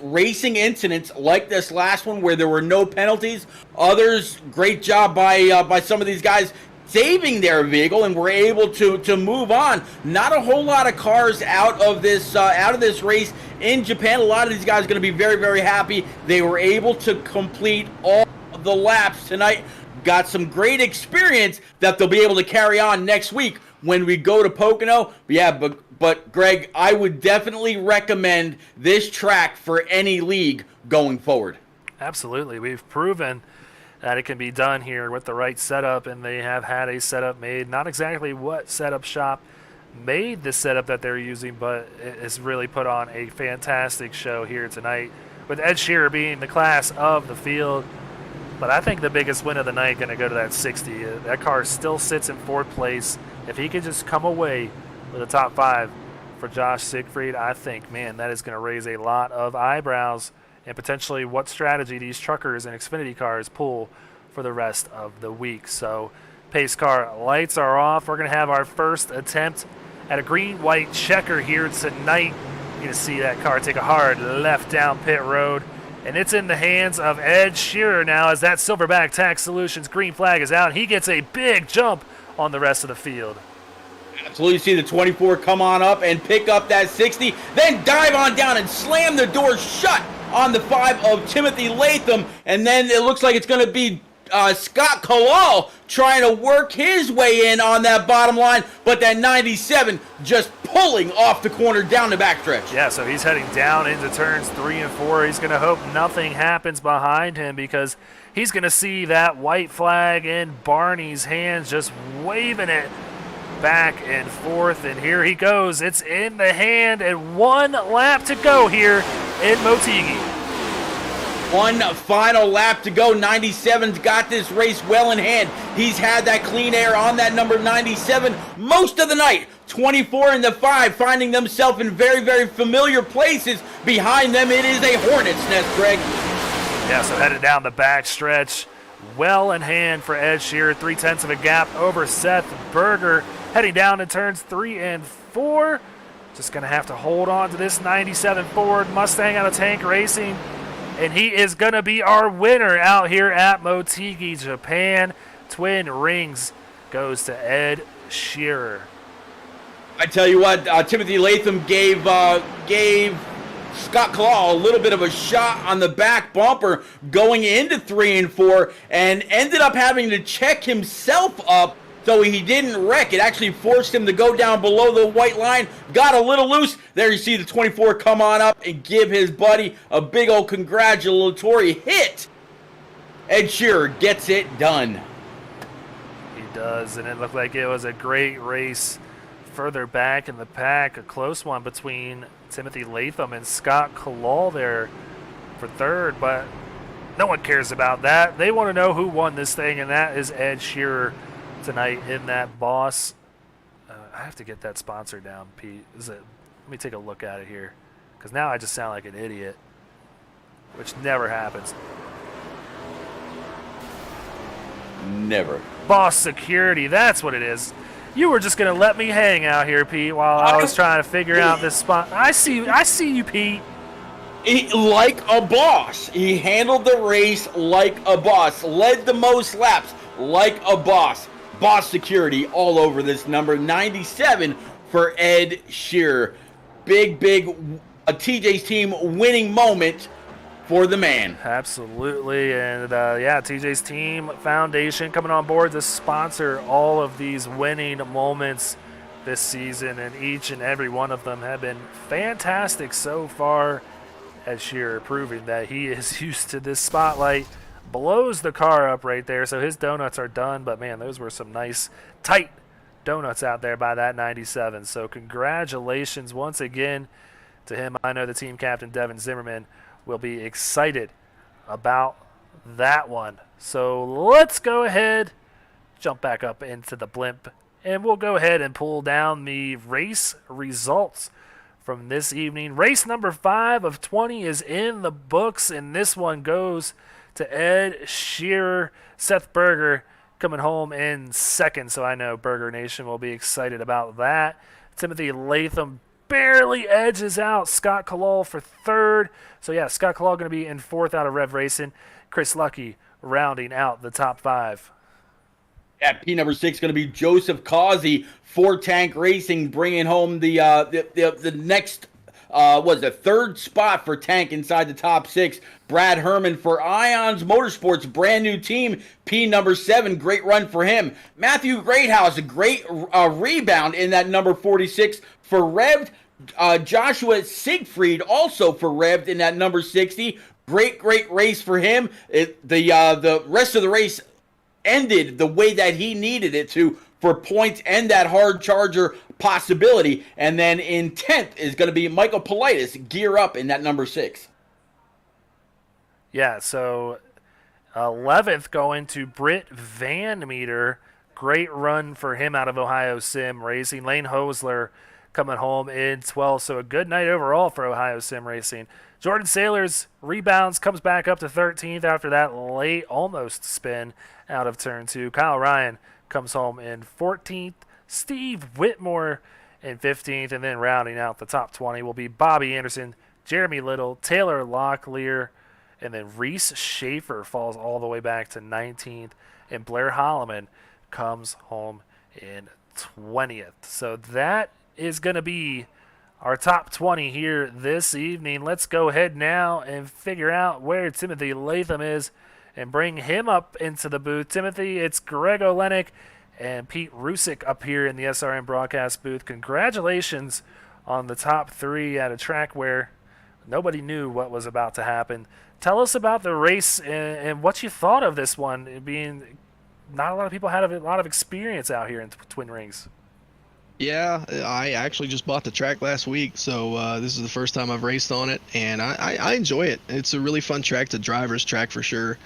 racing incidents like this last one where there were no penalties. Others, great job by some of these guys saving their vehicle and were able to move on. Not a whole lot of cars out of this race in Japan. A lot of these guys are going to be very happy they were able to complete all the laps tonight. Got some great experience that they'll be able to carry on next week when we go to Pocono. But Greg, I would definitely recommend this track for any league going forward. Absolutely. We've proven that it can be done here with the right setup, and they have had a setup made. Not exactly what setup shop made the setup that they're using, but it has really put on a fantastic show here tonight, with Ed Shearer being the class of the field. But I think the biggest win of the night going to go to that 60. That car still sits in 4th place. If he could just come away with a top 5 for Josh Siegfried, I think, man, that is going to raise a lot of eyebrows and potentially what strategy these truckers and Xfinity cars pull for the rest of the week. So pace car lights are off. We're going to have our first attempt at a green-white checker here tonight. You're going to see that car take a hard left down pit road, and it's in the hands of Ed Shearer now as that Silverback Tax Solutions green flag is out. He gets a big jump on the rest of the field. Absolutely. See the 24 come on up and pick up that 60, then dive on down and slam the door shut on the 5 of Timothy Latham, and then it looks like it's going to be Scott Kalal trying to work his way in on that bottom line, but that 97 just pulling off the corner down the backstretch. Yeah, so he's heading down into turns 3 and 4. He's going to hope nothing happens behind him because he's going to see that white flag in Barney's hands, just waving it back and forth, and here he goes. It's in the hand, and 1 lap to go here in Motegi. 1 final lap to go. 97's got this race well in hand. He's had that clean air on that number 97 most of the night. 24 and the 5 finding themselves in very familiar places. Behind them, it is a hornet's nest, Greg. Yeah, so headed down the back stretch, well in hand for Ed Shearer, 0.3 of a gap over Seth Berger, heading down to turns 3 and 4. Just going to have to hold on to this 97 Ford Mustang out of Tank Racing, and he is going to be our winner out here at Motegi, Japan. Twin Rings goes to Ed Shearer. I tell you what, Timothy Latham gave Scott Claw a little bit of a shot on the back bumper going into 3 and 4, and ended up having to check himself up so he didn't wreck. It actually forced him to go down below the white line, got a little loose. There you see the 24 come on up and give his buddy a big old congratulatory hit. Ed Shearer gets it done. He does, and it looked like it was a great race further back in the pack, a close one between Timothy Latham and Scott Kalal there for third, but no one cares about that. They want to know who won this thing, and that is Ed Shearer tonight in that Boss. I have to get that sponsor down, Pete. Let me take a look at it here, because now I just sound like an idiot, which never happens. Never. Boss Security, that's what it is. You were just going to let me hang out here, Pete, while I was trying to figure out this spot. I see you, Pete. Like a boss. He handled the race like a boss. Led the most laps like a boss. Boss Security all over this number. 97 for Ed Shearer. Big TJ's team winning moment for the man. Absolutely, and TJ's Team Foundation coming on board to sponsor all of these winning moments this season, and each and every one of them have been fantastic so far. Ed Shearer proving that he is used to this spotlight. Blows the car up right there, so his donuts are done, but man, those were some nice, tight donuts out there by that 97. So congratulations once again to him. I know the team captain, Devin Zimmerman, will be excited about that one. So let's go ahead, jump back up into the blimp, and we'll go ahead and pull down the race results from this evening. Race number 5 of 20 is in the books, and this one goes to Ed Shearer. Seth Berger coming home in second, so I know Berger Nation will be excited about that. Timothy Latham barely edges out Scott Kalal for third. So yeah, Scott Kalal going to be in fourth out of Rev Racing. Chris Lucky rounding out the top 5. At P number 6 going to be Joseph Causey for Tank Racing, bringing home the next third spot for Tank inside the top 6. Brad Herman for Ions Motorsports, brand new team, P number 7, great run for him. Matthew Greathouse, a great rebound in that number 46 for Rev'd. Joshua Siegfried also for Rev'd in that number 60. Great race for him. The rest of the race ended the way that he needed it to for points and that hard charger possibility. And then in 10th is going to be Michael Politis, gear up in that number 6. Yeah, so 11th going to Britt Van Meter. Great run for him out of Ohio Sim Racing. Lane Hosler coming home in 12th, so a good night overall for Ohio Sim Racing. Jordan Sailors rebounds, comes back up to 13th after that late almost spin out of turn 2. Kyle Ryan comes home in 14th. Steve Whitmore in 15th, and then rounding out the top 20 will be Bobby Anderson, Jeremy Little, Taylor Locklear, and then Reese Schaefer falls all the way back to 19th, and Blair Holloman comes home in 20th. So that is going to be our top 20 here this evening. Let's go ahead now and figure out where Timothy Latham is and bring him up into the booth. Timothy, it's Greg Olenek and Pete Rusick up here in the SRN broadcast booth. Congratulations on the top 3 at a track where nobody knew what was about to happen. Tell us about the race and what you thought of this one, it being not a lot of people had a lot of experience out here in Twin Rings. Yeah, I actually just bought the track last week, so this is the first time I've raced on it, and I enjoy it. It's a really fun track, it's a driver's track for sure.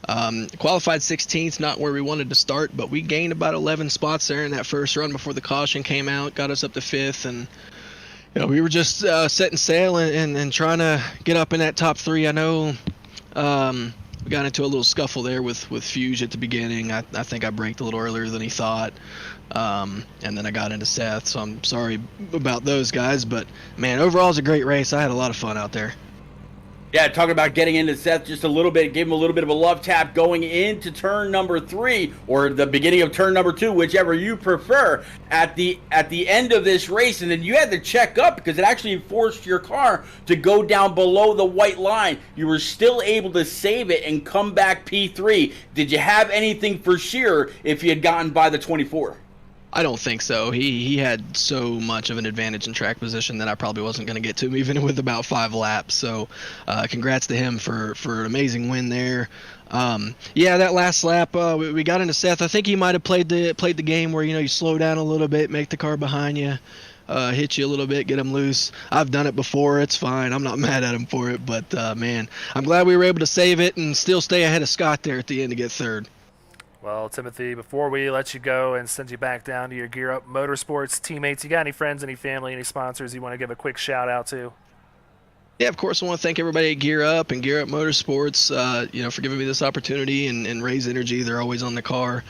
Qualified 16th, not where we wanted to start, but we gained about 11 spots there in that first run before the caution came out, got us up to 5th, and We were just setting sail and trying to get up in that top three. I know we got into a little scuffle there with Fuge at the beginning. I think I braked a little earlier than he thought. And then I got into Seth, so I'm sorry about those guys. But, man, overall, it's a great race. I had a lot of fun out there. Yeah, talking about getting into Seth just a little bit, gave him a little bit of a love tap going into turn number 3 or the beginning of turn number 2, whichever you prefer, at the end of this race. And then you had to check up because it actually forced your car to go down below the white line. You were still able to save it and come back P3. Did you have anything for Shearer if you had gotten by the 24? I don't think so. He had so much of an advantage in track position that I probably wasn't going to get to him even with about 5 laps. So congrats to him for an amazing win there. Yeah, that last lap we got into Seth. I think he might have played the game where you slow down a little bit, make the car behind you, hit you a little bit, get him loose. I've done it before. It's fine. I'm not mad at him for it. But man, I'm glad we were able to save it and still stay ahead of Scott there at the end to get third. Well, Timothy, before we let you go and send you back down to your Gear Up Motorsports teammates, you got any friends, any family, any sponsors you want to give a quick shout out to? Yeah, of course, I want to thank everybody at Gear Up and Gear Up Motorsports, for giving me this opportunity and Raise Energy. They're always on the car.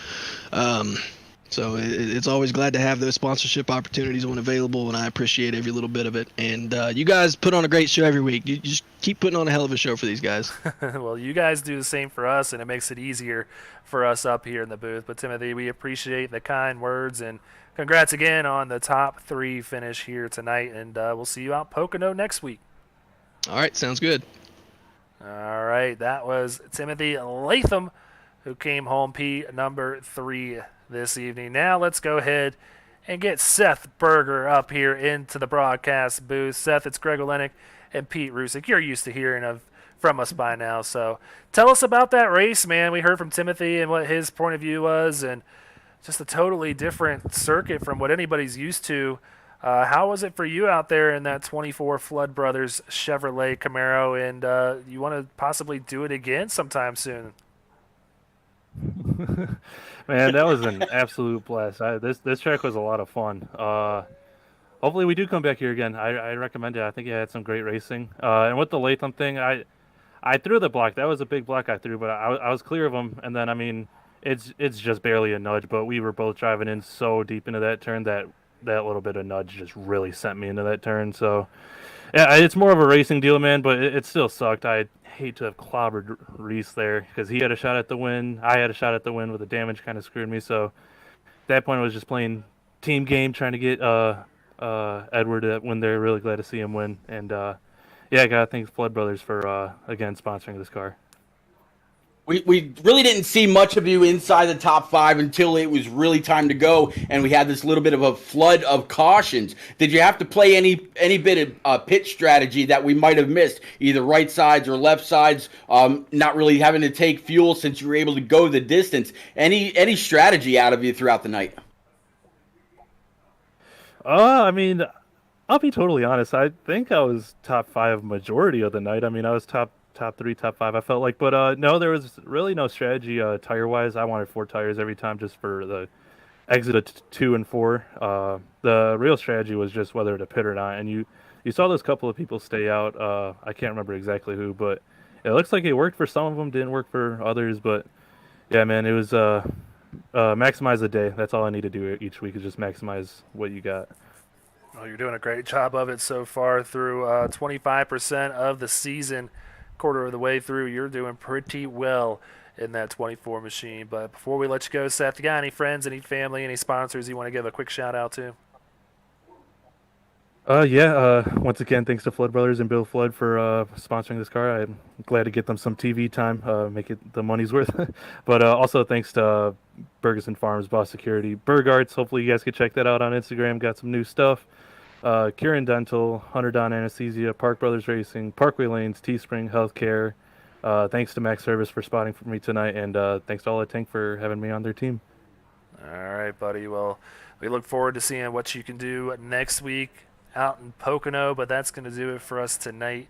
So it's always glad to have those sponsorship opportunities when available, and I appreciate every little bit of it. And you guys put on a great show every week. You just keep putting on a hell of a show for these guys. Well, you guys do the same for us, and it makes it easier for us up here in the booth. But, Timothy, we appreciate the kind words, and congrats again on the top 3 finish here tonight, and we'll see you out Pocono next week. All right, sounds good. All right, that was Timothy Latham, who came home P number 3 this evening. Now let's go ahead and get Seth Berger up here into the broadcast booth. Seth, it's Greg Olenek and Pete Rusick. You're used to hearing from us by now. So tell us about that race, man. We heard from Timothy and what his point of view was, and just a totally different circuit from what anybody's used to. How was it for you out there in that 24 Flood Brothers Chevrolet Camaro, and you want to possibly do it again sometime soon? Man, that was an absolute blast. This track was a lot of fun. Hopefully we do come back here again. I recommend it. I think it had some great racing. And with the Latham thing, I threw the block. That was a big block I threw, but I was clear of him. And then, I mean, it's just barely a nudge, but we were both driving in so deep into that turn that little bit of nudge just really sent me into that turn. So, yeah, it's more of a racing deal, man, but it still sucked. I hate to have clobbered Reese there because he had a shot at the win. I had a shot at the win, but the damage kind of screwed me. So at that point, I was just playing team game, trying to get Edward to win there. Really glad to see him win. And, yeah, I got to thank Flood Brothers for, again, sponsoring this car. We really didn't see much of you inside the top 5 until it was really time to go, and we had this little bit of a flood of cautions. Did you have to play any bit of pit strategy that we might have missed, either right sides or left sides, not really having to take fuel since you were able to go the distance? Any strategy out of you throughout the night? I mean, I'll be totally honest. I think I was top 5 majority of the night. I mean, I was top 3, top 5, I felt like. But no, there was really no strategy tire-wise. I wanted 4 tires every time just for the exit of 2 and 4. The real strategy was just whether to pit or not. And you saw those couple of people stay out. I can't remember exactly who, but it looks like it worked for some of them, didn't work for others. But, yeah, man, it was maximize the day. That's all I need to do each week is just maximize what you got. Well, you're doing a great job of it so far through 25% of the season. Quarter of the way through, you're doing pretty well in that 24 machine. But before we let you go, Seth, you got any friends, any family, any sponsors you want to give a quick shout out to? Once again, thanks to Flood Brothers and Bill Flood for sponsoring this car. I'm glad to get them some TV time, make it the money's worth. But also thanks to Bergeson Farms, Boss Security, Bergarts. Hopefully you guys can check that out on Instagram. Got some new stuff. Kieran Dental, Hunter Don Anesthesia, Park Brothers Racing, Parkway Lanes, Teespring Healthcare. Thanks to Max Service for spotting for me tonight, and thanks to All I Tank for having me on their team. All right, buddy. Well, we look forward to seeing what you can do next week out in Pocono, but that's going to do it for us tonight.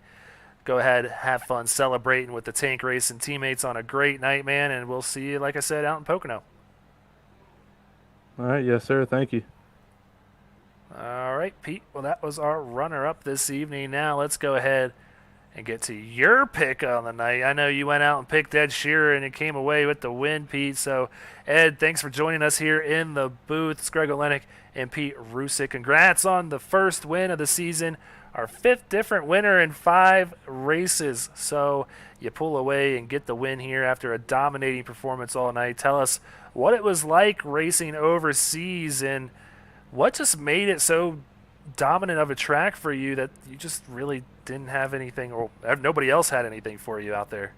Go ahead, have fun celebrating with the Tank Racing teammates on a great night, man, and we'll see you, like I said, out in Pocono. All right, yes, sir. Thank you. All right. right, Pete. Well, that was our runner-up this evening. Now let's go ahead and get to your pick on the night. I know you went out and picked Ed Sheeran and it came away with the win, Pete. So, Ed, thanks for joining us here in the booth. It's Greg Olenek and Pete Rusick. Congrats on the first win of the season, our 5th different winner in 5 races. So you pull away and get the win here after a dominating performance all night. Tell us what it was like racing overseas and what just made it so dominant of a track for you that you just really didn't have anything, or nobody else had anything for you out there.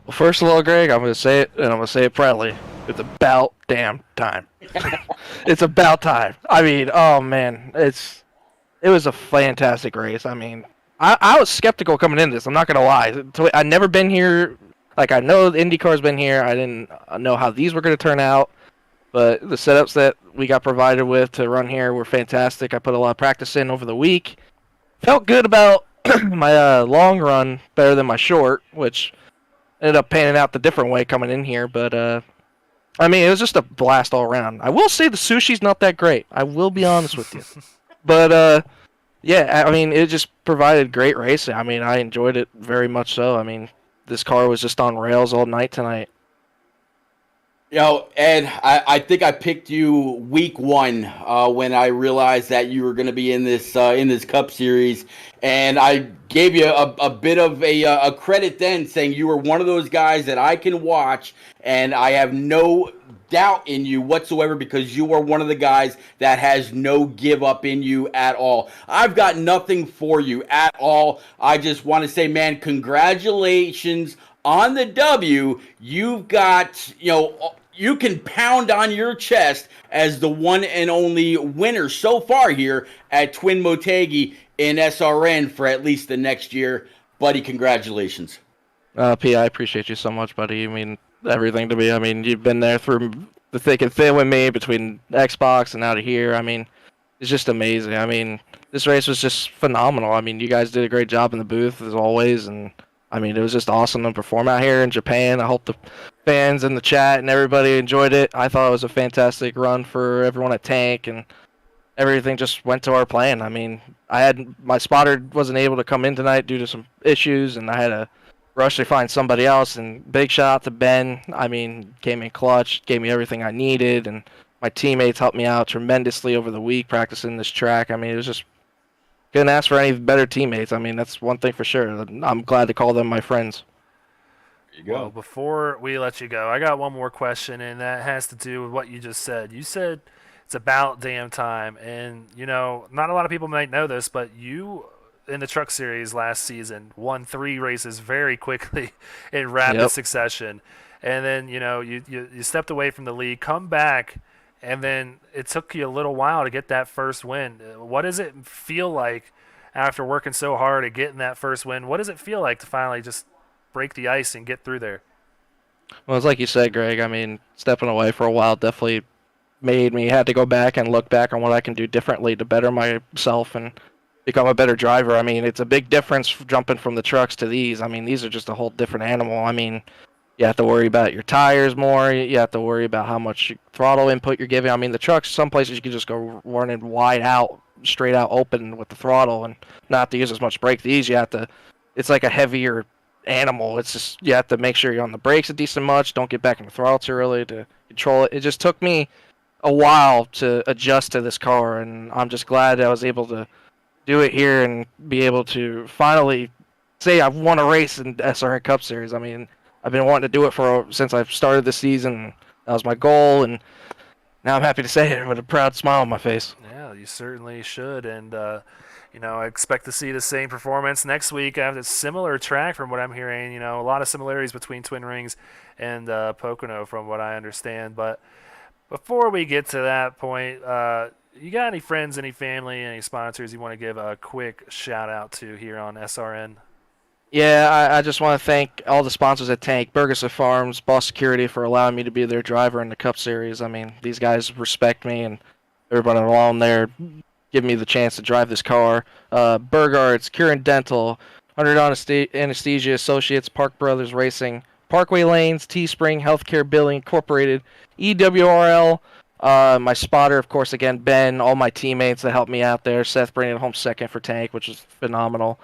Well, first of all, Greg, I'm going to say it, and I'm going to say it proudly. It's about damn time. It's about time. I mean, oh man, it was a fantastic race. I mean, I was skeptical coming into this. I'm not going to lie. I'd never been here. Like, I know the IndyCar's been here. I didn't know how these were going to turn out. But the setups that we got provided with to run here were fantastic. I put a lot of practice in over the week. Felt good about my long run, better than my short, which ended up panning out the different way coming in here. But, I mean, it was just a blast all around. I will say the sushi's not that great. I will be honest with you. But, yeah, I mean, it just provided great racing. I mean, I enjoyed it very much so. I mean, this car was just on rails all night tonight. Ed, I think I picked you week 1 when I realized that you were going to be in this Cup Series, and I gave you a bit of a credit then, saying you were one of those guys that I can watch, and I have no doubt in you whatsoever because you are one of the guys that has no give up in you at all. I've got nothing for you at all. I just want to say, man, congratulations on the W. You've got, you can pound on your chest as the one and only winner so far here at Twin Motegi in SRN for at least the next year. Buddy, congratulations. P, I appreciate you so much, buddy. I mean, everything to me. I mean, you've been there through the thick and thin with me between Xbox and out of here. I mean, it's just amazing. I mean, this race was just phenomenal. I mean, you guys did a great job in the booth as always, and I mean, it was just awesome to perform out here in Japan. I hope the fans in the chat and everybody enjoyed it. I thought it was a fantastic run for everyone at Tank, and everything just went to our plan. I mean, my spotter wasn't able to come in tonight due to some issues, and I had to rush to find somebody else. And big shout out to Ben. I mean, came in clutch, gave me everything I needed, and my teammates helped me out tremendously over the week practicing this track. I mean, it was just couldn't ask for any better teammates. I mean, that's one thing for sure. I'm glad to call them my friends. There you go. Well, before we let you go, I got one more question, and that has to do with what you just said. You said it's about damn time, and, not a lot of people might know this, but you, in the Truck Series last season, won 3 races very quickly in rapid succession. And then, you stepped away from the league, come back, and then it took you a little while to get that first win. What does it feel like after working so hard at getting that first win? What does it feel like to finally just break the ice and get through there? Well, it's like you said, Greg. I mean, stepping away for a while definitely made me had to go back and look back on what I can do differently to better myself and become a better driver. I mean, it's a big difference jumping from the trucks to these. I mean, these are just a whole different animal. I mean, you have to worry about your tires more. You have to worry about how much throttle input you're giving. I mean, the trucks, some places you can just go running wide out, straight out open with the throttle and not have to use as much brake. These, it's like a heavier animal. It's just, you have to make sure you're on the brakes a decent much. Don't get back in the throttle too early to control it. It just took me a while to adjust to this car, and I'm just glad I was able to do it here and be able to finally say I've won a race in SRN Cup Series. I mean, I've been wanting to do it since I started this season. That was my goal, and now I'm happy to say it with a proud smile on my face. Yeah, you certainly should, and I expect to see the same performance next week. I have a similar track from what I'm hearing. A lot of similarities between Twin Rings and Pocono from what I understand. But before we get to that point, you got any friends, any family, any sponsors you want to give a quick shout out to here on SRN? Yeah, I just want to thank all the sponsors at Tank, Bergeson Farms, Boss Security for allowing me to be their driver in the Cup Series. I mean, these guys respect me, and everybody along there giving me the chance to drive this car. Burgards, Current Dental, 100 Anesthesia Associates, Park Brothers Racing, Parkway Lanes, Teespring, Healthcare Billing Incorporated, EWRL, My spotter, of course, again, Ben, all my teammates that helped me out there. Seth bringing it home second for Tank, which was phenomenal.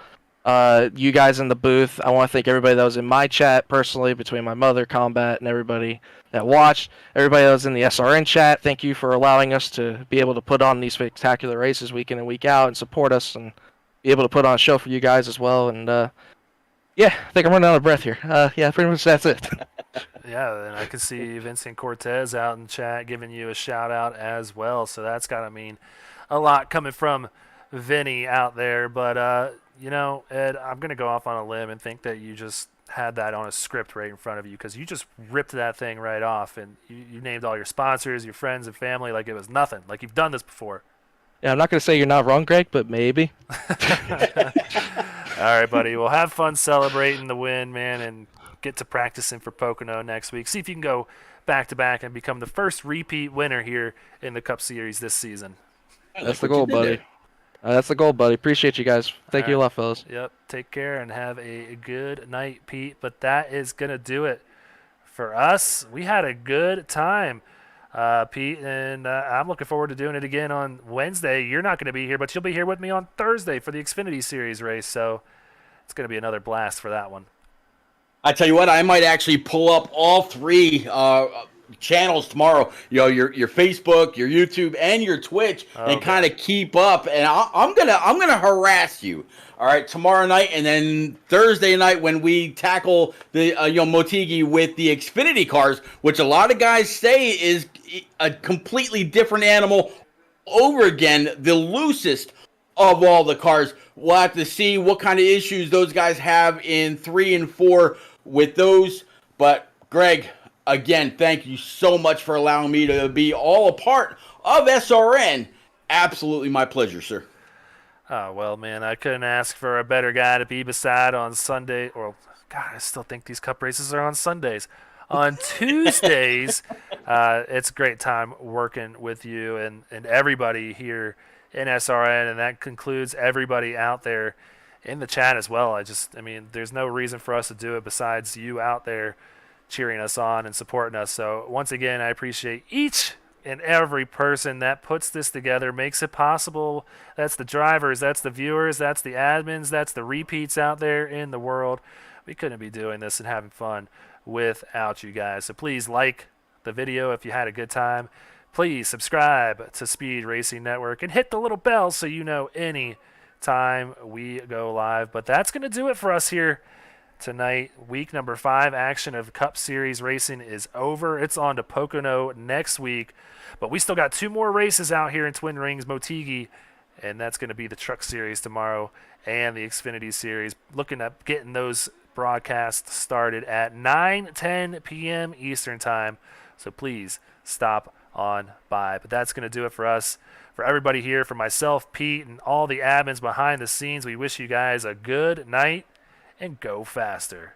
You guys in the booth, I want to thank everybody that was in my chat personally, between my mother, Combat, and everybody that watched. Everybody that was in the SRN chat, thank you for allowing us to be able to put on these spectacular races week in and week out and support us and be able to put on a show for you guys as well. And yeah, I think I'm running out of breath here. Yeah, pretty much that's it. Yeah, and I can see Vincent Cortez out in chat giving you a shout out as well. So that's got to mean a lot coming from Vinny out there. But, you know, Ed, I'm going to go off on a limb and think that you just had that on a script right in front of you because you just ripped that thing right off. And you named all your sponsors, your friends, and family like it was nothing, like you've done this before. Yeah, I'm not going to say you're not wrong, Greg, but maybe. All right, buddy. Well, have fun celebrating the win, man, and get to practicing for Pocono next week. See if you can go back-to-back and become the first repeat winner here in the Cup Series this season. That's the goal, buddy. That's the goal, buddy. Appreciate you guys. Thank you a lot, fellas. Yep. Take care and have a good night, Pete. But that is going to do it for us. We had a good time, Pete, and I'm looking forward to doing it again on Wednesday. You're not going to be here, but you'll be here with me on Thursday for the Xfinity Series race, so it's going to be another blast for that one. I tell you what, I might actually pull up all three channels tomorrow. You know, your Facebook, your YouTube, and your Twitch, and kind of keep up. And I'm gonna harass you. All right, tomorrow night, and then Thursday night when we tackle the Motegi with the Xfinity cars, which a lot of guys say is a completely different animal. Over again, the loosest of all the cars. We'll have to see what kind of issues those guys have in 3 and 4 with those. But Greg, again, thank you so much for allowing me to be all a part of SRN. Absolutely my pleasure, sir. Oh, well, man, I couldn't ask for a better guy to be beside on Sunday. Or, God, I still think these Cup races are on Sundays. On Tuesdays, it's a great time working with you and everybody here in SRN, and that concludes everybody out there in the chat as well. I mean, there's no reason for us to do it besides you out there cheering us on and supporting us. So once again, I appreciate each and every person that puts this together, makes it possible. That's the drivers, that's the viewers, that's the admins, that's the repeats out there in the world. We couldn't be doing this and having fun without you guys. So please like the video if you had a good time. Please subscribe to Speed Racing Network and hit the little bell so you know any time we go live. But that's going to do it for us here tonight. Week number 5 action of Cup Series racing is over. It's on to Pocono next week. But we still got 2 more races out here in Twin Rings, Motegi, and that's going to be the Truck Series tomorrow and the Xfinity Series. Looking at getting those broadcasts started at 9:10 p.m. Eastern Time. So please stop on by. But that's going to do it for us. For everybody here, for myself, Pete, and all the admins behind the scenes, we wish you guys a good night and go faster.